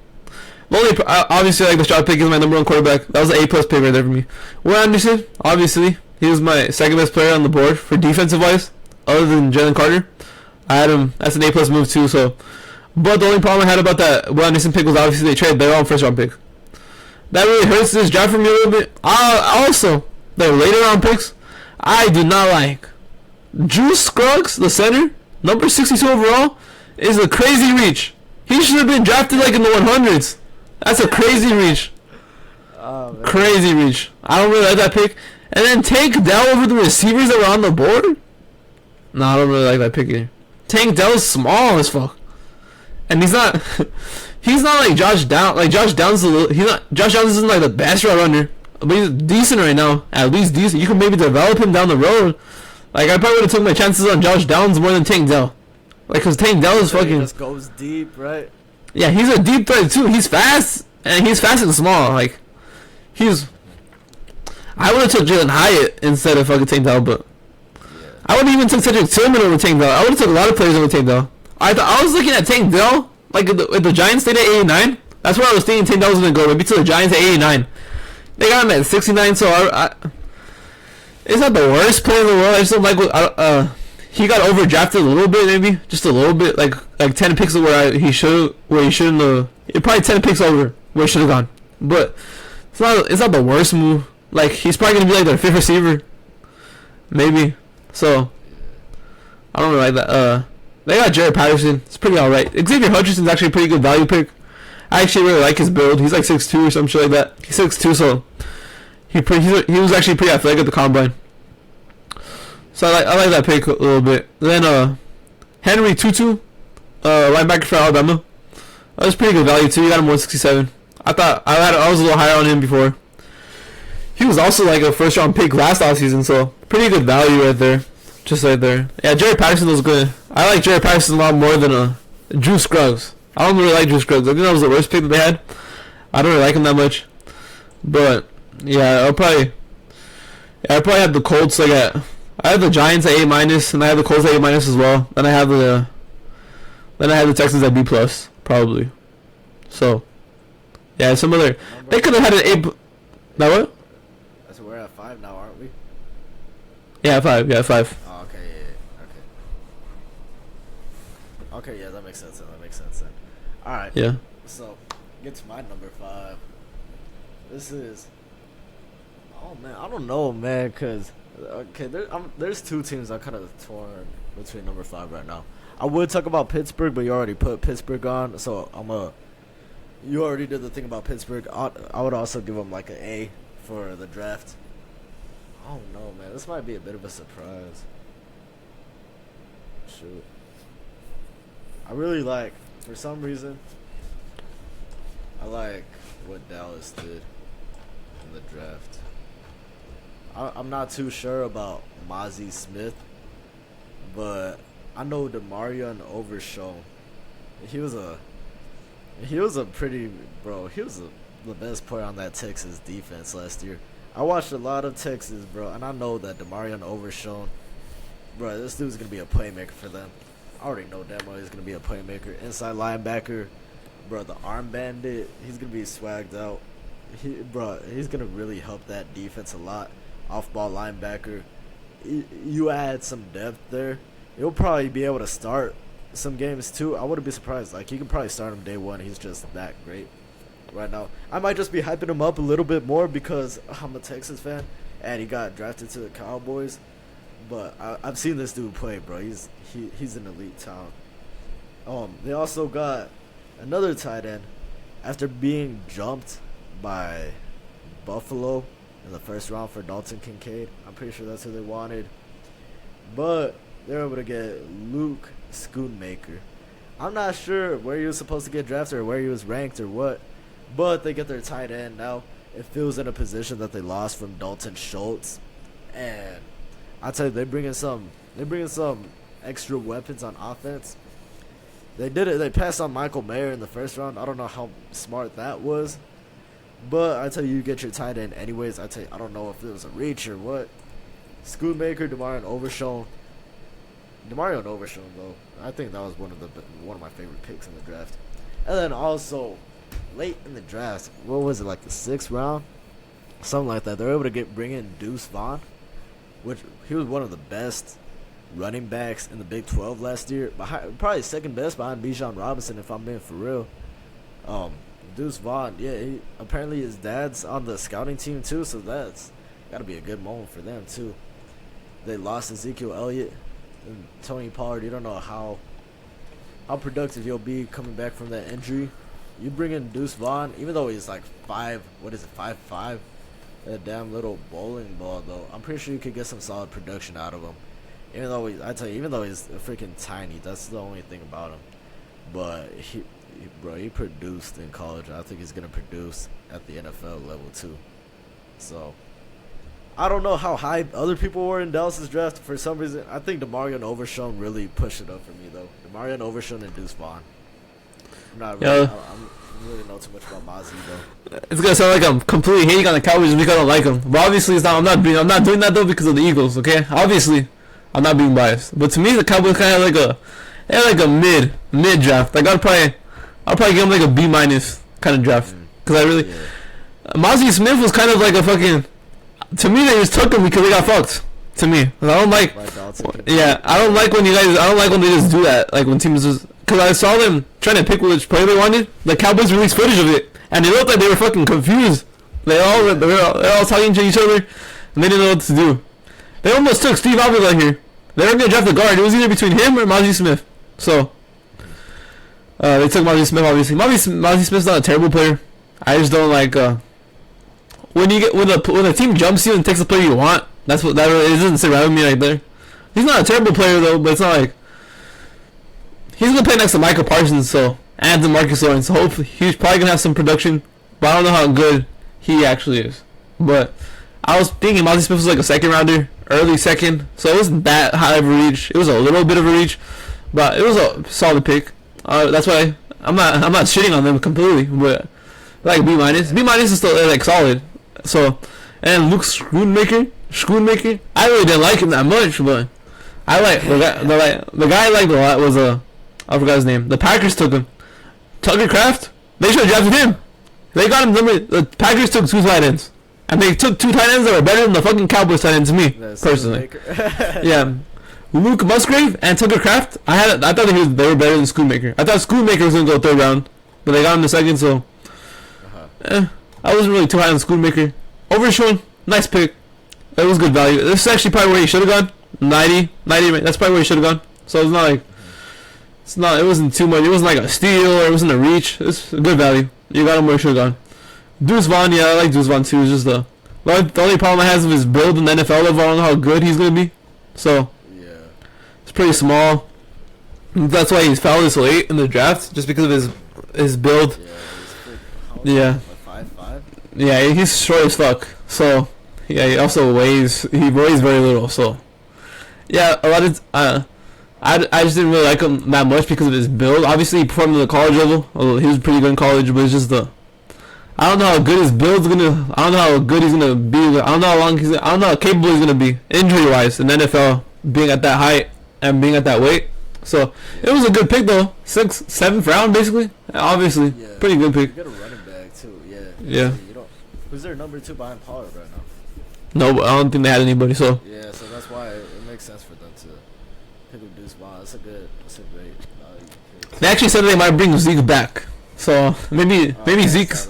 like the Stroud pick is my number 1 quarterback. That was an A+ pick right there for me. Will Anderson, obviously, he was my second best player on the board for defensive wise, other than Jalen Carter. I had him. That's an A+ move too. So. But the only problem I had about that Will Anderson pick was obviously they traded their own first round pick. That really hurts this draft for me a little bit. Also, the later round picks, I do not like. Juice Scruggs, the center, number 62 overall, is a crazy reach. He should have been drafted like in the 100s. That's a crazy reach. Oh, crazy reach. I don't really like that pick. And then Tank Dell over the receivers that were on the board? No, I don't really like that pick either. Tank Dell's small as fuck. And he's not like Josh Downs. Like Josh Downs isn't like the best route runner, but he's decent right now. At least decent. You can maybe develop him down the road. Like, I probably would have took my chances on Josh Downs more than Tank Dell. Like, cause Tank Dell is fucking. He just goes deep, right? Yeah, he's a deep threat too. He's fast and small. Like, I would have took Jalen Hyatt instead of fucking Tank Dell, but I would have even took Cedric Tillman over Tank Dell. I would have took a lot of players over Tank Dell. I was looking at Tank Dell, like, if the Giants stayed at 89, that's where I was thinking Tank Dell was going to go, maybe to the Giants at 89. They got him at 69, so it's not the worst player in the world. I just don't like he got overdrafted a little bit, maybe, just a little bit, like 10 picks he shouldn't have, probably 10 picks over where he should have gone. But it's not the worst move. Like, he's probably going to be like their 5th receiver, maybe. So I don't really like that. They got Jared Patterson. It's pretty alright. Xavier Hutchinson's actually a pretty good value pick. I actually really like his build. He's like 6'2" or some shit like that. He's 6'2", so he was actually pretty athletic at the combine. So I like that pick a little bit. Then Henry Tutu, linebacker for Alabama. That was pretty good value too. He got him 167. I was a little higher on him before. He was also like a first round pick last offseason, so pretty good value right there. Just right there. Yeah, Jared Patterson was good. I like Jared Patterson a lot more than Drew Scruggs. I don't really like Drew Scruggs. I think that was the worst pick that they had. I don't really like him that much. But yeah, I'll probably have the Colts like I have the Giants at A-, and I have the Colts at A- as well. Then I have the Texans at B+, probably. So yeah, they could have had an A. That what? So we're at 5 now, aren't we? Yeah, 5. Yeah, 5. Oh, okay, yeah. Okay, yeah, that makes sense then. Alright. Yeah. So, get to my number 5. This is... Oh, man, I don't know, man, because... Okay, there's 2 teams I'm kind of torn between number 5 right now. I would talk about Pittsburgh, but you already put Pittsburgh on, so you already did the thing about Pittsburgh. I would also give them like an A for the draft. I don't know, man. This might be a bit of a surprise. Shoot. I really like, for some reason, I like what Dallas did in the draft. I'm not too sure about Mozzie Smith, but I know Demarion Overshown. He was a pretty, bro. He was the best player on that Texas defense last year. I watched a lot of Texas, bro, and I know that Demarion Overshown, bro, this dude's gonna be a playmaker for them. I already know damn well he's gonna be a playmaker, inside linebacker, bro. The arm bandit, he's gonna be swagged out. He's gonna really help that defense a lot. Off ball linebacker, you add some depth there. He'll probably be able to start some games too. I wouldn't be surprised. Like, you can probably start him day one. He's just that great right now. I might just be hyping him up a little bit more because I'm a Texas fan and he got drafted to the Cowboys. But I've seen this dude play, bro. He's an elite talent. They also got another tight end after being jumped by Buffalo in the first round for Dalton Kincaid. I'm pretty sure that's who they wanted. But they were able to get Luke Schoonmaker. I'm not sure where he was supposed to get drafted or where he was ranked or what, but they get their tight end now. It feels in a position that they lost from Dalton Schultz, and I tell you, they bring in some extra weapons on offense. They did it. They passed on Michael Mayer in the first round. I don't know how smart that was, but I tell you, you get your tight end anyways. I tell you, I don't know if it was a reach or what. Schoonmaker, Demarion Overshown. Demarion Overshown, though, I think that was one of my favorite picks in the draft. And then also, late in the draft, what was it, like the 6th round? Something like that. They were able to bring in Deuce Vaughn, which he was one of the best running backs in the Big 12 last year. Probably second best behind Bijan Robinson, if I'm being for real. Deuce Vaughn, yeah, apparently his dad's on the scouting team too, so that's got to be a good moment for them too. They lost Ezekiel Elliott and Tony Pollard. You don't know how productive he'll be coming back from that injury. You bring in Deuce Vaughn, even though he's like 5'5", that damn little bowling ball though. I'm pretty sure you could get some solid production out of him. Even though he's freaking tiny, that's the only thing about him. But he produced in college. I think he's gonna produce at the NFL level too. So I don't know how high other people were in Dallas's draft. For some reason, I think Demarion Overshown really pushed it up for me though. Demarion Overshown and Deuce Vaughn. I don't really know too much about Mozzie though. It's gonna sound like I'm completely hating on the Cowboys because I don't like them. But obviously, it's not. I'm not doing that though because of the Eagles. Okay, obviously, I'm not being biased. But to me, the Cowboys kind of like a mid draft. Like I'll probably give them like a B- kind of draft because Mozzie Smith was kind of like a fucking. To me, they just took him because they got fucked. To me, I don't like. I don't like when they just do that. Like when teams just. Because I saw them trying to pick which player they wanted. The Cowboys released footage of it, and it looked like they were fucking confused. They were all talking to each other, and they didn't know what to do. They almost took Steve Avila here. They were gonna draft a guard. It was either between him or Mozzie Smith. So they took Mozzie Smith. Obviously, Mozzie Smith's not a terrible player. I just don't like when a team jumps you and takes the player you want. That's what that really, it doesn't sit right with me right there. He's not a terrible player though, but it's not like. He's gonna play next to Michael Parsons, and DeMarcus Lawrence. So hopefully he's probably gonna have some production, but I don't know how good he actually is. But I was thinking Mozzie Smith was like a second rounder, early second, so it wasn't that high of a reach. It was a little bit of a reach, but it was a solid pick. That's why I'm not shitting on them completely, but like B-. B- is still like solid. So and Luke Schoonmaker, I really didn't like him that much, but I like the guy I liked a lot was I forgot his name. The Packers took him. Tucker Kraft? They should have drafted him. They got him. The Packers took 2 tight ends. And they took 2 tight ends that were better than the fucking Cowboys tight ends to me, personally. Yeah. Luke Musgrave and Tucker Kraft, I thought they were better than Schoonmaker. I thought Schoonmaker was going to go 3rd round. But they got him in the 2nd, so... I wasn't really too high on Schoonmaker. Overshown, nice pick. That was good value. This is actually probably where he should have gone. 90, that's probably where he should have gone. So it's not like... It wasn't too much. It wasn't like a steal or it wasn't a reach. It's a good value. You got him where you should have gone. Deuce Vaughn, yeah, I like Deuce Vaughn too. It's just the only problem I have with his build in the NFL level. I don't know how good he's gonna be. So it's pretty small. That's why he's fouled this late in the draft, just because of his build. Yeah. Like 5'5". Yeah, he's short as fuck. So yeah, he also weighs very little. So yeah, a lot of I just didn't really like him that much because of his build. Obviously, he performed at the college level. Although he was pretty good in college, but it's just I don't know how good his build's gonna. I don't know how good he's gonna be. I don't know how long I don't know how capable he's gonna be injury wise in the NFL, being at that height and being at that weight. So it was a good pick though, 6th, 7th round basically. Obviously, pretty good pick. You got a running back too, yeah. Yeah. You don't, who's their number 2 behind Pollard right now? No, but I don't think they had anybody. So yeah, so that's why it makes sense for them to pick up Deuce Vaughn. That's a great pick. they actually said they might bring Zeke back. So maybe Zeke's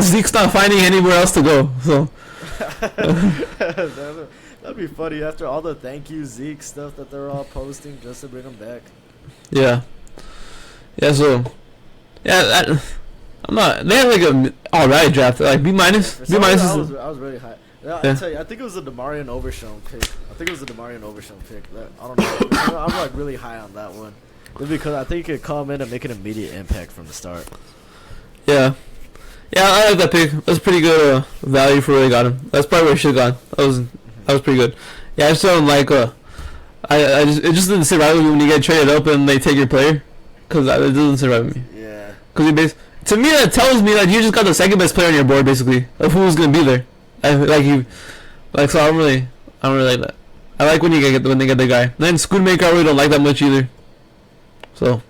Zeke's not finding anywhere else to go. So that'd be funny after all the thank you Zeke stuff that they're all posting just to bring him back. Yeah. So yeah, I'm not. They had like a alright draft, like B minus. Yeah, B minus. I was really high. Yeah, I tell you, I think it was a Demarion Overshown pick. I don't know. I'm like really high on that one, because I think he could come in and make an immediate impact from the start. Yeah, I like that pick. That's pretty good value for where they got him. That's probably where he should have gone. That was pretty good. Yeah, I just don't like. It just didn't sit right with me when you get traded up and they take your player, because it doesn't sit right with me. Yeah. Because to me that tells me that you just got the second best player on your board basically of who's gonna be there. So I don't really like that. I like when they get the guy. And then Playmaker I really don't like that much either. So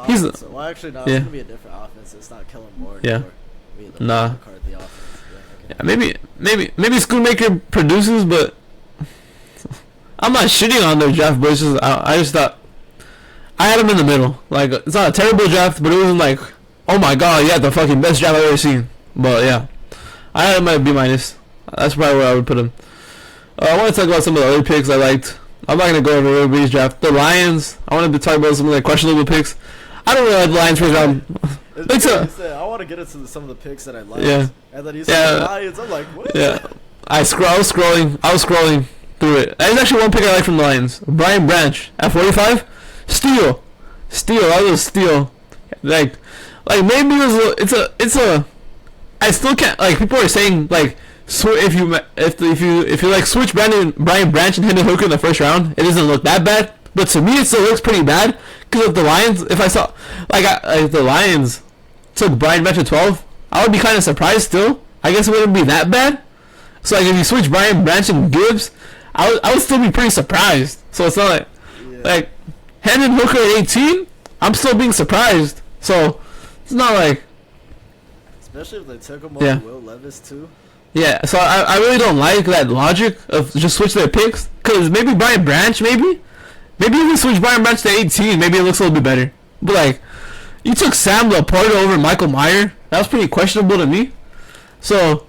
he's well, actually no, it's gonna be a different offense. It's not Kellen Moore. Yeah. Nah. McCarthy offense. Yeah, maybe Playmaker produces, but I'm not shitting on their draft. But it's just I just thought I had him in the middle. Like it's not a terrible draft, but it wasn't like, oh my god, yeah, the fucking best draft I've ever seen. But yeah, I had him at B minus. That's probably where I would put him. I want to talk about some of the other picks I liked. I'm not gonna go over everybody's draft. The Lions. I wanted to talk about some of the questionable picks. I don't really like the Lions first round. I want to get into some of the picks that I liked. Yeah. And then you said the Lions. I'm like, what? Yeah. I was scrolling through it. There's actually one pick I like from the Lions. Brian Branch at 45. Steal. I was a steal. Like maybe it's a. I still can't, like, people are saying like, if you like switch Brian Branch and Hendon Hooker in the first round, it doesn't look that bad. But to me, it still looks pretty bad, because if the Lions, if the Lions took Brian Branch at 12, I would be kind of surprised still. I guess it wouldn't be that bad. So like if you switch Brian Branch and Gibbs, I would still be pretty surprised. So it's not like Hendon Hooker at 18, I'm still being surprised. So it's not like, especially if they took him over Will Levis too. Yeah, so I really don't like that logic of just switch their picks, because maybe Brian Branch, maybe if you switch Brian Branch to 18, maybe it looks a little bit better. But like, you took Sam Laporta over Michael Mayer. That was pretty questionable to me. So,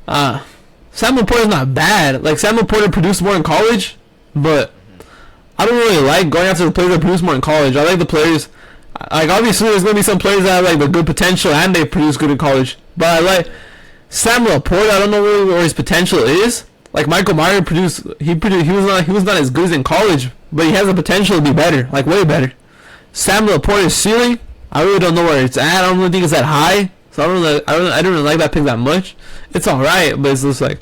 Sam Laporta's not bad. Like, Sam Laporta produced more in college, but I don't really like going after the players that produce more in college. I like the players. Like, obviously, there's gonna be some players that have like the good potential and they produce good in college. But I like Sam Laporta. I don't know really where his potential is. Like Michael Mayer he was not as good as in college, but he has the potential to be better, like way better. Sam Laporta's ceiling, I really don't know where it's at. I don't really think it's that high. So I don't really like that pick that much. It's all right, but it's just like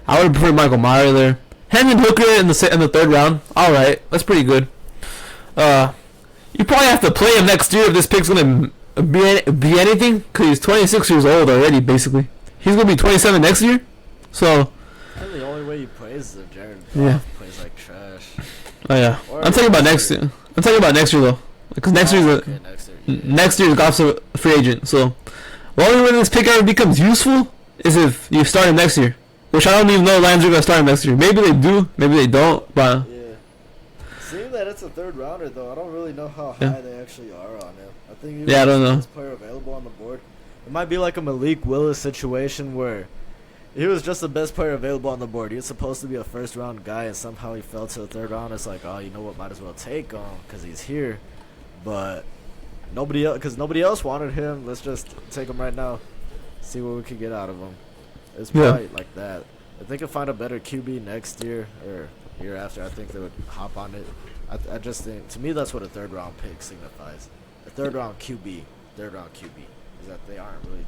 I would prefer Michael Mayer there. Hendon Hooker in the 3rd round. All right, that's pretty good. You probably have to play him next year if this pick's gonna be anything, because he's 26 years old already. Basically, he's gonna be 27 next year. So the only way he plays is if Jared Goff plays like trash. Oh yeah, I'm talking about next year. I'm talking about next year though, because next year Goff's a free agent. So the only way this pick ever becomes useful is if you start him next year, which I don't even know the Lions are gonna start him next year. Maybe they do, maybe they don't. But seeing that it's a 3rd rounder though, I don't really know how high they actually are on him. I think I don't know. This player available on the board. It might be like a Malik Willis situation where he was just the best player available on the board. He was supposed to be a 1st round guy, and somehow he fell to the 3rd round. It's like, oh, you know what? Might as well take him because he's here. But nobody else wanted him. Let's just take him right now. See what we can get out of him. It's probably like that. If they can find a better QB next year, or year after, I think they would hop on it. I just think, to me, that's what a third round pick signifies. A third round QB is that they aren't really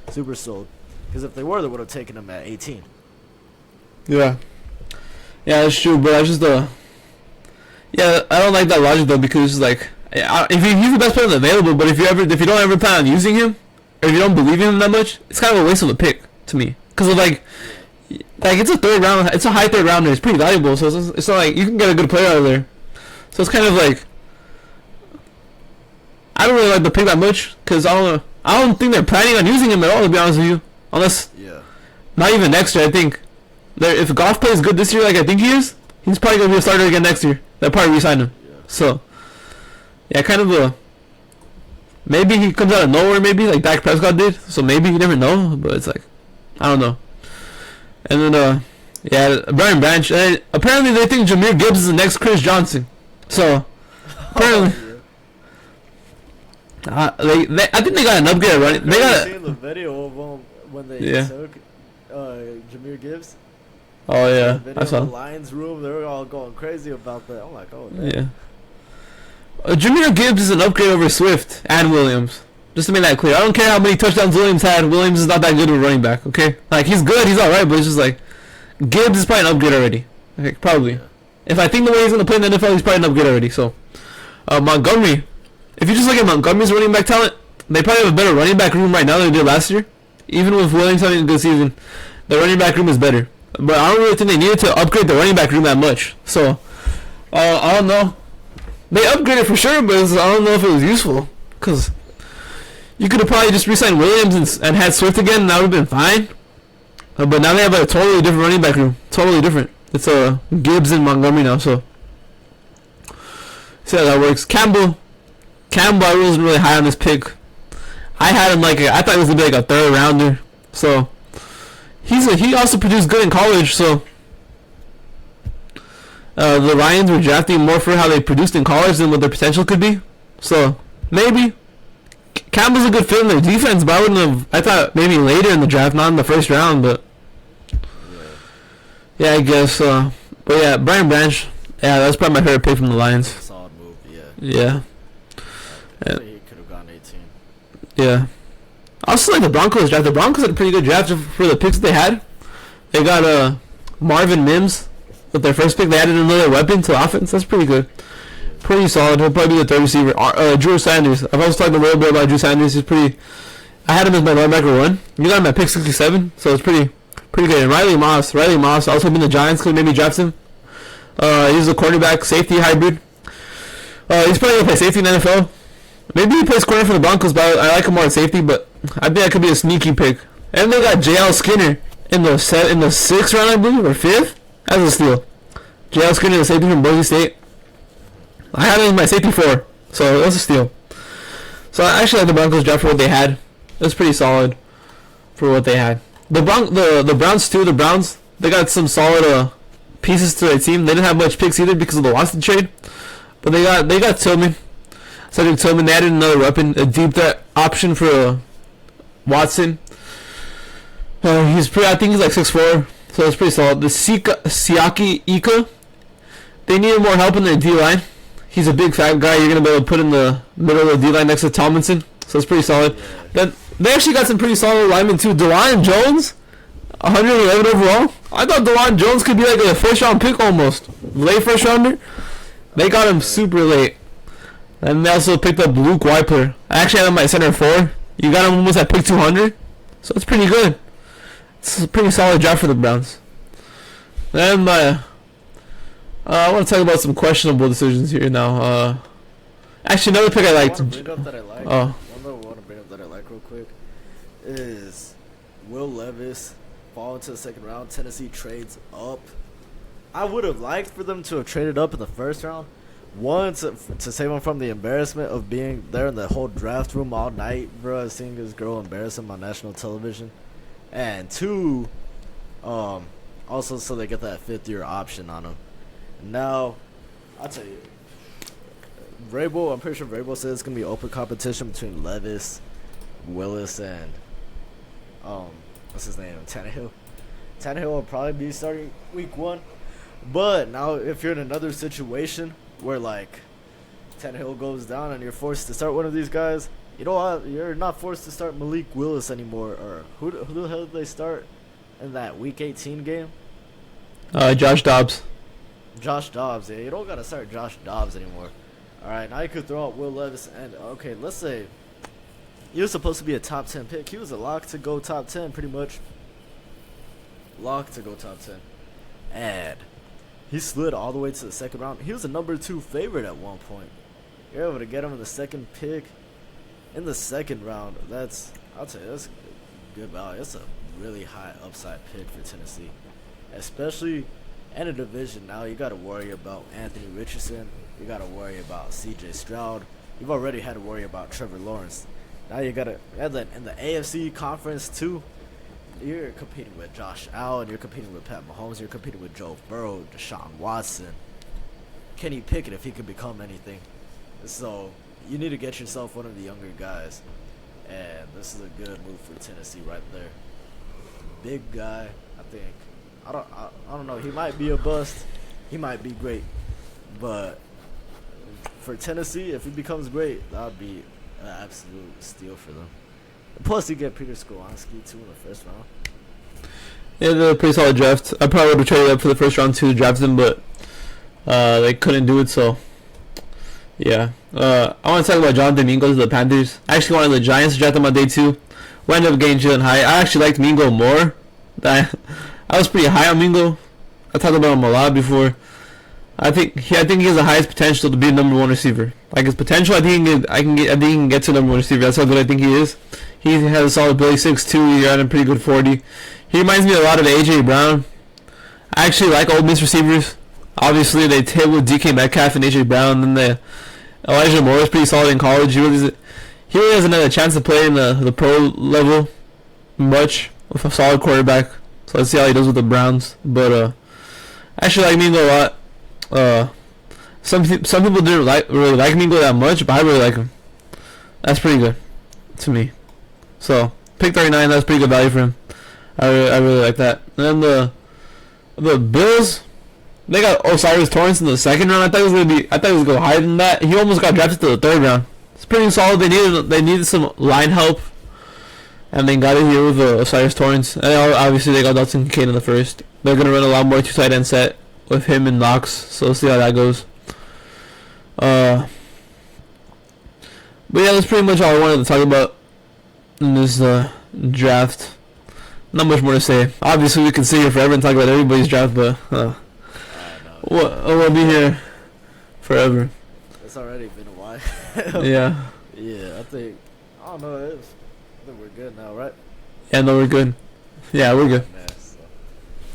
super sold. Because if they were, they would have taken him at 18. Yeah, that's true. But I just yeah, I don't like that logic though, because like if he's the best player available, but if you don't ever plan on using him, or if you don't believe in him that much, it's kind of a waste of a pick to me. Because of like it's a third round, it's a high third rounder, it's pretty valuable. So it's not like you can get a good player out of there. So it's kind of like I don't really like the pick that much, because I don't think they're planning on using him at all, to be honest with you. Unless not even next year. I think if Goff plays good this year, like I think he is, he's probably gonna be a starter again next year. They'll probably re-sign him. Yeah. So yeah, kind of maybe he comes out of nowhere, maybe like Dak Prescott did. So maybe you never know, but it's like I don't know. And then Brian Branch. And apparently they think Jahmyr Gibbs is the next Chris Johnson. So apparently. I think they got an upgrade running. They got seen the video of them when they took Jahmyr Gibbs. Oh yeah, I saw. The Lions room, they were all going crazy about that. I'm like, oh man. Yeah. Jahmyr Gibbs is an upgrade over Swift and Williams. Just to make that clear, I don't care how many touchdowns Williams had. Williams is not that good of a running back. Okay, like he's good, he's all right, but it's just like Gibbs is probably an upgrade already. Okay, probably. Yeah. If I think the way he's gonna play in the NFL, he's probably an upgrade already. So, Montgomery. If you just look at Montgomery's running back talent, they probably have a better running back room right now than they did last year. Even with Williams having a good season, the running back room is better. But I don't really think they needed to upgrade the running back room that much. So, I don't know. They upgraded for sure, but I don't know if it was useful. Because you could have probably just re-signed Williams and had Swift again, and that would have been fine. But now they have a totally different running back room. Totally different. It's Gibbs and Montgomery now, so. See how that works. Campbell, I wasn't really high on this pick. I had him I thought he was gonna be like a third rounder. So he also produced good in college. So the Lions were drafting more for how they produced in college than what their potential could be. So maybe Campbell's a good fit in their defense, but I thought maybe later in the draft, not in the first round. But yeah, I guess. But yeah, Brian Branch. Yeah, that's probably my favorite pick from the Lions. Solid move. Yeah. He could have gone 18. Yeah. I also like the Broncos draft. The Broncos had a pretty good draft for the picks they had. They got Marvin Mims with their first pick. They added another weapon to offense. That's pretty good. Pretty solid. He'll probably be the third receiver. Drew Sanders. I've always talked a little bit about Drew Sanders. He's pretty. I had him as my linebacker 1. You got him at pick 67, so it's pretty good. And Riley Moss. I was hoping the Giants could maybe draft him. He's a quarterback safety hybrid. He's probably gonna play safety in the NFL. Maybe he plays corner for the Broncos, but I like him more at safety. But I think that could be a sneaky pick. And they got J.L. Skinner in the 6th round, I believe, or 5th. That's a steal. J.L. Skinner, the safety from Boise State. I had him as my safety 4, so that's a steal. So I actually like the Broncos draft for what they had. It was pretty solid for what they had. The Browns too. The Browns, they got some solid pieces to their team. They didn't have much picks either because of the Watson trade, but they got Tillman. Cedric Tillman. They added another weapon, a deep threat option for Watson. I think he's like 6'4", so it's pretty solid. The Siaki Ika, they needed more help in their D line. He's a big fat guy. You're gonna be able to put in the middle of the D line next to Tomlinson, so it's pretty solid. Yeah. Then they actually got some pretty solid linemen too. DeLon Jones, 111 overall. I thought DeLon Jones could be like a first round pick almost, late first rounder. They got him super late. And they also picked up Luke Weipler. I actually had him at center 4. You got him almost at pick 200, so it's pretty good. It's a pretty solid draft for the Browns. Then I want to talk about some questionable decisions here now. Actually, another pick I liked. One I want to bring up that I like real quick is Will Levis fall into the 2nd round. Tennessee trades up. I would have liked for them to have traded up in the 1st round. One, to save him from the embarrassment of being there in the whole draft room all night, bro, seeing his girl embarrass him on national television. And 2, also so they get that 5th-year option on him. Now, I'll tell you, I'm pretty sure Vrabel said it's going to be open competition between Levis, Willis, and, what's his name, Tannehill. Tannehill will probably be starting week 1. But now, if you're in another situation where like Tannehill goes down and you're forced to start one of these guys, you know what? You're not forced to start Malik Willis anymore. Or who the hell did they start in that Week 18 game? Josh Dobbs. Josh Dobbs. Yeah, you don't gotta start Josh Dobbs anymore. All right, now you could throw out Will Levis and okay, let's say he was supposed to be a top 10 pick. He was a lock to go top 10, pretty much. Lock to go top 10, and he slid all the way to the second round. He was a number 2 favorite at one point. You're able to get him in the second pick in the second round. I'll tell you, that's good value. It's a really high upside pick for Tennessee, especially in a division now. You got to worry about Anthony Richardson. You got to worry about C.J. Stroud. You've already had to worry about Trevor Lawrence. Now you got to, and then in the AFC conference too, you're competing with Josh Allen. You're competing with Pat Mahomes. You're competing with Joe Burrow, Deshaun Watson, Kenny Pickett if he could become anything. So you need to get yourself one of the younger guys, and this is a good move for Tennessee right there. Big guy, I think. I don't know. He might be a bust. He might be great, but for Tennessee, if he becomes great, that would be an absolute steal for them. Plus, you get Peter Skoronski too in the first round. Yeah, they're a pretty solid draft. I probably would have traded up for the first round too to draft him, but they couldn't do it. So yeah, I want to talk about Jonathan Mingo to the Panthers. I actually wanted the Giants to draft him on day 2. We ended up getting Jalen High. I actually liked Mingo more. I was pretty high on Mingo. I talked about him a lot before. I think he has the highest potential to be a number 1 receiver. Like his potential, I think he can get to number 1 receiver. That's how good I think he is. He has a solid ability, 6'2". He ran a pretty good 40. He reminds me a lot of AJ Brown. I actually like Ole Miss receivers. Obviously, they hit with DK Metcalf and AJ Brown. And then Elijah Moore is pretty solid in college. He really hasn't had a chance to play in the pro level much with a solid quarterback. So let's see how he does with the Browns. But I actually like Mingo a lot. Some people didn't really like Mingo that much, but I really like him. That's pretty good to me. So pick 39, that's pretty good value for him. I really like that. And then the Bills, they got Osiris Torrance in the second round. I thought it was gonna go higher than that. He almost got drafted to the third round. It's pretty solid. They needed some line help, and they got it here with Osiris Torrance. And obviously they got Dalton Kincaid in the first. They're gonna run a lot more 2 tight end set with him and Knox. So we'll see how that goes. But yeah, that's pretty much all I wanted to talk about in this draft. Not much more to say. Obviously, we can sit here forever and talk about everybody's draft, but we'll be here forever. It's already been a while. Yeah. Yeah, I think we're good now, right? Yeah, no, we're good. Yeah, we're good. Man, so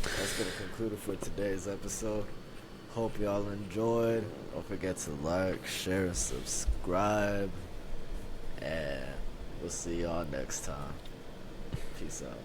that's gonna conclude it for today's episode. Hope y'all enjoyed. Don't forget to like, share, and subscribe. And we'll see y'all next time. Peace out.